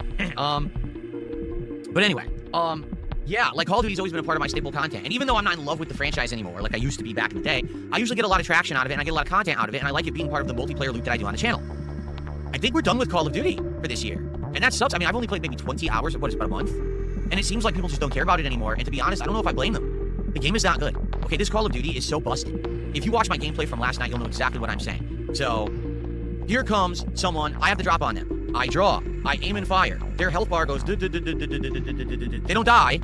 But anyway, yeah, like Call of Duty's always been a part of my staple content. And even though I'm not in love with the franchise anymore, like I used to be back in the day, I usually get a lot of traction out of it, and I get a lot of content out of it, and I like it being part of the multiplayer loop that I do on the channel. I think we're done with Call of Duty for this year. And that sucks. I mean, I've only played maybe 20 hours, what is it, about a month? And it seems like people just don't care about it anymore. And to be honest, I don't know if I blame them. The game is not good. Okay, this Call of Duty is so busted. If you watch my gameplay from last night, you'll know exactly what I'm saying. So, here comes someone, I have to drop on them. I draw, I aim and fire. Their health bar goes, they don't die,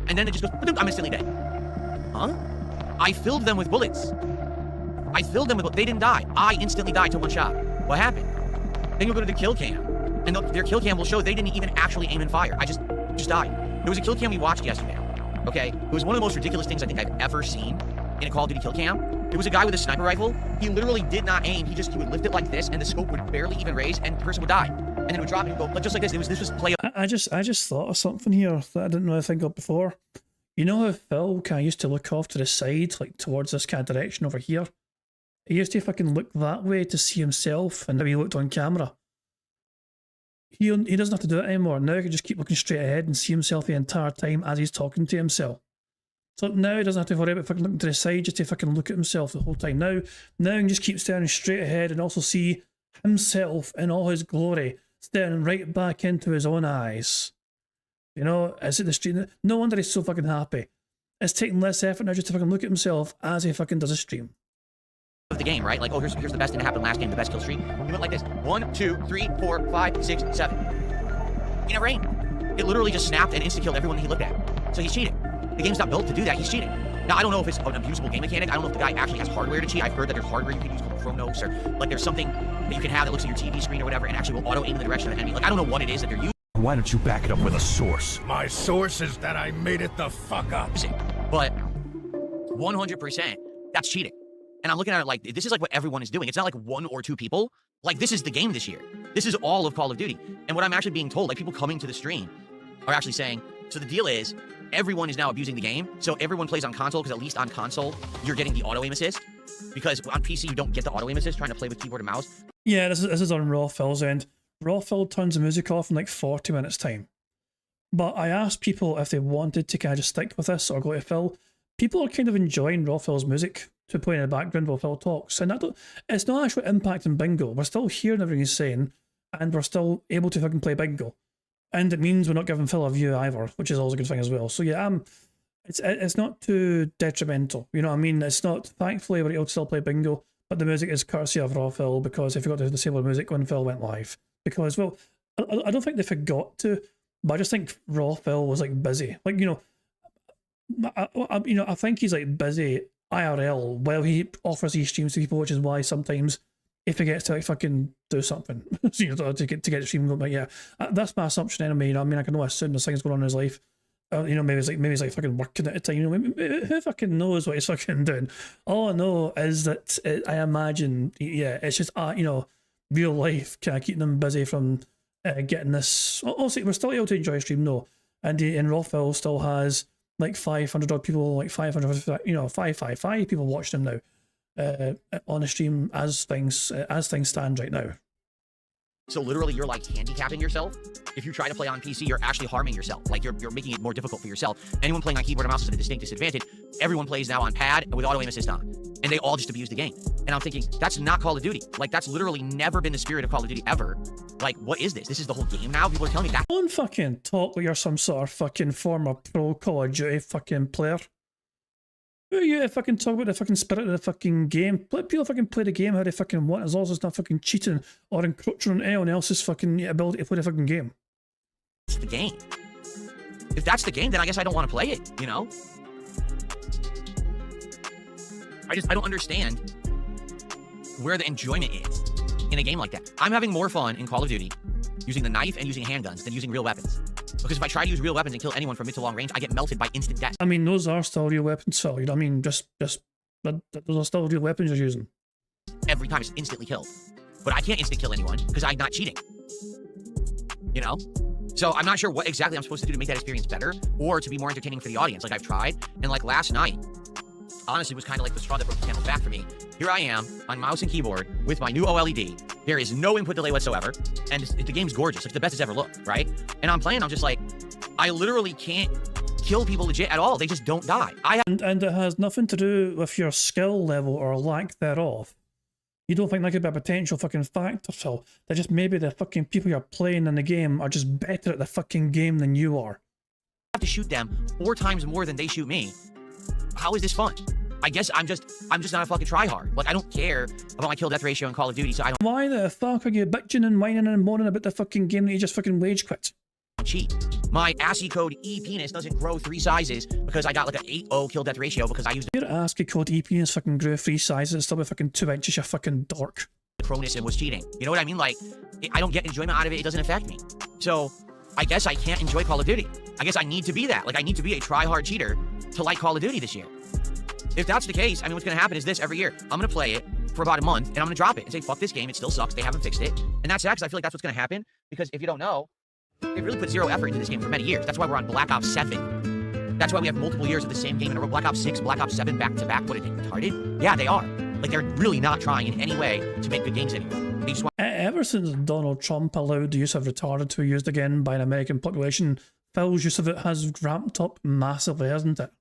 and then it just goes, I'm instantly dead. Huh? I filled them with bullets. They didn't die. I instantly died to one shot. What happened? Then you'll go to the kill cam, and their kill cam will show they didn't even actually aim and fire. I just died. There was a kill cam we watched yesterday. Okay, it was one of the most ridiculous things I think I've ever seen in a Call of Duty kill cam. There was a guy with a sniper rifle. He literally did not aim. He would lift it like this, and the scope would barely even raise, and the person would die. And then it would drop and go just like this. This was play. I just thought of something here that I didn't really think of before. You know how Phil kind of used to look off to the side, like towards this kind of direction over here? He used to fucking look that way to see himself, and how he looked on camera. He doesn't have to do it anymore. Now he can just keep looking straight ahead and see himself the entire time as he's talking to himself. So now he doesn't have to worry about fucking looking to the side, just to fucking look at himself the whole time. Now he can just keep staring straight ahead and also see himself in all his glory, staring right back into his own eyes. You know, as at the stream. No wonder he's so fucking happy. It's taking less effort now just to fucking look at himself as he fucking does a stream. Of the game, right? Like, oh, here's the best thing that happened last game, the best kill streak. He went like this: 1, 2, 3, 4, 5, 6, 7. He never aimed. It literally just snapped and insta killed everyone he looked at. So he's cheating. The game's not built to do that. He's cheating. Now, I don't know if it's an abusable game mechanic. I don't know if the guy actually has hardware to cheat. I've heard that there's hardware you can use called Chronos, or like there's something that you can have that looks at your TV screen or whatever and actually will auto aim in the direction of the enemy. Like, I don't know what it is that they're using. Why don't you back it up with a source? My source is that I made it the fuck up. But 100%, that's cheating. And I'm looking at it like, this is like what everyone is doing. It's not like 1 or 2 people. Like, this is the game this year. This is all of Call of Duty. And what I'm actually being told, like people coming to the stream are actually saying, so the deal is, everyone is now abusing the game. So everyone plays on console, because at least on console, you're getting the auto aim assist. Because on PC, you don't get the auto aim assist trying to play with keyboard and mouse. Yeah, this is on Raw Phil's end. Raw Phil turns the music off in like 40 minutes time. But I asked people if they wanted to kind of just stick with this or go to Phil. People are kind of enjoying Raw Phil's music to play in the background while Phil talks. And it's not actually impacting Bingo. We're still hearing everything he's saying, and we're still able to fucking play Bingo. And it means we're not giving Phil a view either, which is always a good thing as well. So yeah, it's not too detrimental. You know what I mean? It's not, thankfully, we're able to still play Bingo, but the music is courtesy of Raw Phil, because they forgot to disable the music when Phil went live. Because, well, I don't think they forgot to, but I just think Raw Phil was like busy. Like, I think he's like busy IRL while he offers these streams to people, which is why sometimes he forgets to like fucking do something, you know, to get the stream going. But yeah, that's my assumption anyway. You know, I mean, I can know as soon as things going on in his life. You know, maybe he's like fucking working at the time. You know, who fucking knows what he's fucking doing? All I know is that I imagine, yeah, it's just you know, real life kind of keeping them busy from getting this. Also, we're still able to enjoy a stream, no. And Rothwell still has like 500 odd people, like 500, you know, 555 people watching him now on the stream as things stand right now. So literally, you're like handicapping yourself. If you try to play on PC, you're actually harming yourself. Like you're making it more difficult for yourself. Anyone playing on keyboard and mouse is at a distinct disadvantage. Everyone plays now on pad with auto aim assist on, and they all just abuse the game. And I'm thinking that's not Call of Duty. Like that's literally never been the spirit of Call of Duty ever. Like what is this? This is the whole game now. People are telling me that. Don't fucking talk like you're some sort of fucking former pro Call of Duty fucking player. Who are you to fucking talk about the fucking spirit of the fucking game? Let people fucking play the game how they fucking want, as long as it's not fucking cheating or encroaching on anyone else's fucking ability to play the fucking game. It's the game. If that's the game, then I guess I don't want to play it, you know? I don't understand where the enjoyment is in a game like that. I'm having more fun in Call of Duty using the knife and using handguns than using real weapons. Because if I try to use real weapons and kill anyone from mid to long range, I get melted by instant death. I mean, those are still real weapons, Phil. You know what I mean? Those are still real weapons you're using. Every time it's instantly killed. But I can't instant kill anyone because I'm not cheating. You know? So I'm not sure what exactly I'm supposed to do to make that experience better or to be more entertaining for the audience. Like I've tried. And like last night, honestly, was kind of like the straw that broke the camel's back for me. Here I am on mouse and keyboard with my new OLED. There is no input delay whatsoever. And the game's gorgeous. It's the best it's ever looked, right? And I'm playing, I'm just like, I literally can't kill people legit at all. They just don't die. And it has nothing to do with your skill level or lack thereof. You don't think that could be a potential fucking factor, Phil? That just maybe the fucking people you're playing in the game are just better at the fucking game than you are. I have to shoot them 4 times more than they shoot me. How is this fun? I guess I'm just not a fucking tryhard. Like I don't care about my kill death ratio in Call of Duty, so I don't. Why the fuck are you bitching and whining and moaning about the fucking game that you just fucking rage quit? Cheat. My ASCII code E penis doesn't grow 3 sizes because I got like an 8-0 kill death ratio because I used. Your ASCII code E penis fucking grew 3 sizes and still be fucking 2 inches, you fucking dork. Cronus and was cheating. You know what I mean? Like I don't get enjoyment out of it. It doesn't affect me. So I guess I can't enjoy Call of Duty. I guess I need to be that. Like I need to be a try-hard cheater to like Call of Duty this year. If that's the case, I mean, what's going to happen is this every year. I'm going to play it for about a month, and I'm going to drop it and say, fuck this game. It still sucks. They haven't fixed it. And that's sad because I feel like that's what's going to happen. Because if you don't know, they've really put 0 effort into this game for many years. That's why we're on Black Ops 7. That's why we have multiple years of the same game in a row. Black Ops 6, Black Ops 7 back-to-back. What, are they retarded? Yeah, they are. Like, they're really not trying in any way to make good games anymore. They just want. Ever since Donald Trump allowed the use of retarded to be used again by an American population, Phil's use of it has ramped up massively, hasn't it?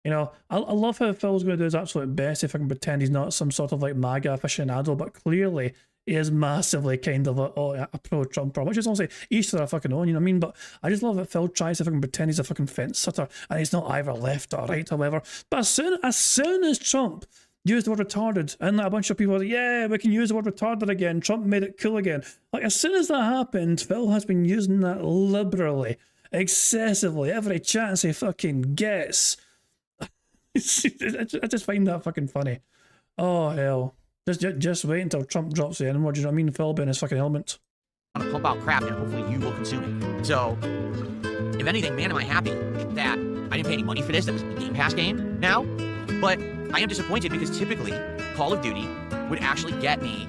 You know, I love how Phil's going to do his absolute best if I can pretend he's not some sort of like MAGA aficionado, but clearly he is massively kind of a pro-Trumper, which is honestly each to their fucking own, you know what I mean? But I just love that Phil tries to fucking pretend he's a fucking fence sitter and he's not either left or right or whatever. But as soon as Trump used the word retarded and like, a bunch of people were like, yeah, we can use the word retarded again, Trump made it cool again. Like as soon as that happened, Phil has been using that liberally, excessively, every chance he fucking gets. I just find that fucking funny. Oh hell. Just wait until Trump drops the N-word, you know what I mean? Phil be in his fucking element. I'm gonna pump out crap and hopefully you will consume it. So, if anything, man, am I happy that I didn't pay any money for this. That was a Game Pass game now. But I am disappointed because typically Call of Duty would actually get me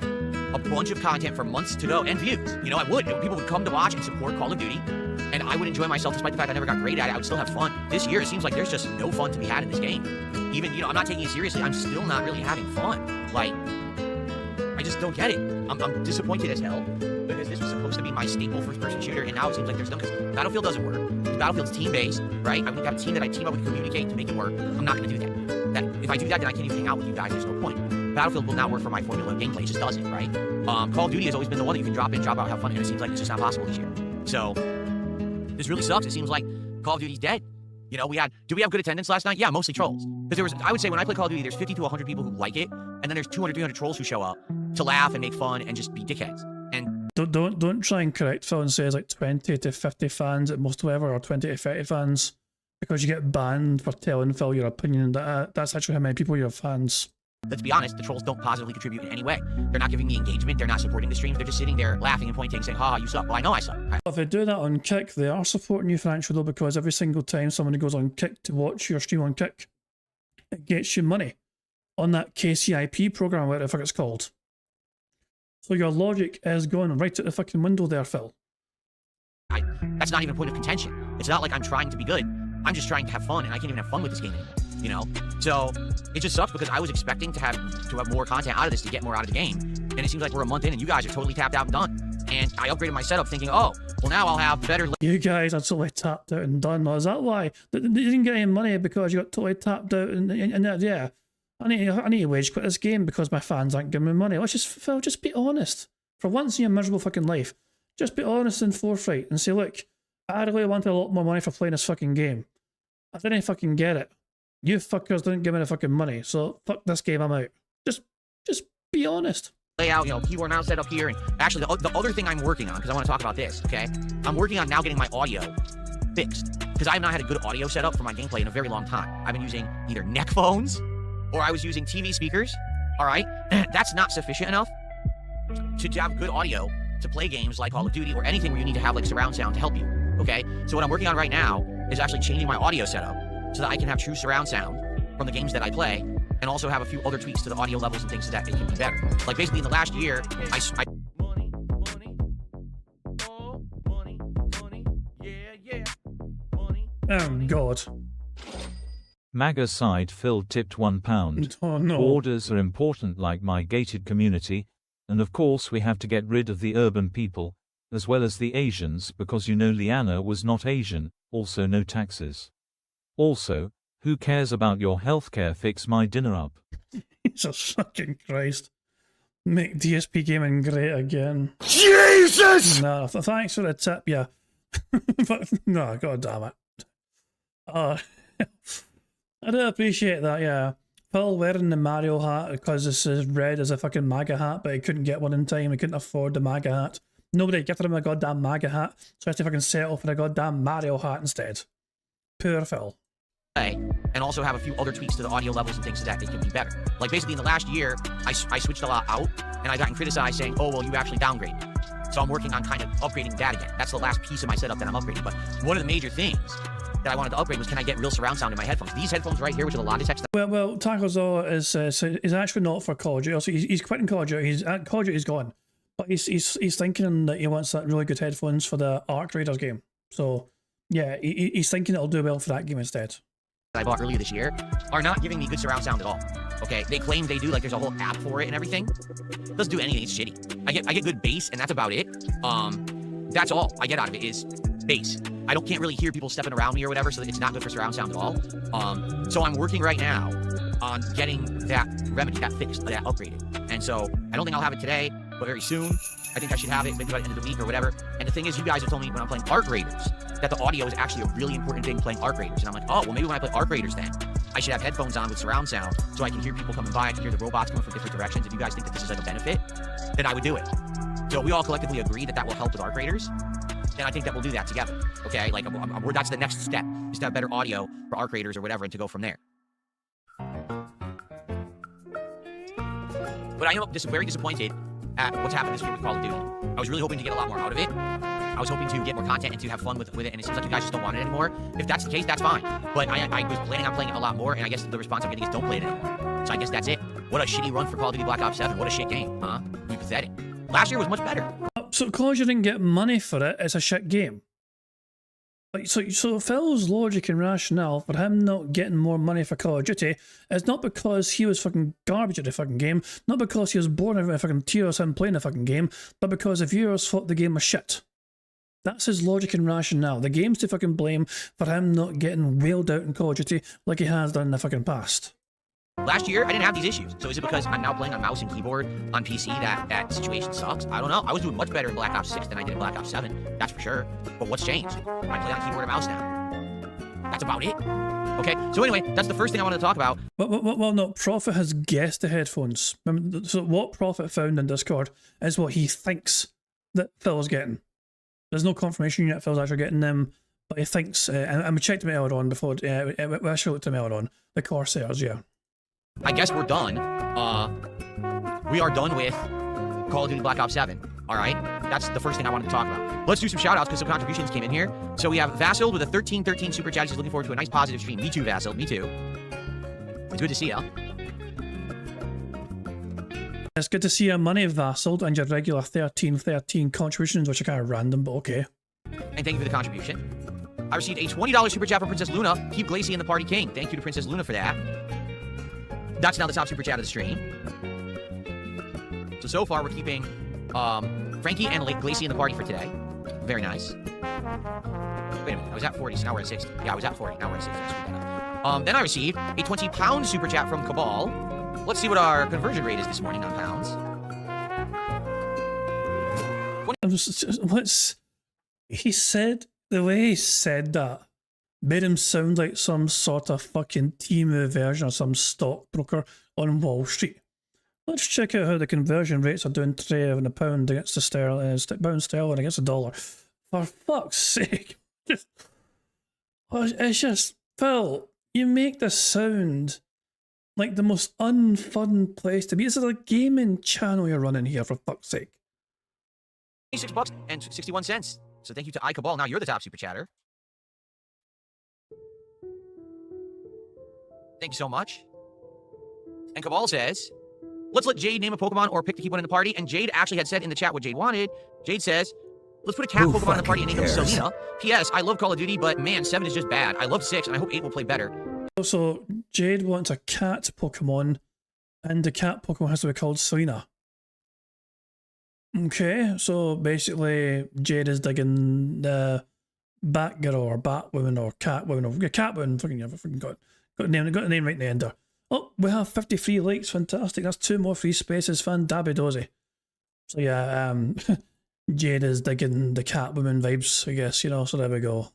a bunch of content for months to go and views. You know, I would. People would come to watch and support Call of Duty. And I would enjoy myself despite the fact I never got great at it. I would still have fun. This year, it seems like there's just no fun to be had in this game. Even, you know, I'm not taking it seriously. I'm still not really having fun. Like, I just don't get it. I'm disappointed as hell because this was supposed to be my staple first-person shooter, and now it seems like there's no, because Battlefield doesn't work. Battlefield's team-based, right? I've got a team that I team up with, communicate to make it work. I'm not going to do that. If I do that, then I can't even hang out with you guys. There's no point. Battlefield will not work for my formula of gameplay. It just doesn't, right? Call of Duty has always been the one that you can drop in, drop out, have fun, and it seems like it's just not possible this year. So, this really sucks. It seems like Call of Duty's dead. You know, do we have good attendance last night? Yeah, mostly trolls. Because I would say when I play Call of Duty, there's 50 to 100 people who like it, and then there's 200, 300 trolls who show up to laugh and make fun and just be dickheads. And don't try and correct Phil and say it's like 20 to 50 fans at most, whatever, or 20 to 30 fans, because you get banned for telling Phil your opinion. That's actually how many people you have fans. let's be honest, the trolls don't positively contribute in any way. They're not giving me engagement. They're not supporting the streams. They're just sitting there laughing and pointing, saying, "Ha, you suck." Well, I know I suck. If they do that on Kick, they are supporting you financially, though, because every single time someone goes on Kick to watch your stream on Kick, it gets you money on that KCIP program, whatever the fuck it's called. So your logic is going right at the fucking window there, Phil. That's not even a point of contention. It's not like I'm trying to be good. I'm just trying to have fun, and I can't even have fun with this game anymore, you know? So it just sucks because I was expecting to have more content out of this to get more out of the game, and it seems like we're a month in and you guys are totally tapped out and done. And I upgraded my setup thinking, oh, well now I'll have better... You guys are totally tapped out and done. Is that why? You didn't get any money because you got totally tapped out and yeah. I need to wage quit this game because my fans aren't giving me money. Let's just, Phil, just be honest. For once in your miserable fucking life, just be honest and forthright and say, look, I really wanted a lot more money for playing this fucking game. I didn't fucking get it. You fuckers didn't give me the fucking money, so fuck this game, I'm out. Just be honest. Layout, you know, keyboard mouse set up here, and actually the other thing I'm working on, because I want to talk about this, okay? I'm working on now getting my audio fixed, because I have not had a good audio setup for my gameplay in a very long time. I've been using either neck phones, or I was using TV speakers, all right? That's not sufficient enough to have good audio to play games like Call of Duty or anything where you need to have like surround sound to help you, okay? So what I'm working on right now is actually changing my audio setup so that I can have true surround sound from the games that I play, and also have a few other tweaks to the audio levels and things so that it can be better. Like basically in the last year, Oh God. MAGA side Phil tipped £1. Oh no. Borders are important like my gated community, and of course we have to get rid of the urban people, as well as the Asians because you know Liana was not Asian, also no taxes. Also, who cares about your healthcare? Fix my dinner up. Jesus fucking Christ. Make DSP gaming great again. Jesus! No, thanks for the tip, yeah. But, no, god damn it. I do appreciate that, yeah. Phil wearing the Mario hat because this is red as a fucking MAGA hat, but he couldn't get one in time. He couldn't afford the MAGA hat. Nobody gifted him a goddamn MAGA hat, so he has to fucking settle for a goddamn Mario hat instead. Poor Phil. And also have a few other tweaks to the audio levels and things so that it can be better. Like basically in the last year, I switched a lot out, and I gotten criticized saying, oh, well, you actually downgraded. So I'm working on kind of upgrading that again. That's the last piece of my setup that I'm upgrading. But one of the major things that I wanted to upgrade was, can I get real surround sound in my headphones? These headphones right here, which are the Logitech. Well, Tacozo is actually not for Call of Duty. Also, he's quitting Call of Duty. Call of Duty's gone, but he's thinking that he wants that really good headphones for the Ark Raiders game. So yeah, he's thinking it'll do well for that game instead. I bought earlier this year are not giving me good surround sound at all. Okay, they claim they do, like there's a whole app for it and everything. It doesn't do anything. It's shitty. I get good bass, and that's about it. That's all I get out of it is bass. I can't really hear people stepping around me or whatever, so it's not good for surround sound at all. So I'm working right now on getting that remedy, that fixed, that upgraded. And so I don't think I'll have it today, but very soon. I think I should have it maybe by the end of the week or whatever. And the thing is, you guys have told me when I'm playing Ark Raiders that the audio is actually a really important thing playing Ark Raiders. And I'm like, oh, well, maybe when I play Ark Raiders then, I should have headphones on with surround sound so I can hear people coming by, I can hear the robots coming from different directions. If you guys think that this is like a benefit, then I would do it. So we all collectively agree that that will help with Ark Raiders. And I think that we'll do that together. Okay, like that's the next step, is to have better audio for Ark Raiders or whatever, and to go from there. But I am very disappointed at what's happened this year with Call of Duty. I was really hoping to get a lot more out of it. I was hoping to get more content and to have fun with it, and it seems like you guys just don't want it anymore. If that's the case, that's fine. But I was planning on playing it a lot more, and I guess the response I'm getting is don't play it anymore. So I guess that's it. What a shitty run for Call of Duty Black Ops 7. What a shit game, huh? Be pathetic. Last year was much better. So because you didn't get money for it, it's a shit game. Like, so Phil's logic and rationale for him not getting more money for Call of Duty is not because he was fucking garbage at the fucking game, not because he was born out of fucking tears him playing the fucking game, but because the viewers thought the game was shit. That's his logic and rationale. The game's to fucking blame for him not getting whaled out in Call of Duty like he has done in the fucking past. Last year, I didn't have these issues. So is it because I'm now playing on mouse and keyboard on PC that situation sucks? I don't know. I was doing much better in Black Ops 6 than I did in Black Ops 7. That's for sure. But what's changed? I play on keyboard and mouse now. That's about it. Okay, so anyway, that's the first thing I wanted to talk about. Well, no, Prophet has guessed the headphones. So what Prophet found in Discord is what he thinks that Phil's getting. There's no confirmation yet Phil's actually getting them, but he thinks, and we checked him out on before, we actually looked him out on, the Corsairs, yeah. I guess we're done. We are done with Call of Duty Black Ops 7. All right? That's the first thing I wanted to talk about. Let's do some shout-outs because some contributions came in here. So we have Vassal with a 1313 super chat. He's looking forward to a nice positive stream. Me too, Vassal. Me too. It's good to see ya. It's good to see your money, Vassal, and your regular 1313 contributions, which are kind of random, but okay. And thank you for the contribution. I received a $20 super chat from Princess Luna. Keep Glacy in the party king. Thank you to Princess Luna for that. That's now the top super chat of the stream. So far, we're keeping Frankie and Glacy in the party for today. Very nice. Wait a minute. I was at 40, so now we're at 60. Yeah, I was at 40. Now we're at 60. Then I received a 20-pound super chat from Cabal. Let's see what our conversion rate is this morning on pounds. What's he said? The way he said that made him sound like some sort of fucking Temu version of some stockbroker on Wall Street. Let's check out how the conversion rates are doing today on a pound against the sterling, pound sterling against the dollar. For fuck's sake. It's just, Phil, you make this sound like the most unfun place to be. This is a gaming channel you're running here, for fuck's sake. $26 and 61 cents. So thank you to iCabal. Now you're the top super chatter. Thank you so much. And Cabal says, let's let Jade name a Pokemon or pick to keep one in the party. And Jade actually had said in the chat what Jade wanted. Jade says, let's put a cat Pokemon in the party and name him Selena. P.S. I love Call of Duty, but man, 7 is just bad. I love 6, and I hope 8 will play better. So Jade wants a cat Pokemon, and the cat Pokemon has to be called Selena. Okay, so basically Jade is digging the Batgirl or Batwoman or Catwoman or Catwoman. Fucking got a name right in the end there. Oh, we have 53 likes. Fantastic. That's 2 more free spaces. Fan-dabby-dozy. So yeah, Jade is digging the Catwoman vibes, I guess, you know, so there we go.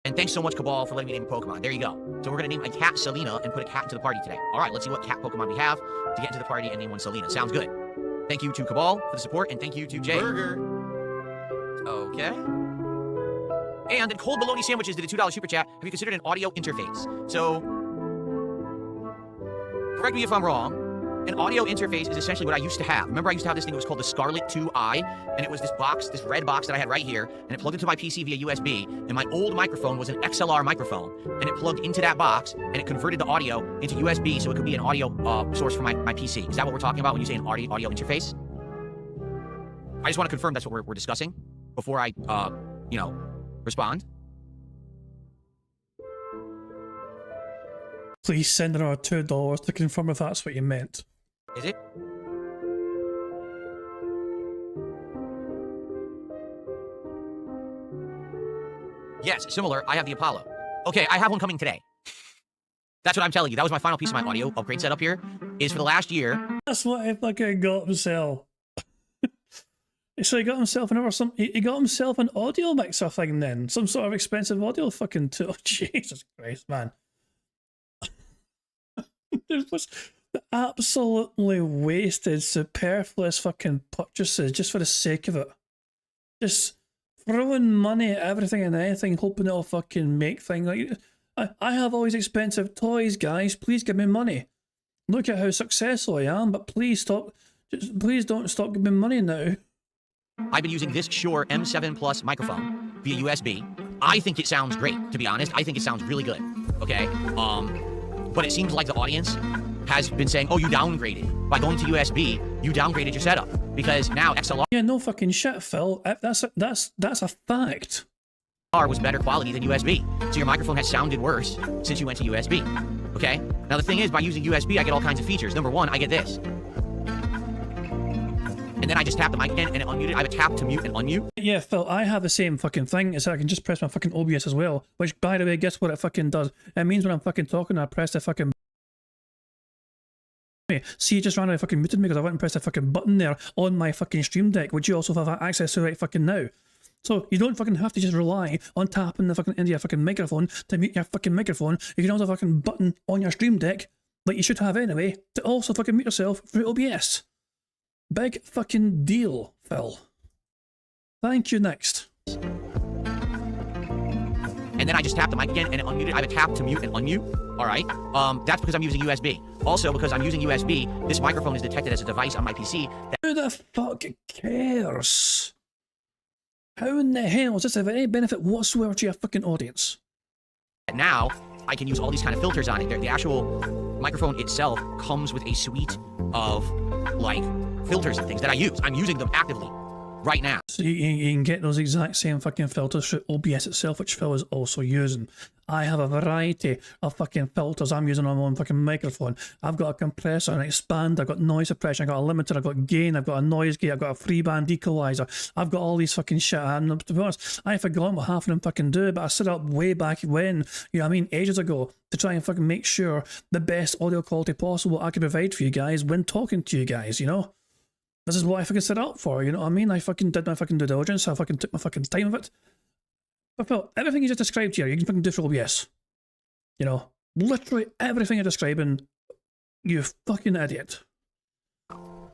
And thanks so much, Cabal, for letting me name a Pokemon. There you go. So we're going to name a cat Selena and put a cat into the party today. All right, let's see what cat Pokemon we have to get into the party and name one Selena. Sounds good. Thank you to Cabal for the support, and thank you to Jay. Burger. Okay. And then Cold Bologna Sandwiches did a $2 super chat. Have you considered an audio interface? So, correct me if I'm wrong. An audio interface is essentially what I used to have. Remember, I used to have this thing that was called the Scarlet 2i, and it was this box, this red box that I had right here, and it plugged into my PC via USB, and my old microphone was an XLR microphone, and it plugged into that box, and it converted the audio into USB, so it could be an audio source for my PC. Is that what we're talking about when you say an audio interface? I just want to confirm that's what we're discussing before I, respond. Please send another $2 to confirm if that's what you meant. Is it? Yes, similar. I have the Apollo. Okay, I have one coming today. That's what I'm telling you. That was my final piece of my audio upgrade setup here. Is for the last year. That's what I fucking got himself. So he got himself he got himself an audio mixer thing then. Some sort of expensive audio fucking tool. Oh, Jesus Christ, man. It was absolutely wasted, superfluous fucking purchases just for the sake of it. Just throwing money at everything and anything, hoping it'll fucking make things like. I have all these expensive toys, guys. Please give me money. Look at how successful I am, but please stop. Please don't stop giving me money now. I've been using this Shure M7 Plus microphone via USB. I think it sounds great, to be honest. I think it sounds really good. Okay. But it seems like the audience has been saying, oh, you downgraded. By going to USB, you downgraded your setup. Because now XLR... Yeah, no fucking shit, Phil. That's a fact. Was better quality than USB. So your microphone has sounded worse since you went to USB. Okay? Now the thing is, by using USB, I get all kinds of features. Number one, I get this. And then I just tap the mic in and it unmuted. I have a tap to mute and unmute. Yeah, Phil, I have the same fucking thing. Is I can just press my fucking OBS as well. Which, by the way, guess what it fucking does? It means when I'm fucking talking, I press the fucking... See, it just randomly fucking muted me because I went and pressed the fucking button there on my fucking stream deck, which you also have access to right fucking now. So you don't fucking have to just rely on tapping the fucking into your fucking microphone to mute your fucking microphone. You can also have a fucking button on your stream deck, like you should have anyway, to also fucking mute yourself through OBS. Big fucking deal, Phil. Thank you, next. And and then I just tap the mic again and it unmuted. I have a tap to mute and unmute. All right. That's because I'm using USB. Also, because I'm using USB, this microphone is detected as a device on my PC. Who the fuck cares? How in the hell is this of any benefit whatsoever to your fucking audience? Now, I can use all these kind of filters on it. The actual microphone itself comes with a suite of, like, filters and things that I use. I'm using them actively right now. So you can get those exact same fucking filters through OBS itself, which Phil is also using. I have a variety of fucking filters I'm using on my own fucking microphone. I've got a compressor, an expander, I've got noise suppression, I've got a limiter, I've got gain, I've got a noise gate, I've got a free band equalizer, I've got all these fucking shit. And to be honest, I forgot what half of them fucking do, but I set up way back when, you know what I mean, ages ago, to try and fucking make sure the best audio quality possible I could provide for you guys when talking to you guys, you know? This is what I fucking set up for, you know what I mean? I fucking did my fucking due diligence, I fucking took my fucking time of it. But Phil, everything you just described here, you can fucking do for OBS. You know, literally everything you're describing, you fucking idiot.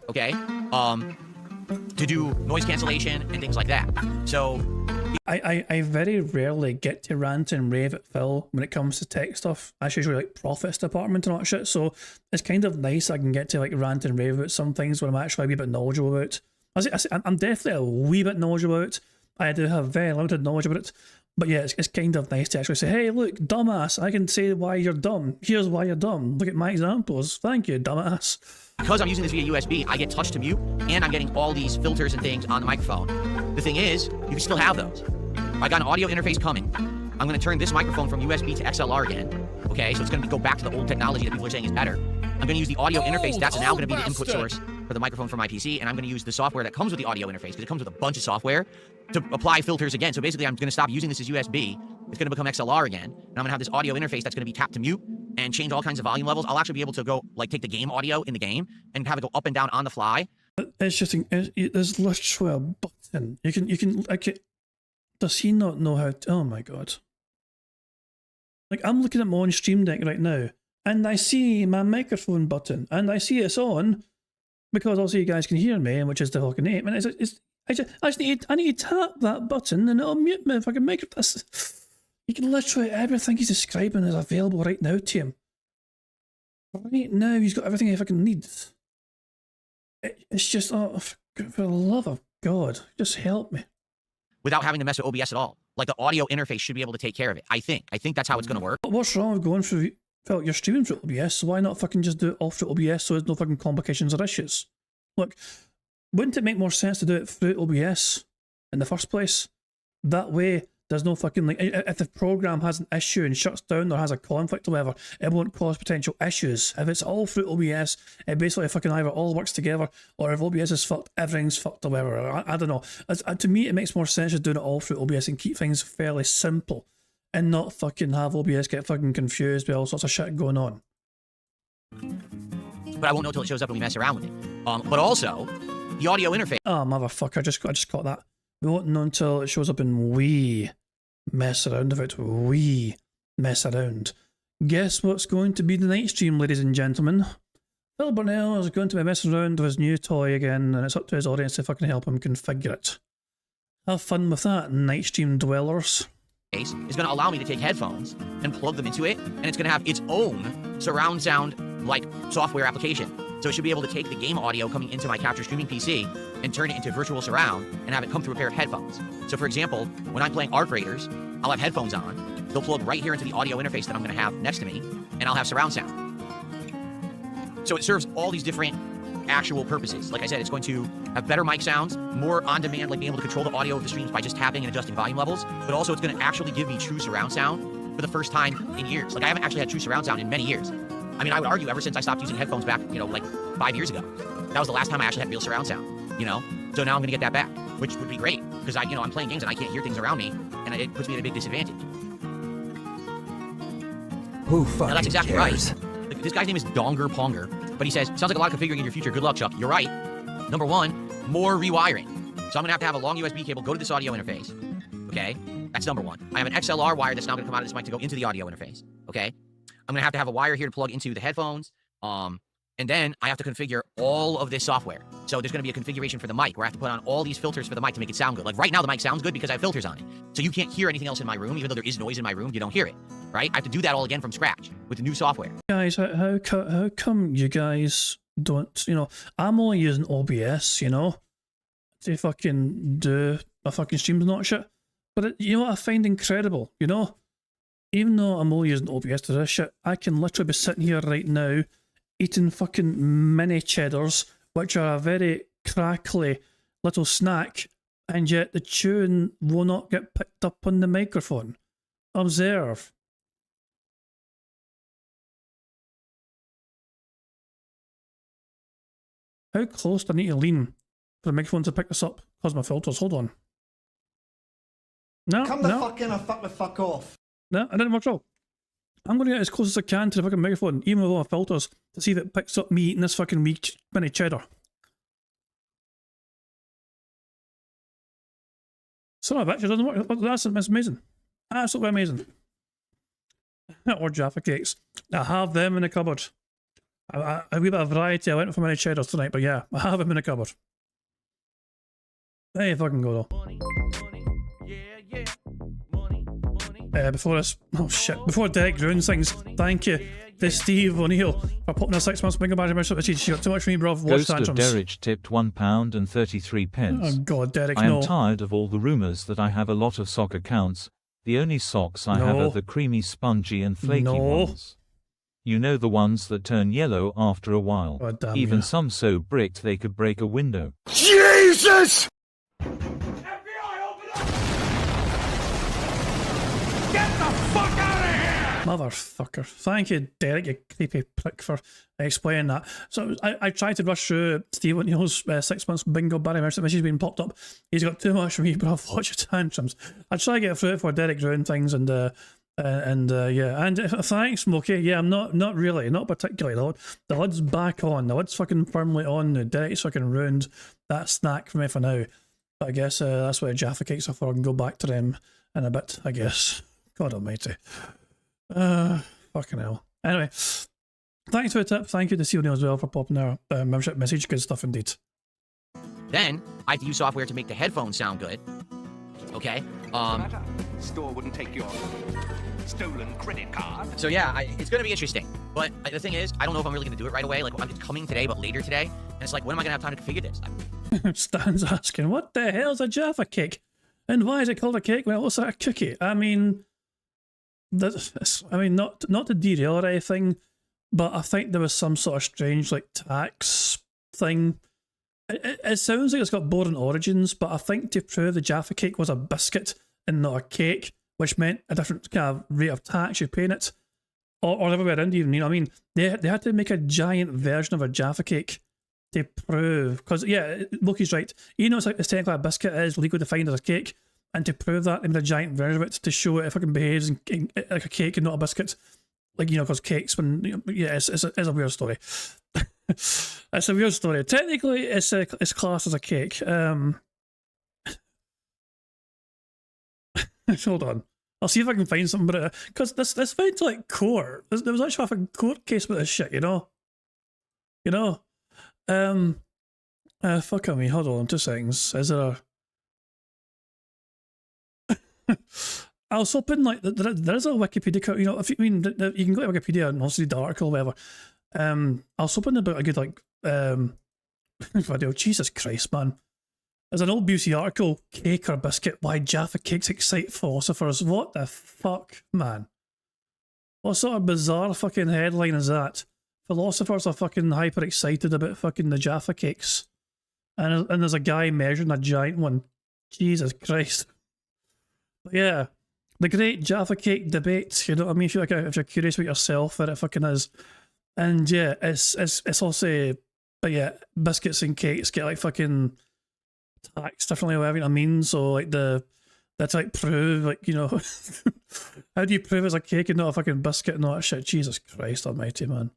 Okay? To do noise cancellation and things like that. So... I very rarely get to rant and rave at Phil when it comes to tech stuff. I usually like profits department and all that shit, so it's kind of nice I can get to like rant and rave about some things when I'm actually a wee bit knowledgeable about. I'm definitely a wee bit knowledgeable about it. I do have very limited knowledge about it. But yeah, it's kind of nice to actually say, hey, look, dumbass, I can say why you're dumb. Here's why you're dumb. Look at my examples. Thank you, dumbass. Because I'm using this via USB, I get touch to mute, and I'm getting all these filters and things on the microphone. The thing is, you can still have those. I got an audio interface coming. I'm going to turn this microphone from USB to XLR again. Okay, so it's going to go back to the old technology that people are saying is better. I'm going to use the audio interface. That's now going to be the input source for the microphone for my PC, and I'm going to use the software that comes with the audio interface, because it comes with a bunch of software to apply filters again. So basically, I'm going to stop using this as USB. It's going to become XLR again, and I'm going to have this audio interface that's going to be tap to mute and change all kinds of volume levels. I'll actually be able to go, like, take the game audio in the game and have it go up and down on the fly. It's just, there's literally a button. You can, like, does he not know how to, oh my god. Like, I'm looking at my own Stream Deck right now, and I see my microphone button, and I see it's on, because also you guys can hear me, which is the fucking aim, and I need to tap that button, and it'll mute my fucking microphone. You can literally, everything he's describing is available right now to him. Right now, he's got everything he fucking needs. It's just, oh, for the love of God, just help me. Without having to mess with OBS at all. Like, the audio interface should be able to take care of it. I think that's how it's going to work. But what's wrong with going through, Phil, you're streaming through OBS, so why not fucking just do it all through OBS so there's no fucking complications or issues? Look, wouldn't it make more sense to do it through OBS in the first place? That way, there's no fucking, like, if the program has an issue and shuts down or has a conflict or whatever, it won't cause potential issues. If it's all through OBS, it basically fucking either all works together, or if OBS is fucked, everything's fucked or whatever. I don't know. To me, it makes more sense just doing it all through OBS and keep things fairly simple and not fucking have OBS get fucking confused with all sorts of shit going on. But I won't know till it shows up and we mess around with it. But also, the audio interface. Oh, motherfucker, I just caught that. We won't know until it shows up and we mess around with it. We mess around. Guess what's going to be the night stream, ladies and gentlemen? Phil Burnell is going to be messing around with his new toy again, and it's up to his audience to fucking help him configure it. Have fun with that, night stream dwellers. Is going to allow me to take headphones and plug them into it, and it's going to have its own surround sound, like, software application. So it should be able to take the game audio coming into my capture streaming PC and turn it into virtual surround and have it come through a pair of headphones. So for example, when I'm playing Arc Raiders, I'll have headphones on. They'll plug right here into the audio interface that I'm going to have next to me, and I'll have surround sound. So it serves all these different actual purposes. Like I said, it's going to have better mic sounds, more on demand, like being able to control the audio of the streams by just tapping and adjusting volume levels, but also it's going to actually give me true surround sound for the first time in years. Like, I haven't actually had true surround sound in many years. I mean, I would argue ever since I stopped using headphones back, you know, like 5 years ago. That was the last time I actually had real surround sound, you know? So now I'm gonna get that back, which would be great, because I'm playing games and I can't hear things around me, and it puts me at a big disadvantage. Who fucking now, that's exactly cares? Right. This guy's name is Donger Ponger, but he says, sounds like a lot of configuring in your future. Good luck, Chuck. You're right. Number one, more rewiring. So I'm gonna have to have a long USB cable go to this audio interface, okay? That's number one. I have an XLR wire that's now gonna come out of this mic to go into the audio interface, okay? I'm gonna have to have a wire here to plug into the headphones, and And then I have to configure all of this software. So there's going to be a configuration for the mic where I have to put on all these filters for the mic to make it sound good. Like right now, the mic sounds good because I have filters on it. So you can't hear anything else in my room. Even though there is noise in my room, you don't hear it, right? I have to do that all again from scratch with the new software. Guys, how come you guys don't, you know, I'm only using OBS, you know, to fucking do my fucking streams and all that shit. But you know what I find incredible, you know? Even though I'm only using OBS to this shit, I can literally be sitting here right now eating fucking mini cheddars, which are a very crackly little snack, and yet the tune will not get picked up on the microphone. Observe. How close do I need to lean for the microphone to pick this up? Because my filters. Hold on. No, Come the no. fuck in or fuck the fuck off. No, I didn't work out. I'm going to get as close as I can to the fucking microphone, even with all my filters, to see if it picks up me eating this fucking mini cheddar. Son of a bitch, it doesn't work. That's amazing. Absolutely amazing. Or Jaffa cakes. I have them in the cupboard. A wee bit of variety. I went for mini cheddars tonight, but yeah, I have them in the cupboard. There you fucking go though. Before this, oh shit, before Derek ruins things, thank you to Steve O'Neill for putting a 6 months bingo badge membership. She got too much for me, bro. Watch Ghost of tantrums. Derridge tipped £1.33. Oh god, Derek, I am no. tired of all the rumours that I have a lot of sock accounts. The only socks I have No. are the creamy, spongy and flaky No. ones. You know, the ones that turn yellow after a while. God damn Even you. some so bricked they could break a window. Jesus! Motherfucker. Thank you, Derek, you creepy prick, for explaining that. So I tried to rush through Steve O'Neill's 6 months bingo Barry Mercer, which has been popped up. He's got too much for me, but I've watched your tantrums. I try to get through it for Derek ruined things and yeah. And thanks, Smokey. Yeah, I'm not really, not particularly. The lid's back on. The lid's fucking firmly on. The Derek's fucking ruined that snack for me for now. But I guess that's what the Jaffa cakes are for. I can go back to them in a bit, I guess. God almighty. Fucking hell. Anyway, thanks for the tip. Thank you to O'Neill as well for popping our membership message. Good stuff indeed. Then I have to use software to make the headphones sound good. Okay. Store wouldn't take your stolen credit card. So yeah, it's gonna be interesting. But the thing is, I don't know if I'm really gonna do it right away. Like it's coming today, but later today. And it's like, when am I gonna have time to configure this? Stan's asking, what the hell's a Jaffa cake? And why is it called a cake when it looks like a cookie? I mean, not to derail or anything, but I think there was some sort of strange like tax thing. It sounds like it's got boring origins, but I think to prove the Jaffa cake was a biscuit and not a cake, which meant a different kind of rate of tax you're paying it, or the other way around even, you know what I mean? They had to make a giant version of a Jaffa cake to prove, because yeah, Loki's right, even though it's technically a biscuit, it is legally defined as a cake, and to prove that, they made a giant version of it to show it if it can behave like a cake and not a biscuit. Like, you know, because cakes, when, yeah, it's a weird story. It's a weird story. Technically, it's classed as a cake. Hold on. I'll see if I can find something about it. Because this went to like court. There was actually a court case about this shit, you know? You know? Fuck me. Hold on 2 seconds. Is there a... I was hoping like there is a Wikipedia, you know, if you mean you can go to Wikipedia and also read the article or whatever. I was hoping about a good like video. Jesus Christ, man! There's an old beauty article: cake or biscuit? Why Jaffa cakes excite philosophers? What the fuck, man? What sort of bizarre fucking headline is that? Philosophers are fucking hyper excited about fucking the Jaffa cakes, and there's a guy measuring a giant one. Jesus Christ! But yeah, the great Jaffa cake debate. You know what I mean? If you're curious about yourself, that it fucking is. And yeah, it's also, but yeah, biscuits and cakes get like fucking taxed differently, whatever, you know what I mean? So like that's like prove, like, you know, how do you prove it's a cake and not a fucking biscuit and all that shit? Jesus Christ almighty, man.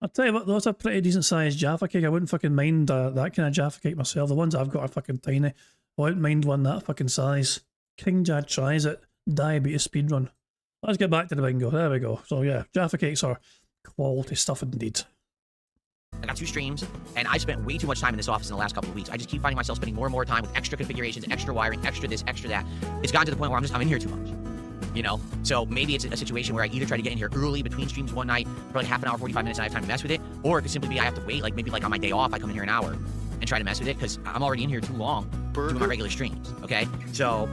I'll tell you what, that's a pretty decent sized Jaffa cake. I wouldn't fucking mind that kind of Jaffa cake myself. The ones I've got are fucking tiny. I wouldn't mind one that fucking size. King Jad tries it. Diabetes speedrun. Let's get back to the bingo. There we go. So yeah, Jaffa cakes are quality stuff indeed. I got 2 streams, and I spent way too much time in this office in the last couple of weeks. I just keep finding myself spending more and more time with extra configurations, extra wiring, extra this, extra that. It's gotten to the point where I'm in here too much. You know? So maybe it's a situation where I either try to get in here early between streams one night for like half an hour, 45 minutes, and I have time to mess with it, or it could simply be I have to wait, like maybe like on my day off, I come in here an hour and try to mess with it, because I'm already in here too long doing my regular streams, okay? So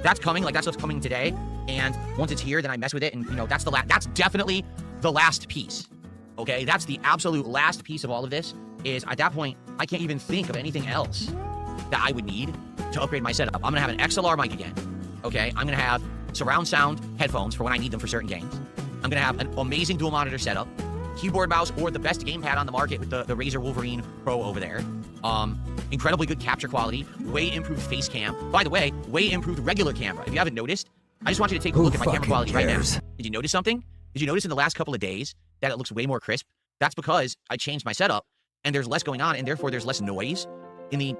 that's coming, like that stuff's coming today, and once it's here, then I mess with it, and you know, that's definitely the last piece, okay? That's the absolute last piece of all of this, is at that point, I can't even think of anything else that I would need to upgrade my setup. I'm gonna have an XLR mic again, okay? I'm gonna have surround sound headphones for when I need them for certain games. I'm gonna have an amazing dual monitor setup, keyboard, mouse, or the best gamepad on the market with the Razer Wolverine Pro over there. Incredibly good capture quality, way improved face cam. By the way, way improved regular camera. If you haven't noticed, I just want you to take a look at my camera quality right now. Did you notice something? Did you notice in the last couple of days that it looks way more crisp? That's because I changed my setup, and there's less going on, and therefore there's less noise in the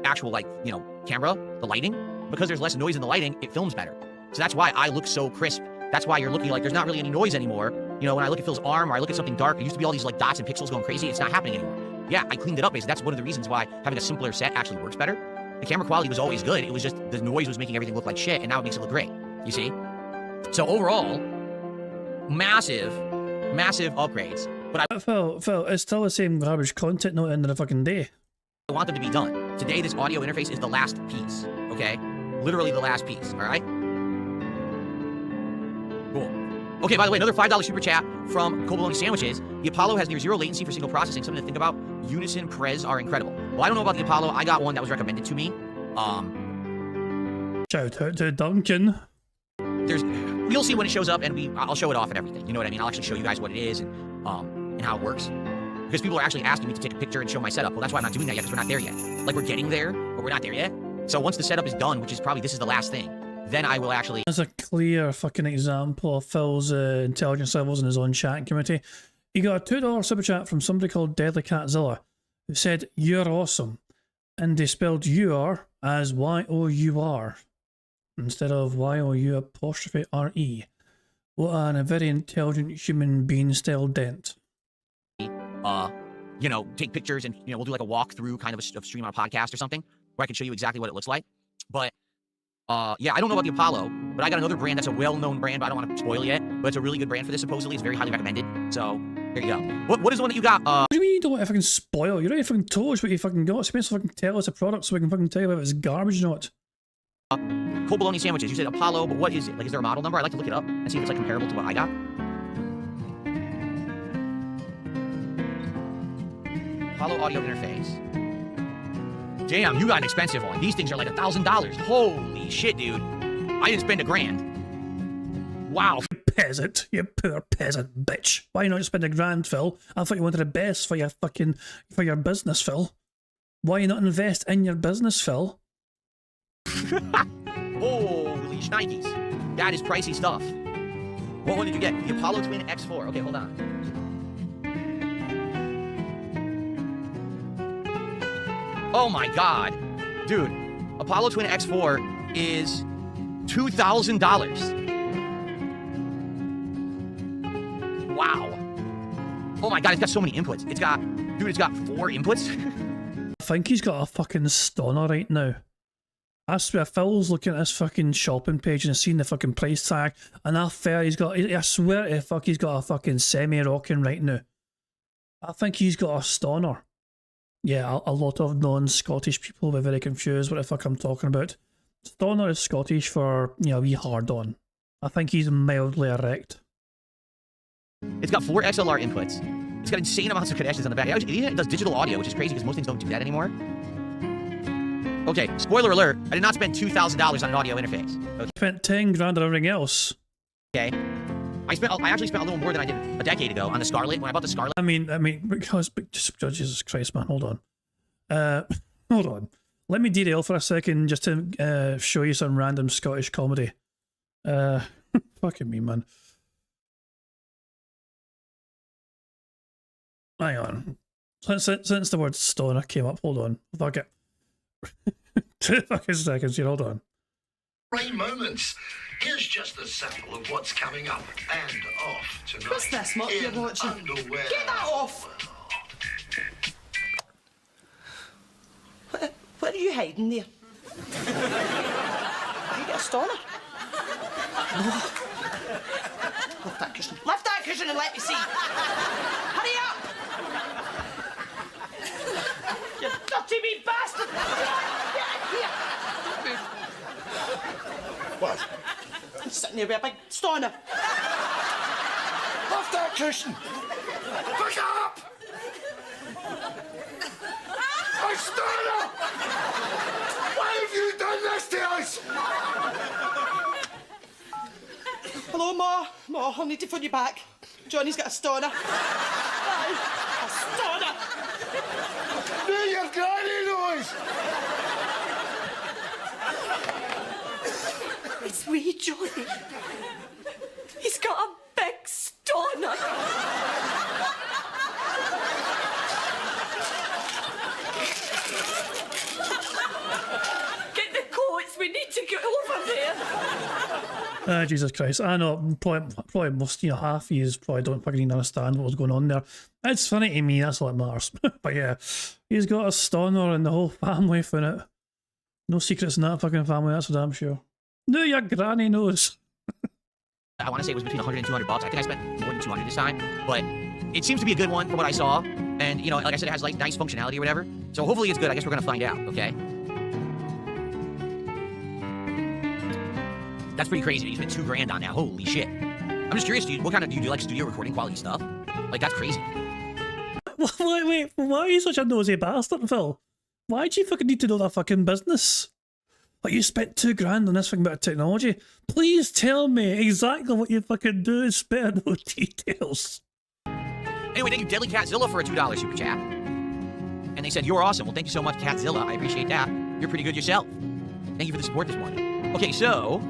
actual, like, you know, camera, the lighting. Because there's less noise in the lighting, it films better. So that's why I look so crisp. That's why you're looking like there's not really any noise anymore. You know, when I look at Phil's arm or I look at something dark, there used to be all these like dots and pixels going crazy. It's not happening anymore. Yeah, I cleaned it up, basically. That's one of the reasons why having a simpler set actually works better. The camera quality was always good. It was just the noise was making everything look like shit, and now it makes it look great. You see? So overall, massive upgrades. But Phil, it's still the same garbage content, not the end of the fucking day. I want them to be done. Today, this audio interface is the last piece, okay? Literally the last piece, all right? Cool. Okay, by the way, another $5 super chat from Coboloni Sandwiches. The Apollo has near 0 latency for single processing. Something to think about. Unison Prez are incredible. Well, I don't know about the Apollo. I got one that was recommended to me. Shout out to Duncan. You'll see when it shows up, and I'll show it off and everything. You know what I mean? I'll actually show you guys what it is and how it works. Because people are actually asking me to take a picture and show my setup. Well, that's why I'm not doing that yet, because we're not there yet. Like, we're getting there, but we're not there yet. So once the setup is done, which is probably this is the last thing, then I will actually... That's a clear fucking example of Phil's intelligence levels in his own chat community. He got a $2 super chat from somebody called Deadly Catzilla, who said, "You're awesome." And they spelled "you-are" as Y-O-U-R instead of Y-O-U''RE. What a very intelligent human being style dent. You know, take pictures and, you know, we'll do like a walkthrough kind of a stream on a podcast or something where I can show you exactly what it looks like. But, yeah, I don't know about the Apollo, but I got another brand that's a well-known brand, but I don't want to spoil it yet. But it's a really good brand for this, supposedly. It's very highly recommended. So, there you go. What is the one that you got? What do you mean you don't want to fucking spoil? You don't even fucking told us what you fucking got. So you to fucking tell us a product so we can fucking tell you if it's garbage or not. Coboloni Sandwiches. You said Apollo, but what is it? Like, is there a model number? I'd like to look it up and see if it's, like, comparable to what I got. Apollo audio interface. Damn, you got an expensive one. These things are like $1,000. Holy shit, dude. I didn't spend $1,000. Wow. Peasant, you poor peasant bitch. Why not spend $1,000, Phil? I thought you wanted the best for your business, Phil. Why not invest in your business, Phil? Holy shnikes. That is pricey stuff. What one did you get? The Apollo Twin X4. Okay, hold on. Oh my god. Dude, Apollo Twin X4 is $2,000. Wow. Oh my god, it's got so many inputs. It's got 4 inputs. I think he's got a fucking stunner right now. I swear, Phil's looking at this fucking shopping page and has seen the fucking price tag, and I swear to fuck, he's got a fucking semi-rocking right now. I think he's got a stunner. Yeah, a lot of non-Scottish people will be very confused what the fuck I'm talking about. Stunner is Scottish for, you know, wee hard on. I think he's mildly erect. It's got 4 XLR inputs. It's got insane amounts of connections on the back. It does digital audio, which is crazy because most things don't do that anymore. Okay, spoiler alert, I did not spend $2,000 on an audio interface. Okay. Spent 10 grand on everything else. Okay. I actually spent a little more than I did a decade ago on the Scarlet, when I bought the Scarlet. I mean, because, Jesus Christ, man, hold on. Hold on. Let me derail for a second just to show you some random Scottish comedy. Fucking me, man. Hang on. Since the word stoner came up, hold on. Fuck it. 2 fucking seconds here, hold on. Great moments. Here's just a sample of what's coming up and off tonight. What's that, Mark? You're watching. Underwear. Get that off! hiding there. You get a stunner. No. Lift that cushion. Lift that cushion and let me see. Hurry up! You dirty wee bastard! Get in here! What? He's sitting there with a big stunner. Lift that cushion! Pick up! I started! Why have you done this to us? Hello, Ma. Ma, I'll need to phone you back. Johnny's got a stunner. Aye, a stunner. Do your granny noise! It's wee Johnny. He's got a big stunner. Get the coats. We need to get over there. Jesus Christ. I know, probably most, half of you probably don't fucking even understand what was going on there. It's funny to me, that's all that matters. But yeah, he's got a stunner and the whole family for it. No secrets in that fucking family, that's for damn sure. No, your granny knows. I want to say it was between 100 and 200 bucks. I think I spent more than 200 this time, but it seems to be a good one from what I saw. And, like I said, it has like nice functionality or whatever. So hopefully it's good. I guess we're going to find out, okay? That's pretty crazy. You spent $2,000 on that. Holy shit. I'm just curious, dude. What kind of, do you do like studio recording quality stuff? Like, that's crazy. Wait, why are you such a nosy bastard, Phil? Why'd you fucking need to know that fucking business? Like, you spent $2,000 on this fucking bit of technology. Please tell me exactly what you fucking do and spare no details. Anyway, thank you, Deadly Catzilla, for a $2 super chat. And they said, you're awesome. Well, thank you so much, Catzilla. I appreciate that. You're pretty good yourself. Thank you for the support this morning. Okay, so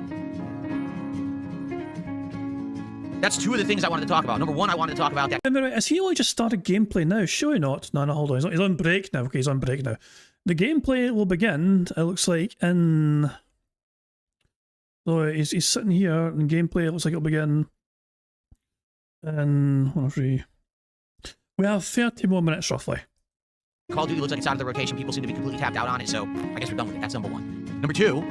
that's two of the things I wanted to talk about. Number one, I wanted to talk about that. Has he only just started gameplay now? Surely not. No, hold on. He's on break now. Okay, he's on break now. The gameplay will begin, it looks like, in... So he's sitting here, and gameplay, it looks like it'll begin in... 1 or 3... We have 30 more minutes, roughly. Call of Duty looks like it's out of the rotation. People seem to be completely tapped out on it, so I guess we're done with it. That's number one. Number two,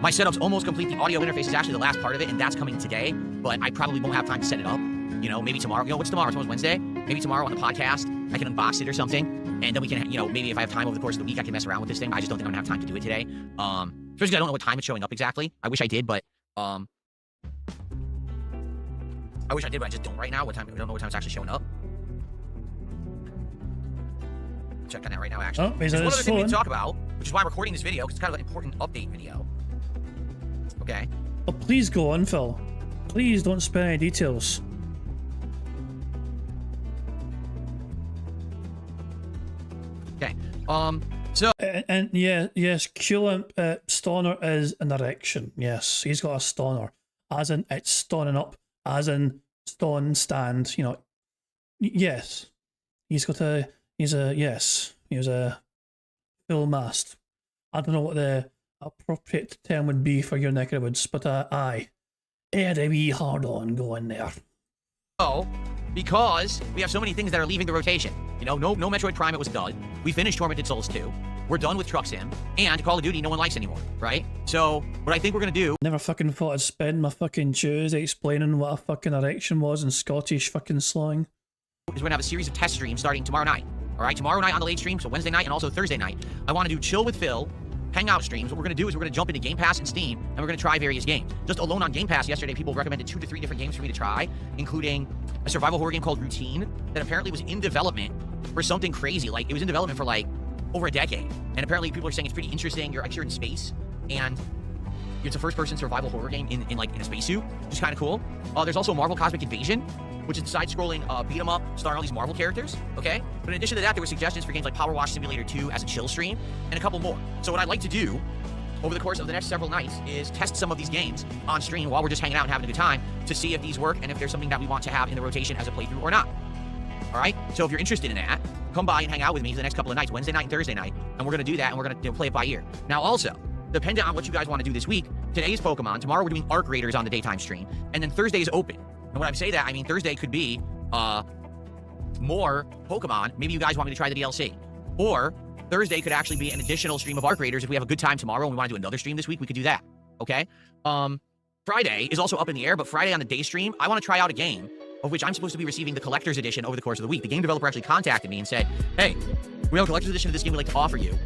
my setup's almost complete. The audio interface is actually the last part of it, and that's coming today, but I probably won't have time to set it up. Maybe tomorrow. What's tomorrow? Tomorrow's Wednesday. Maybe tomorrow on the podcast, I can unbox it or something, and then we can, maybe if I have time over the course of the week, I can mess around with this thing. I just don't think I'm gonna have time to do it today. Especially because I don't know what time it's showing up exactly. I wish I did, but I just don't right now. I don't know what time it's actually showing up. Check on that right now, actually. Oh, there's one other thing we need to talk about, which is why I'm recording this video, because it's kind of an important update video. Okay. Oh, please go on, Phil. Please don't spare any details. Okay. So... And yeah, yes, Culant Stoner is an erection. Yes, he's got a stoner. As in, it's stoning up. As in, stone stand. Yes. He was a full mast. I don't know what the appropriate term would be for your neck of the woods, but aye. Had a wee hard on going there. Oh, because we have so many things that are leaving the rotation. No Metroid Prime, it was done. We finished Tormented Souls 2. We're done with Truck Sim. And Call of Duty, no one likes anymore, right? So, what I think we're gonna do... Never fucking thought I'd spend my fucking Tuesday explaining what a fucking erection was in Scottish fucking slang. Is we're gonna have a series of test streams starting tomorrow night. All right, tomorrow night on the late stream, so Wednesday night and also Thursday night. I want to do Chill with Phil, hangout streams. What we're going to do is we're going to jump into Game Pass and Steam, and we're going to try various games. Just alone on Game Pass yesterday, people recommended 2 to 3 different games for me to try, including a survival horror game called Routine that apparently was in development for something crazy. Like, it was in development for, like, over a decade. And apparently people are saying it's pretty interesting. You're in space, and it's a first-person survival horror game in a spacesuit, which is kind of cool. There's also Marvel Cosmic Invasion, which is a side-scrolling beat-em-up starring all these Marvel characters, okay? But in addition to that, there were suggestions for games like Power Wash Simulator 2 as a chill stream, and a couple more. So what I'd like to do over the course of the next several nights is test some of these games on stream while we're just hanging out and having a good time to see if these work and if there's something that we want to have in the rotation as a playthrough or not. All right? So if you're interested in that, come by and hang out with me for the next couple of nights, Wednesday night and Thursday night, and we're going to do that, and we're going to play it by ear. Now also, depending on what you guys want to do this week, today's Pokemon, tomorrow we're doing Arc Raiders on the daytime stream, and then Thursday is open. And when I say that, I mean Thursday could be more Pokemon. Maybe you guys want me to try the DLC. Or Thursday could actually be an additional stream of Arc Raiders. If we have a good time tomorrow and we want to do another stream this week, we could do that. Okay? Friday is also up in the air, but Friday on the day stream, I want to try out a game of which I'm supposed to be receiving the collector's edition over the course of the week. The game developer actually contacted me and said, hey, we have a collector's edition of this game we'd like to offer you.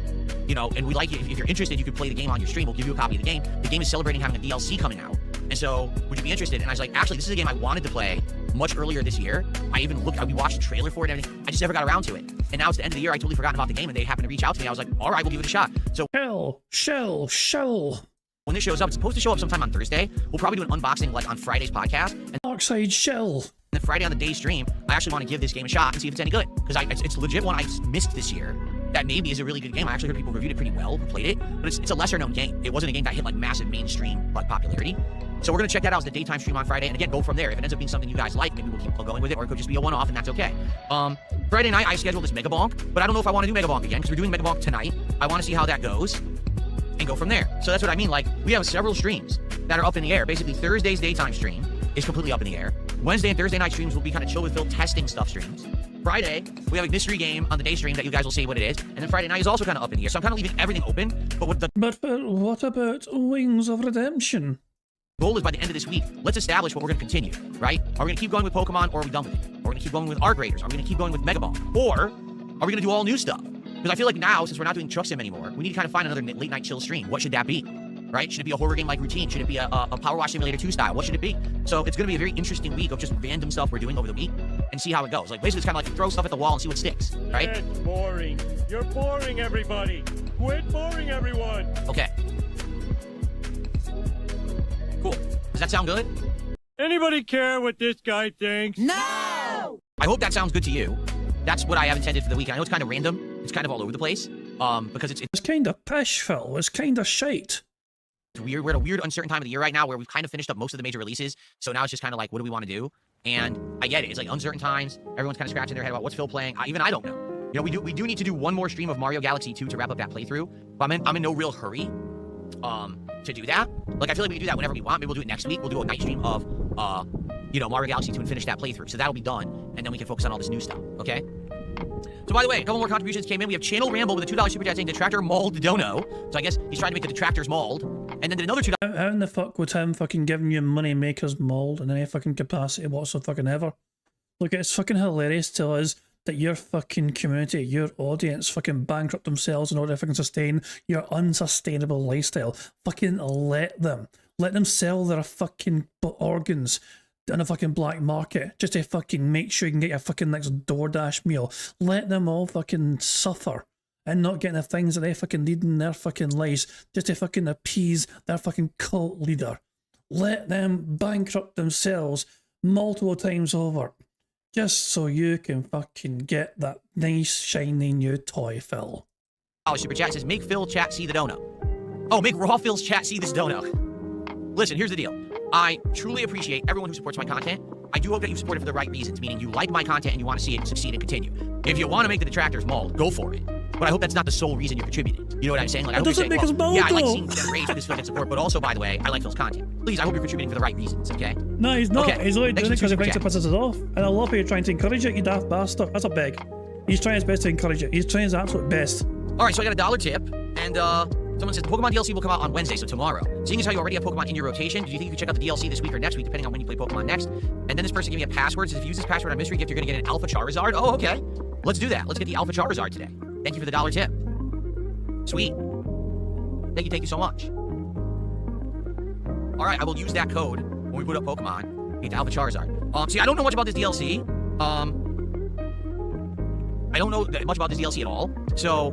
You know, and we'd like you, if you're interested, you could play the game on your stream. We'll give you a copy of the game. The game is celebrating having a DLC coming out. And so, would you be interested? And I was like, actually, this is a game I wanted to play much earlier this year. We watched a trailer for it and everything. I just never got around to it. And now it's the end of the year. I totally forgotten about the game, and they happened to reach out to me. I was like, all right, we'll give it a shot. So, Shell. When this shows up, it's supposed to show up sometime on Thursday. We'll probably do an unboxing like on Friday's podcast. And Darkside Shell. And then Friday on the day stream, I actually want to give this game a shot and see if it's any good. Because it's a legit one I missed this year. That maybe is a really good game. I actually heard people reviewed it pretty well who played it, but it's a lesser known game. It wasn't a game that hit like massive mainstream like popularity. So we're gonna check that out as the daytime stream on Friday, and again, go from there. If it ends up being something you guys like, maybe we'll keep going with it, or it could just be a one-off, and that's okay. Friday night, I scheduled this Mega Bonk, but I don't know if I want to do Mega Bonk again, because we're doing Mega Bonk tonight. I want to see how that goes, and go from there. So that's what I mean. Like, we have several streams that are up in the air. Basically, Thursday's daytime stream is completely up in the air. Wednesday and Thursday night streams will be kind of chill with Phil testing stuff streams. Friday, we have a mystery game on the day stream that you guys will see what it is. And then Friday night is also kind of up in the air. So I'm kind of leaving everything open. But what about Wings of Redemption? Goal is by the end of this week, let's establish what we're going to continue, right? Are we going to keep going with Pokemon, or are we done with it? Are we going to keep going with Arc Raiders? Are we going to keep going with Mega Ball? Or are we going to do all new stuff? Because I feel like now, since we're not doing Truck Sim anymore, we need to kind of find another late night chill stream. What should that be? Right? Should it be a horror game like Routine? Should it be a Power Wash Simulator 2 style? What should it be? So it's going to be a very interesting week of just random stuff we're doing over the week and see how it goes. Like, basically, it's kind of like you throw stuff at the wall and see what sticks, right? It's boring. You're boring everybody. Quit boring everyone. Okay. Cool. Does that sound good? Anybody care what this guy thinks? No! I hope that sounds good to you. That's what I have intended for the week. I know it's kind of random. It's kind of all over the place. Because it's kind of pish, Phil. It's kind of shite. It's weird. We're at a weird, uncertain time of the year right now where we've kind of finished up most of the major releases. So now it's just kind of like, what do we want to do? And I get it. It's like uncertain times. Everyone's kind of scratching their head about what's Phil playing. Even I don't know. You know, we do need to do one more stream of Mario Galaxy 2 to wrap up that playthrough. But I'm in no real hurry to do that. Like, I feel like we can do that whenever we want. Maybe we'll do it next week. We'll do a night stream of Mario Galaxy 2 and finish that playthrough. So that'll be done, and then we can focus on all this new stuff. Okay. So, by the way, a couple more contributions came in. We have Channel Ramble with a $2 super chat saying Detractor mauled Dono. So I guess he's trying to make the detractors mauled. And then did another $2. How in the fuck would him fucking giving you money make us mauled in any fucking capacity whatsoever? Look, it's fucking hilarious to us that your fucking community, your audience fucking bankrupt themselves in order to fucking sustain your unsustainable lifestyle. Fucking let them. Let them sell their fucking organs on a fucking black market just to fucking make sure you can get your fucking next DoorDash meal. Let them all fucking suffer and not getting the things that they fucking need in their fucking lives just to fucking appease their fucking cult leader. Let them bankrupt themselves multiple times over just so you can fucking get that nice shiny new toy, Phil. Super chat says, make Phil chat see the dono. Oh, make Raw Phil's chat see this dono. Listen, here's the deal. I truly appreciate everyone who supports my content. I do hope that you support it for the right reasons, meaning you like my content and you want to see it succeed and continue. If you want to make the detractors mauled, go for it. But I hope that's not the sole reason you're contributing. You know what I'm saying? Like, I hope you're saying, well, yeah, I like seeing them rage with this Phil gets support, but also, by the way, I like Phil's content. Please, I hope you're contributing for the right reasons, okay? No, he's not. Okay. He's only doing it because he thinks it pisses us off. And I love how you're trying to encourage it, you daft bastard. That's a beg. He's trying his best to encourage it. He's trying his absolute best. All right, so I got a $1 tip, and someone says the Pokemon DLC will come out on Wednesday, so tomorrow. Seeing as how you already have Pokemon in your rotation, do you think you could check out the DLC this week or next week, depending on when you play Pokemon next? And then this person gave me a password. Says if you use this password on Mystery Gift, you're going to get an Alpha Charizard. Oh, okay. Let's do that. Let's get the Alpha Charizard today. Thank you for the $1 tip. Sweet. Thank you so much. All right, I will use that code when we put up Pokemon. Get the Alpha Charizard. See, I don't know much about this DLC. I don't know much about this DLC at all. So,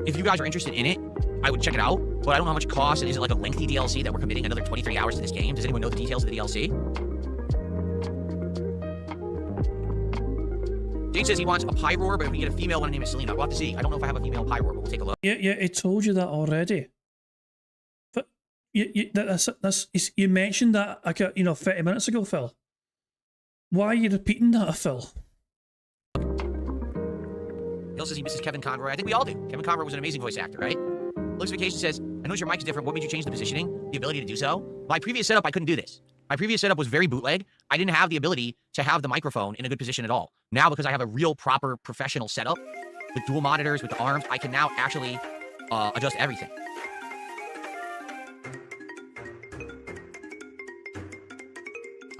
if you guys are interested in it, I would check it out. But I don't know how much it costs. And is it like a lengthy DLC that we're committing another 23 hours to this game? Does anyone know the details of the DLC? Jane says he wants a Pyroar, but if we get a female one, her name is Selena. We'll have to see. I don't know if I have a female Pyroar, but we'll take a look. Yeah, I told you that already. But you mentioned that like 30 minutes ago, Phil. Why are you repeating that, Phil? He also says he misses Kevin Conroy. I think we all do. Kevin Conroy was an amazing voice actor, right? Looks Vacation says, I notice your mic is different. What made you change the positioning? The ability to do so? My previous setup, I couldn't do this. My previous setup was very bootleg. I didn't have the ability to have the microphone in a good position at all. Now, because I have a real, proper, professional setup, with dual monitors, with the arms, I can now actually adjust everything.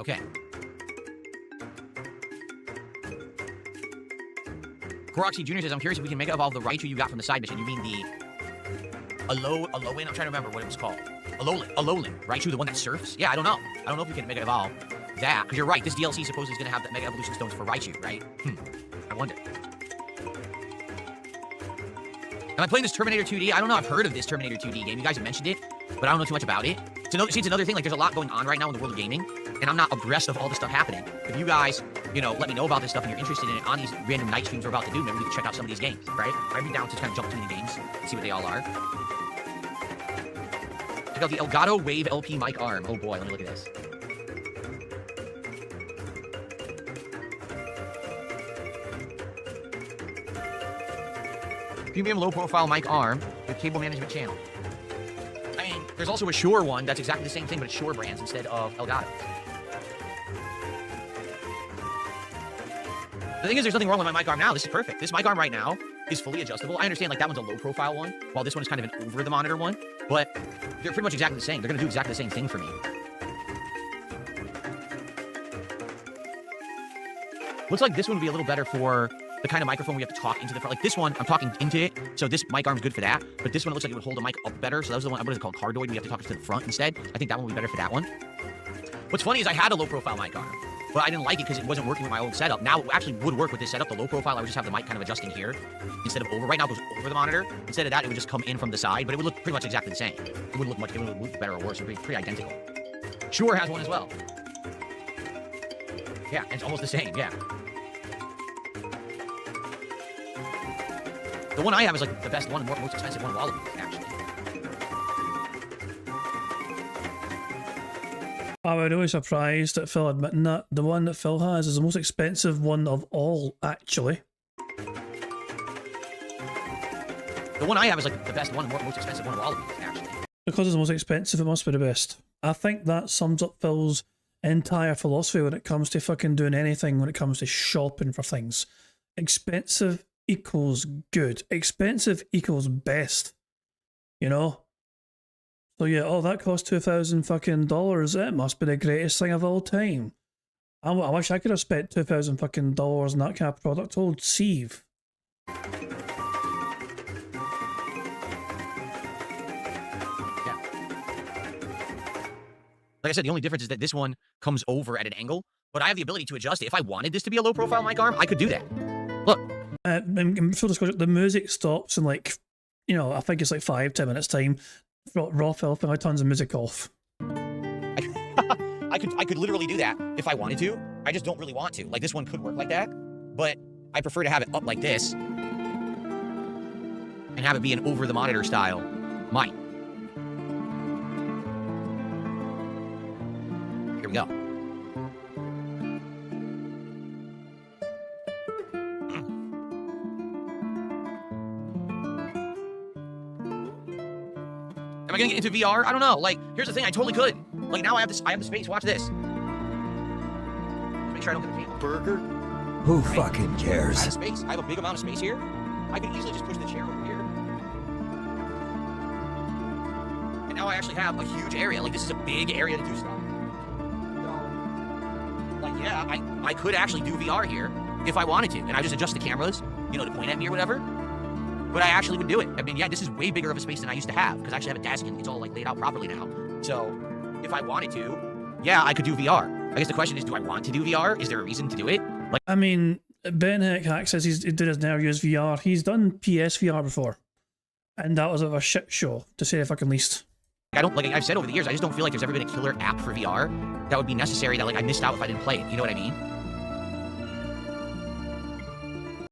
Okay. Koroxy Jr. says, I'm curious if we can Mega Evolve the Raichu you got from the side mission. You mean the Alolan? I'm trying to remember what it was called. Alolan. Raichu, the one that surfs? Yeah, I don't know. I don't know if we can Mega Evolve that. Because you're right, this DLC supposedly is going to have the Mega Evolution Stones for Raichu, right? I wonder. Am I playing this Terminator 2D? I don't know. I've heard of this Terminator 2D game. You guys have mentioned it, but I don't know too much about it. It's another thing. Like, there's a lot going on right now in the world of gaming, and I'm not abreast of all the stuff happening. If you guys, let me know about this stuff and you're interested in it on these random night streams we're about to do, maybe we can check out some of these games, right? I'd be down to kind of jump between the games and see what they all are. Check out the Elgato Wave LP mic arm. Oh boy, let me look at this. Premium low-profile mic arm with cable management channel. I mean, there's also a Shure one that's exactly the same thing, but it's Shure brands instead of Elgato. The thing is, there's nothing wrong with my mic arm now. This is perfect. This mic arm right now is fully adjustable. I understand, like, that one's a low-profile one, while this one is kind of an over-the-monitor one, but they're pretty much exactly the same. They're going to do exactly the same thing for me. Looks like this one would be a little better for the kind of microphone we have to talk into the front. Like this one, I'm talking into it, so this mic arm is good for that. But this one, it looks like it would hold a mic up better. So that was the one, what is it called? Cardioid. We have to talk to the front instead. I think that one would be better for that one. What's funny is I had a low-profile mic arm, but I didn't like it because it wasn't working with my old setup. Now it actually would work with this setup. The low-profile, I would just have the mic kind of adjusting here instead of over. Right now it goes over the monitor. Instead of that, it would just come in from the side, but it would look pretty much exactly the same. It wouldn't look better or worse. It would be pretty identical. Shure has one as well. Yeah, it's almost the same. Yeah. The one I have is like the best one, the most expensive one of all of them, actually. I was really surprised at Phil admitting that. The one that Phil has is the most expensive one of all, actually. The one I have is like the best one, most expensive one of all of them, actually. Because it's the most expensive, it must be the best. I think that sums up Phil's entire philosophy when it comes to fucking doing anything, when it comes to shopping for things. Expensive equals good. Expensive equals best. You know? So yeah, oh, that cost $2,000 fucking dollars. It must be the greatest thing of all time. I wish I could have spent $2,000 fucking dollars on that kind of product. Old Sieve. Like I said, the only difference is that this one comes over at an angle, but I have the ability to adjust it. If I wanted this to be a low-profile mic arm, I could do that. Look. Full disclosure, the music stops in like, I think it's like 5-10 minutes time. Raw Phil, I tons of music off. I could literally do that if I wanted to. I just don't really want to. Like, this one could work like that, but I prefer to have it up like this and have it be an over-the-monitor style mic. Here we go. Am I gonna get into VR? I don't know. Like, here's the thing, I totally could. Like, now I have the space. Watch this. Just make sure I don't get the cable. Burger? Who fucking cares? I have space. I have a big amount of space here. I could easily just push the chair over here. And now I actually have a huge area. Like, this is a big area to do stuff. So, like, yeah, I could actually do VR here if I wanted to. And I just adjust the cameras, to point at me or whatever. But I actually would do it. I mean, yeah, this is way bigger of a space than I used to have because I actually have a desk and it's all like laid out properly now. So if I wanted to, yeah, I could do VR. I guess the question is, do I want to do VR? Is there a reason to do it? Like, I mean, Ben Hack says he did his never use VR. He's done PSVR before, and that was a shit show, to say the fucking least. I've said over the years, I just don't feel like there's ever been a killer app for VR that would be necessary that I missed out if I didn't play it. You know what I mean?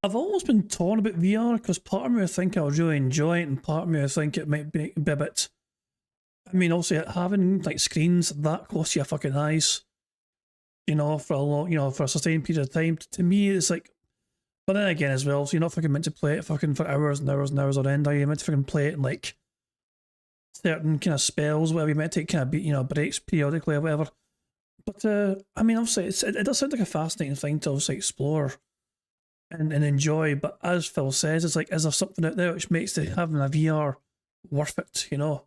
I've always been torn about VR because part of me I think I would really enjoy it, and part of me I think it might be a bit. I mean, also having like screens that close to your fucking eyes, for a long, for a sustained period of time, to me it's like. But then again, as well, so you're not fucking meant to play it fucking for hours and hours and hours on end. Are you meant to fucking play it in like certain kind of spells, whatever you meant to take kind of breaks periodically or whatever. But I mean, obviously, it does sound like a fascinating thing to obviously explore. and enjoy. But as Phil says, it's like, is there something out there which makes having a VR worth it, you know?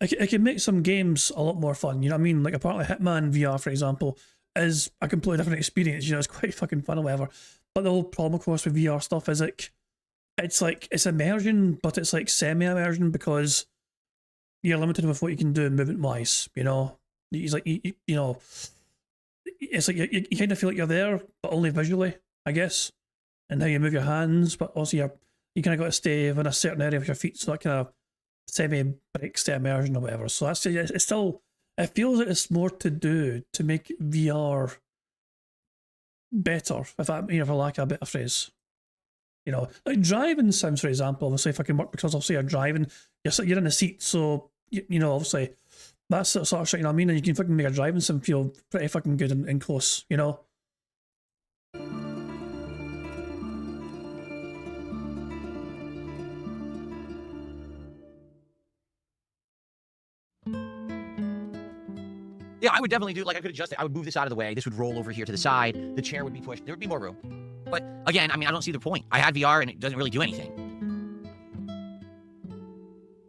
It can make some games a lot more fun, you know what I mean? Like apparently Hitman VR, for example, is a completely different experience, you know, it's quite fucking fun or whatever. But the whole problem, of course, with VR stuff is like, it's immersion, but it's like semi-immersion because you're limited with what you can do movement-wise, you know? It's like, you know, it's like you kind of feel like you're there, but only visually, I guess. And how you move your hands, but also you kind of got to stay within a certain area of your feet, so that kind of semi-breaks the immersion or whatever. So that's it's still, it feels like it's more to do to make VR better, if I, you know, for lack of a better phrase. You know, like driving sims, for example, obviously if I can work, because obviously you're driving, you're in a seat, so, you know, obviously that's the sort of shit, you know what I mean? And you can fucking make a driving sim feel pretty fucking good and close, you know? Yeah, I would definitely do, like, I could adjust it. I would move this out of the way. This would roll over here to the side. The chair would be pushed. There would be more room. But, again, I mean, I don't see the point. I had VR, and it doesn't really do anything.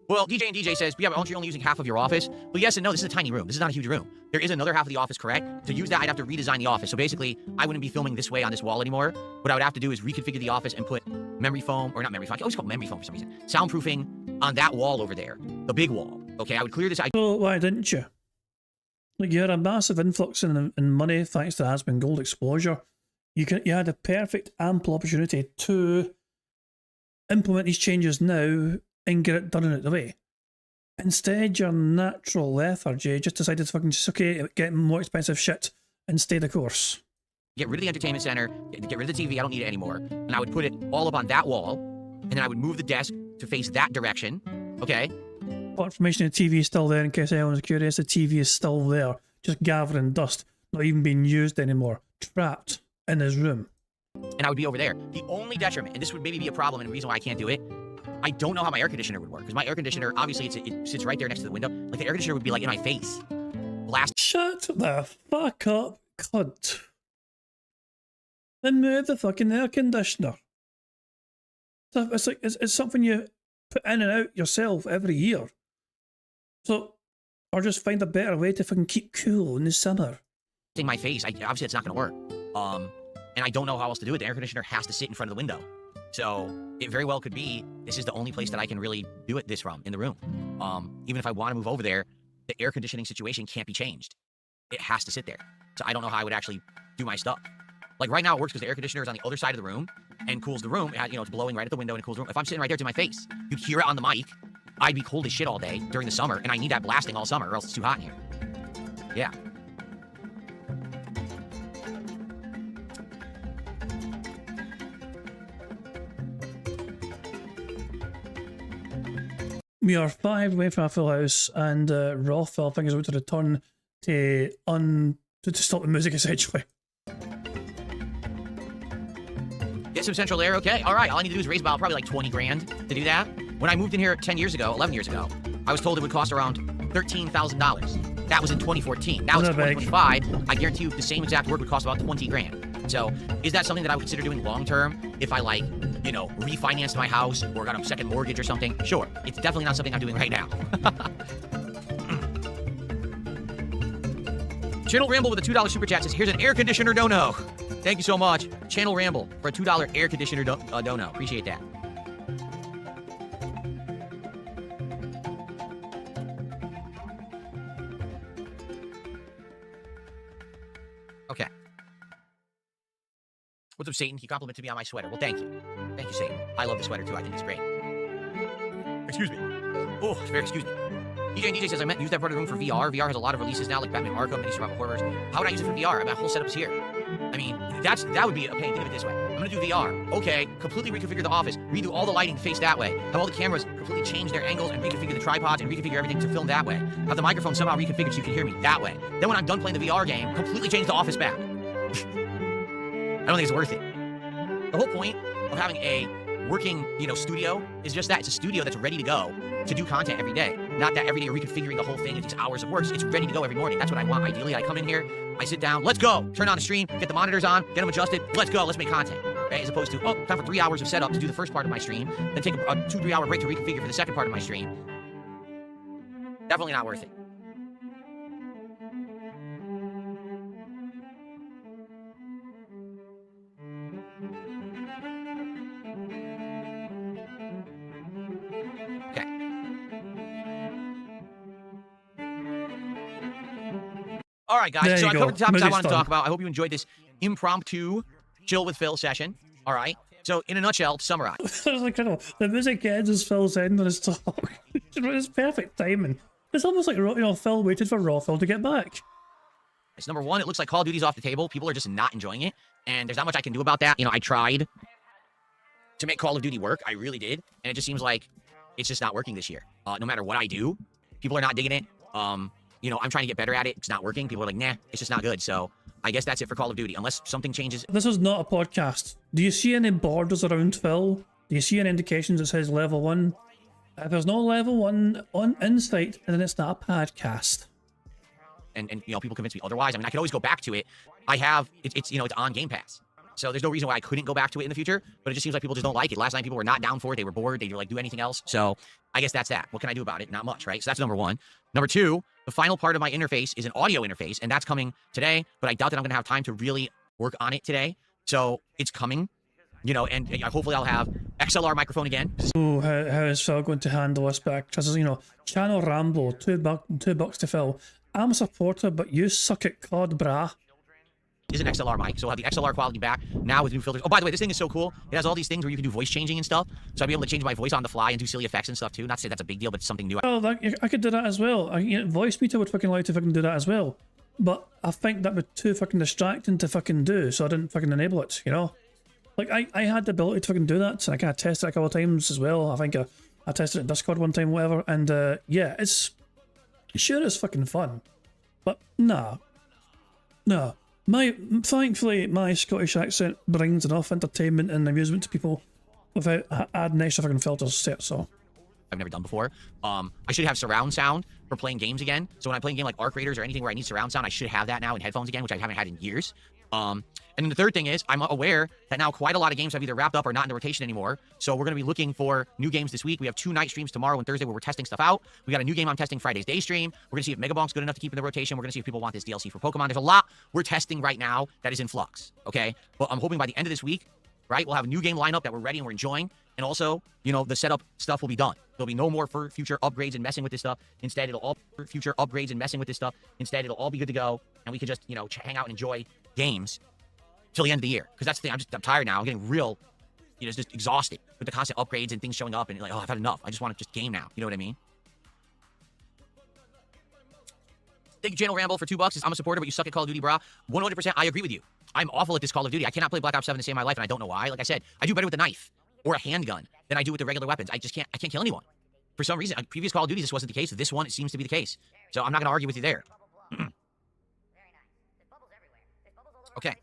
Well, DJ says, yeah, but aren't you only using half of your office? Well, yes and no. This is a tiny room. This is not a huge room. There is another half of the office, correct? To use that, I'd have to redesign the office. So basically, I wouldn't be filming this way on this wall anymore. What I would have to do is reconfigure the office and put memory foam, or not memory foam, I always call it memory foam for some reason, soundproofing on that wall over there, the big wall. Okay, I would clear this. Well, why didn't you? Like, you had a massive influx in money thanks to Aspen Gold exposure. You had a perfect, ample opportunity to implement these changes now and get it done in the way. Instead, your natural lethargy just decided to fucking just, okay, get more expensive shit and stay the course. Get rid of the entertainment center, get rid of the TV, I don't need it anymore. And I would put it all up on that wall, and then I would move the desk to face that direction, okay? Information, the TV is still there in case anyone's curious. The TV is still there, just gathering dust, not even being used anymore, trapped in his room. And I would be over there. The only detriment, and this would maybe be a problem and a reason why I can't do it, I don't know how my air conditioner would work, because my air conditioner, obviously, it sits right there next to the window. Like, the air conditioner would be, like, in my face. Blast. Shut the fuck up, cunt. Then move the fucking air conditioner. It's like, it's something you put in and out yourself every year. So, or just find a better way to fucking keep cool in the summer. In my face, obviously it's not going to work. And I don't know how else to do it. The air conditioner has to sit in front of the window. So it very well could be this is the only place that I can really do it this from, in the room. Even if I want to move over there, the air conditioning situation can't be changed. It has to sit there. So I don't know how I would actually do my stuff. Like right now it works because the air conditioner is on the other side of the room and cools the room. You know, it's blowing right at the window and it cools the room. If I'm sitting right there to my face, you'd hear it on the mic. I'd be cold as shit all day during the summer, and I need that blasting all summer or else it's too hot in here. Yeah. We are 5 away from a full house, and Rothwell fingers out to return to stop the music essentially. Get some central air, okay. All right, all I need to do is raise about probably like 20 grand to do that. When I moved in here 10 years ago, 11 years ago, I was told it would cost around $13,000. That was in 2014. Now it's 2025. I guarantee you the same exact work would cost about 20 grand. So is that something that I would consider doing long term if I like, you know, refinanced my house or got a second mortgage or something? Sure. It's definitely not something I'm doing right now. Channel Ramble with a $2 super chat says, here's an air conditioner dono. Thank you so much. Channel Ramble for a $2 air conditioner dono. Appreciate that. Okay. What's up, Satan? He complimented me on my sweater. Well, thank you. Thank you, Satan. I love the sweater, too. I think it's great. Excuse me. Oh, excuse me. DJ says, I meant use that part of the room for VR. VR has a lot of releases now, like Batman Arkham and Survival Horrors. How would I use it for VR? I mean, my whole setup's here. I mean, that would be a pain. Think of it this way. I'm going to do VR. Okay, completely reconfigure the office. Redo all the lighting face that way. Have all the cameras completely change their angles and reconfigure the tripods and reconfigure everything to film that way. Have the microphone somehow reconfigured so you can hear me that way. Then when I'm done playing the VR game, completely change the office back. I don't think it's worth it. The whole point of having a working, studio is just that. It's a studio that's ready to go to do content every day. Not that every day you're reconfiguring the whole thing in these hours of work. It's ready to go every morning. That's what I want. Ideally, I come in here, I sit down, let's go. Turn on the stream, get the monitors on, get them adjusted. Let's go. Let's make content. right? As opposed to, oh, time for 3 hours of setup to do the first part of my stream, then take a 2-3 hour break to reconfigure for the second part of my stream. Definitely not worth it. Okay. All right, guys. There So you I go. covered the topics I Music's wanted to done. talk about. I hope you enjoyed this impromptu chill with Phil session. All right. So in a nutshell, to summarize. That's incredible. The music ends as Phil's ending his talk. It's perfect timing. It's almost like Phil waited for Raw Phil to get back. It's number one. It looks like Call of Duty's off the table. People are just not enjoying it, and there's not much I can do about that. I tried to make Call of Duty work. I really did, and it just seems like it's just not working this year. No matter what I do, people are not digging it. I'm trying to get better at it. It's not working. People are like, nah, it's just not good. So I guess that's it for Call of Duty, unless something changes. This is not a podcast. Do you see any borders around Phil? Do you see any indications that says level 1? If there's no level 1 on Insight, then it's not a podcast. And people convince me otherwise. I mean, I could always go back to it. I have, it's on Game Pass. So there's no reason why I couldn't go back to it in the future, but it just seems like people just don't like it. Last night, people were not down for it. They were bored. They were like, do anything else. So I guess that's that. What can I do about it? Not much, right? So that's number one. Number two, the final part of my interface is an audio interface, and that's coming today, but I doubt that I'm going to have time to really work on it today. So it's coming, and hopefully I'll have XLR microphone again. Oh, how is Phil going to handle this back? Because, Channel Rambo, $2 to Phil. I'm a supporter, but you suck at COD, brah. Is an XLR mic, so I'll have the XLR quality back now with new filters. Oh, by the way, this thing is so cool. It has all these things where you can do voice changing and stuff. So I'll be able to change my voice on the fly and do silly effects and stuff too. Not to say that's a big deal, but it's something new. Oh, I could do that as well. Voice meter would fucking like to fucking do that as well. But I think that would be too fucking distracting to fucking do, so I didn't fucking enable it, Like, I had the ability to fucking do that, so I kind of tested it a couple of times as well. I think I tested it in Discord one time, whatever, and yeah, it's fucking fun. But nah. Thankfully, my Scottish accent brings enough entertainment and amusement to people without adding extra fucking filters to it, so. I've never done before. I should have surround sound for playing games again. So when I play a game like Arc Raiders or anything where I need surround sound, I should have that now in headphones again, which I haven't had in years. And then the third thing is, I'm aware that now quite a lot of games have either wrapped up or not in the rotation anymore. So we're going to be looking for new games this week. We have 2 night streams tomorrow and Thursday where we're testing stuff out. We got a new game I'm testing Friday's day stream. We're going to see if Megabonk's good enough to keep in the rotation. We're going to see if people want this DLC for Pokemon. There's a lot we're testing right now that is in flux, okay? But I'm hoping by the end of this week, right, we'll have a new game lineup that we're ready and we're enjoying. And also, the setup stuff will be done. There'll be no more for future upgrades and messing with this stuff. Instead, it'll all be good to go. And we can just, hang out and enjoy games till the end of the year. Because that's the thing, I'm tired now. I'm getting real, just exhausted with the constant upgrades and things showing up. And like, oh, I've had enough. I just want to just game now. You know what I mean? Thank you, Channel Rambo, for $2. I'm a supporter, but you suck at Call of Duty, brah. 100%, I agree with you. I'm awful at this Call of Duty. I cannot play Black Ops 7 to save my life, and I don't know why. Like I said, I do better with a knife or a handgun than I do with the regular weapons. I can't kill anyone. For some reason, previous Call of Duty, this wasn't the case. This one, it seems to be the case. So I'm not going to argue with you there. Okay.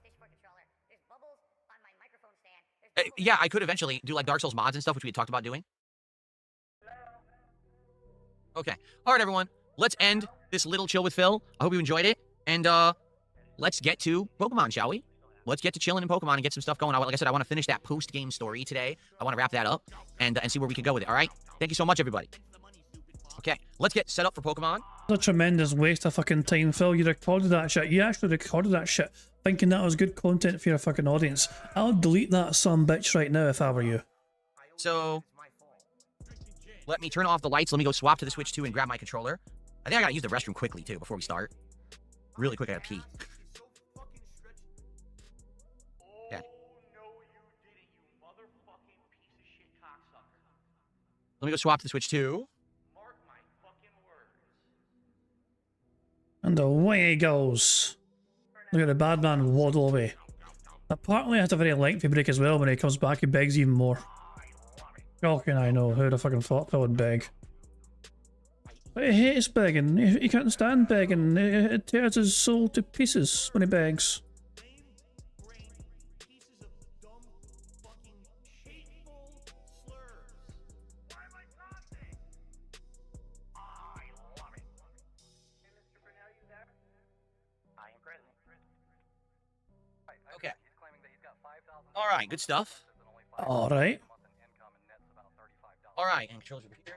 Yeah, I could eventually do like Dark Souls mods and stuff, which we had talked about doing. Okay. All right, everyone. Let's end this little chill with Phil. I hope you enjoyed it. And let's get to Pokemon, shall we? Let's get to chilling in Pokemon and get some stuff going. Like I said, I want to finish that post-game story today. I want to wrap that up and see where we can go with it, all right? Thank you so much, everybody. Okay, let's get set up for Pokemon. It's a tremendous waste of fucking time, Phil. You recorded that shit. You actually recorded that shit thinking that was good content for your fucking audience. I'll delete that sumbitch right now if I were you. So, let me turn off the lights. Let me go swap to the Switch 2 and grab my controller. I think I gotta use the restroom quickly, too, before we start. Really quick, I gotta pee. Okay. Let me go swap to the Switch 2. And away he goes. Look at the bad man waddle away. Apparently, has a very lengthy break as well. When he comes back, he begs even more. Oh, can I know? Who'd have fucking thought Phil would beg? But he hates begging. He can't stand begging. It tears his soul to pieces when he begs. Okay. All right, good stuff. All right. All right, and controls over here.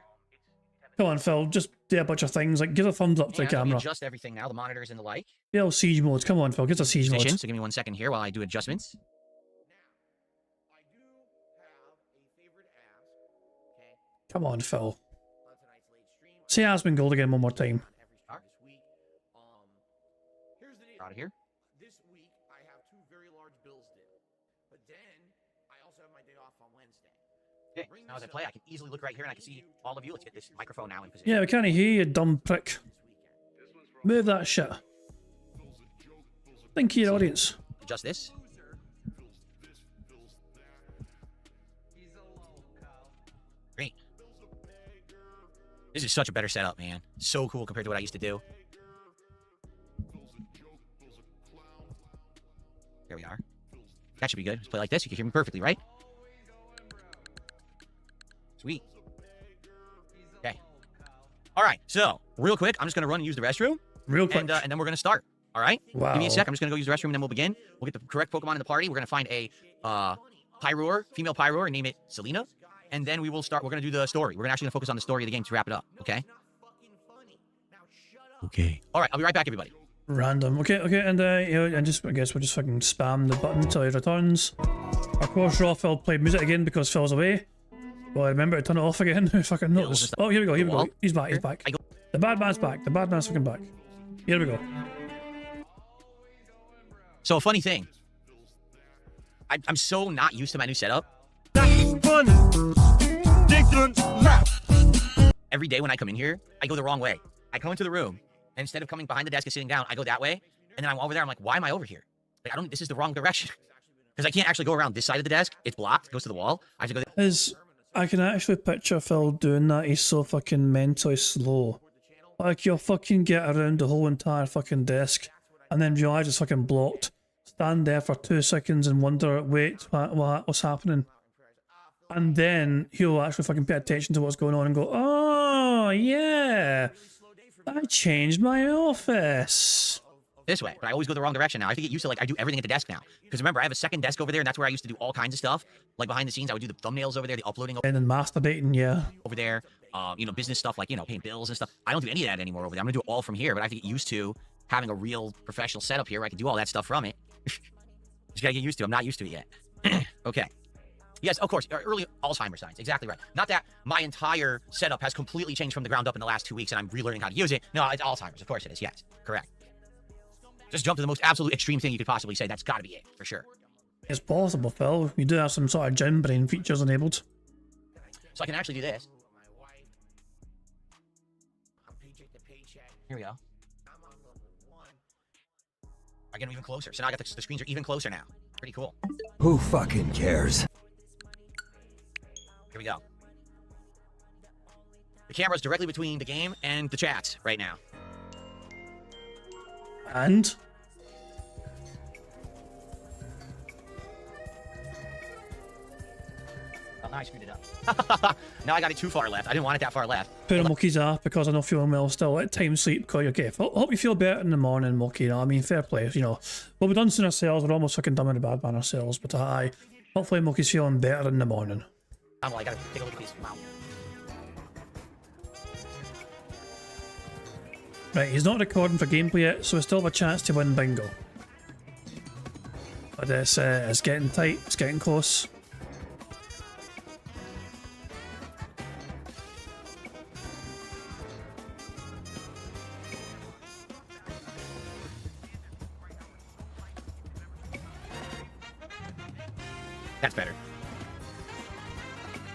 Come on, Phil. Just do a bunch of things. Like, give a thumbs up to the And let me camera. adjust everything now, the monitors and the like. Yeah, siege modes. Come on, Phil. Get the siege Position. modes. So give me 1 second here while I do adjustments. Come on, Phil. Say Asmongold again one more time. Out of here. This week I have 2 very large bills due. But then I also have my day off on Wednesday. Okay, now as I play, I can easily look right here and I can see all of you. Let's get this microphone now in position. Yeah, we can't hear you, dumb prick. Move that shit. Think of your audience. Adjust this. Great. This is such a better setup, man. So cool compared to what I used to do. There we are. That should be good. Let's play like this. You can hear me perfectly, right? Sweet. Okay. All right. So, real quick, I'm just going to run and use the restroom. Real quick. And then we're going to start. All right? Wow. Give me a sec. I'm just going to go use the restroom, and then we'll begin. We'll get the correct Pokemon in the party. We're going to find a Pyroar, female Pyroar, and name it Selena. And then we will start. We're going to do the story. We're actually going to focus on the story of the game to wrap it up. Okay? Okay. All right. I'll be right back, everybody. Random. Okay, and you know, and just I guess we'll just fucking spam the button until he returns. Of course, Phil played music again because Phil's away. Well, I remember to turn it off again. I fucking noticed. Oh, here we go. He's back. The bad man's back. The bad man's fucking back. Here we go. So, a funny thing. I'm so not used to my new setup. Every day when I come in here, I go the wrong way. I come into the room, and instead of coming behind the desk and sitting down, I go that way, and then I'm over there. I'm like, why am I over here? Like, this is the wrong direction. Because I can't actually go around this side of the desk. It's blocked. It goes to the wall. I have to go there. I can actually picture Phil doing that. He's so fucking mentally slow. Like, you'll fucking get around the whole entire fucking desk, and then realize it's fucking blocked. Stand there for 2 seconds and wonder, wait, what's happening? And then he'll actually fucking pay attention to what's going on and go, oh, yeah, I changed my office. This way, but I always go the wrong direction now. I have to get used to, like, I do everything at the desk now. Because remember, I have a second desk over there, and that's where I used to do all kinds of stuff. Like, behind the scenes, I would do the thumbnails over there, the uploading and then masturbating, yeah. over there, you know, business stuff, like, you know, paying bills and stuff. I don't do any of that anymore over there. I'm gonna do it all from here, but I have to get used to having a real professional setup here where I can do all that stuff from it. Just gotta get used to it. I'm not used to it yet. Okay. Yes, of course, early Alzheimer's signs. Exactly right. Not that my entire setup has completely changed from the ground up in the last 2 weeks and I'm relearning how to use it. No, it's Alzheimer's. Of course it is. Yes, correct. Just jump to the most absolute extreme thing you could possibly say. That's got to be it, for sure. It's possible, Phil. You do have some sort of gym brain features enabled. So I can actually do this. Here we go. I get them even closer. So now I got the screens are even closer now. Pretty cool. Who fucking cares? Here we go. The camera's directly between the game and the chats right now. And? Oh, now I screwed it up. Now I got it too far left. I didn't want it that far left. Put a Mookie's off because I'm not feeling well still. Let time sleep because you're okay. Hope you feel better in the morning, Mookie. You know, I mean, fair play. You know, well, we've done soon ourselves. We're almost fucking dumb in the bad man ourselves. But hopefully Mookie's feeling better in the morning. I'm like, I gotta take a look at these. Wow. Right, he's not recording for gameplay yet, so we still have a chance to win bingo. But it's getting tight. It's getting close. That's better.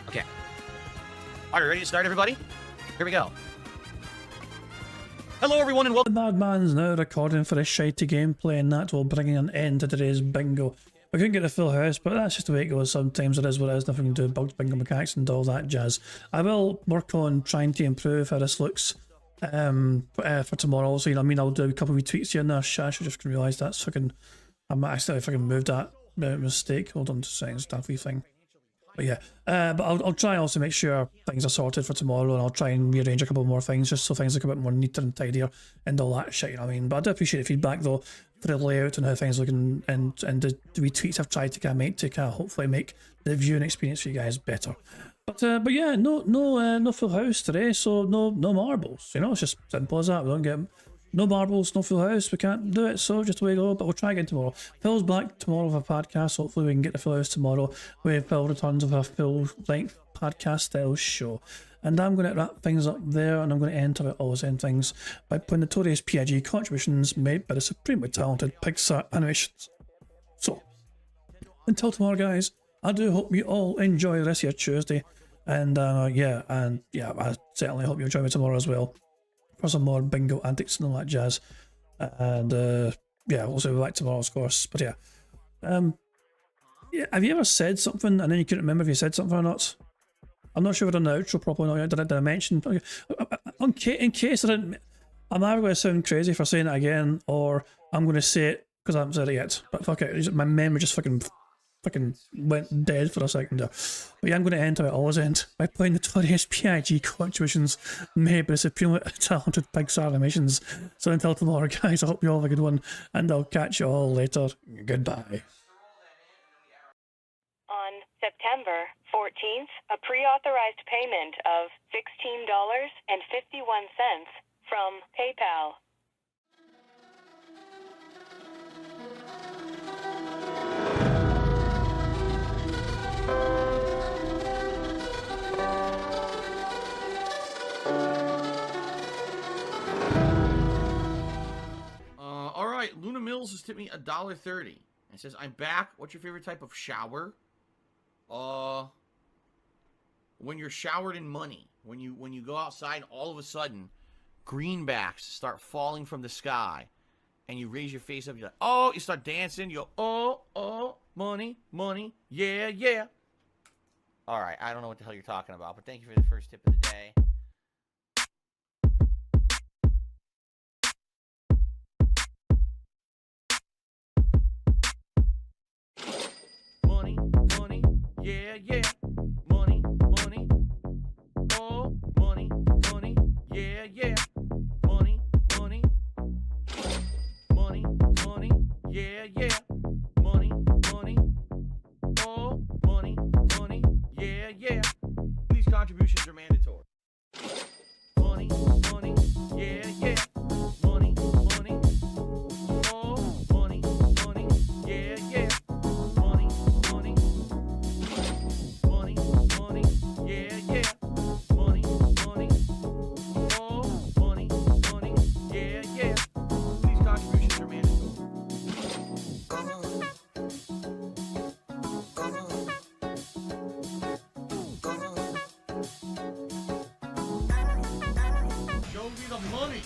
Okay. All right, ready to start, everybody? Here we go. Hello, everyone, and welcome. The bad man's now recording for a shitey gameplay, and that will bring an end to today's bingo. We couldn't get a full house, but that's just the way it goes. Sometimes it is what it is. Nothing to do with bugs, bingo mechanics, and all that jazz. I will work on trying to improve how this looks for tomorrow. So, you know, I mean, I'll do a couple of tweaks here and there. I should just realise that's fucking. I'm actually fucking moved that mistake. Hold on to seconds, that wee thing. But yeah, but I'll try also make sure things are sorted for tomorrow, and I'll try and rearrange a couple more things just so things look a bit more neater and tidier and all that shit, you know what I mean? But I do appreciate the feedback though. for the layout and how things look, and the wee tweaks I've tried to kind of make to kind of hopefully make the viewing experience for you guys better. But yeah, no full house today, so no marbles. You know, it's just simple as that. We don't get no marbles, no full house. We can't do it, so just the way we go. But we'll try again tomorrow. Phil's back tomorrow with a podcast. Hopefully we can get the full house tomorrow. With Phil returns with a full length podcast style show. And I'm going to wrap things up there, and I'm going to end about all the same things by playing notorious PIG contributions made by the supremely talented Pixar Animations. So, until tomorrow, guys, I do hope you all enjoy the rest of your Tuesday, and yeah, I certainly hope you join me tomorrow as well for some more bingo antics and all that jazz. And yeah, we'll see you back tomorrow, of course. But yeah, have you ever said something and then you couldn't remember if you said something or not? I'm not sure if I've done the outro properly or not. Did I mention? In case I didn't, I'm either going to sound crazy for saying it again, or I'm going to say it because I haven't said it yet. But fuck it, my memory just fucking went dead for a second there. But yeah, I'm going to enter it all as end by playing notorious PIG contributions made by the supremely talented Pixar Animations. So until tomorrow, guys, I hope you all have a good one, and I'll catch you all later. Goodbye. On September 14th, a pre-authorized payment of $16.51 from PayPal. All right, Luna Mills has tipped me $1.30. It says, "I'm back. What's your favorite type of shower?" When you're showered in money. When you go outside, all of a sudden, greenbacks start falling from the sky, and you raise your face up. You're like, oh, you start dancing. You go, oh, money, money, yeah, yeah. All right, I don't know what the hell you're talking about, but thank you for the first tip of the day. Money, money, yeah, yeah. Money, money, oh, money, money, yeah, yeah. Money, money, money, money, yeah, yeah. Money, money, oh, money, money, yeah, yeah. These contributions are mandatory. Money, money, yeah, yeah. Money, money, oh, money, money, yeah, yeah. Money, money, money, money, yeah, yeah. Money, money, oh, money, money, yeah, yeah. These contributions are mandatory. Show me the money.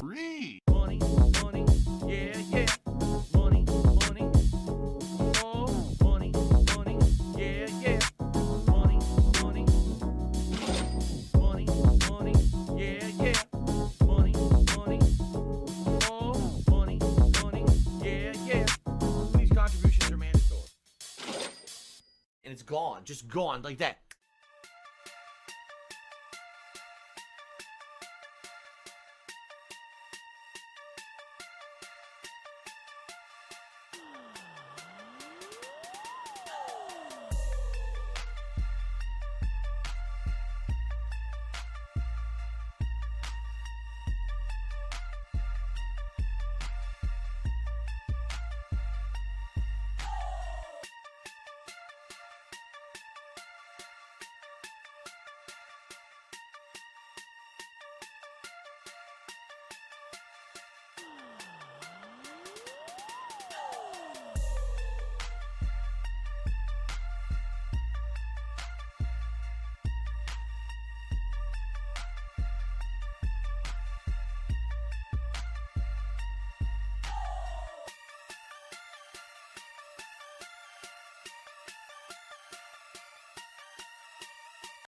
Read. Money, money, yeah, yeah. Money, money, oh, money, money, yeah, yeah. Money, money, money, money, yeah, yeah. Money, money, oh, money, money, yeah, yeah. These contributions are mandatory. And it's gone, just gone like that.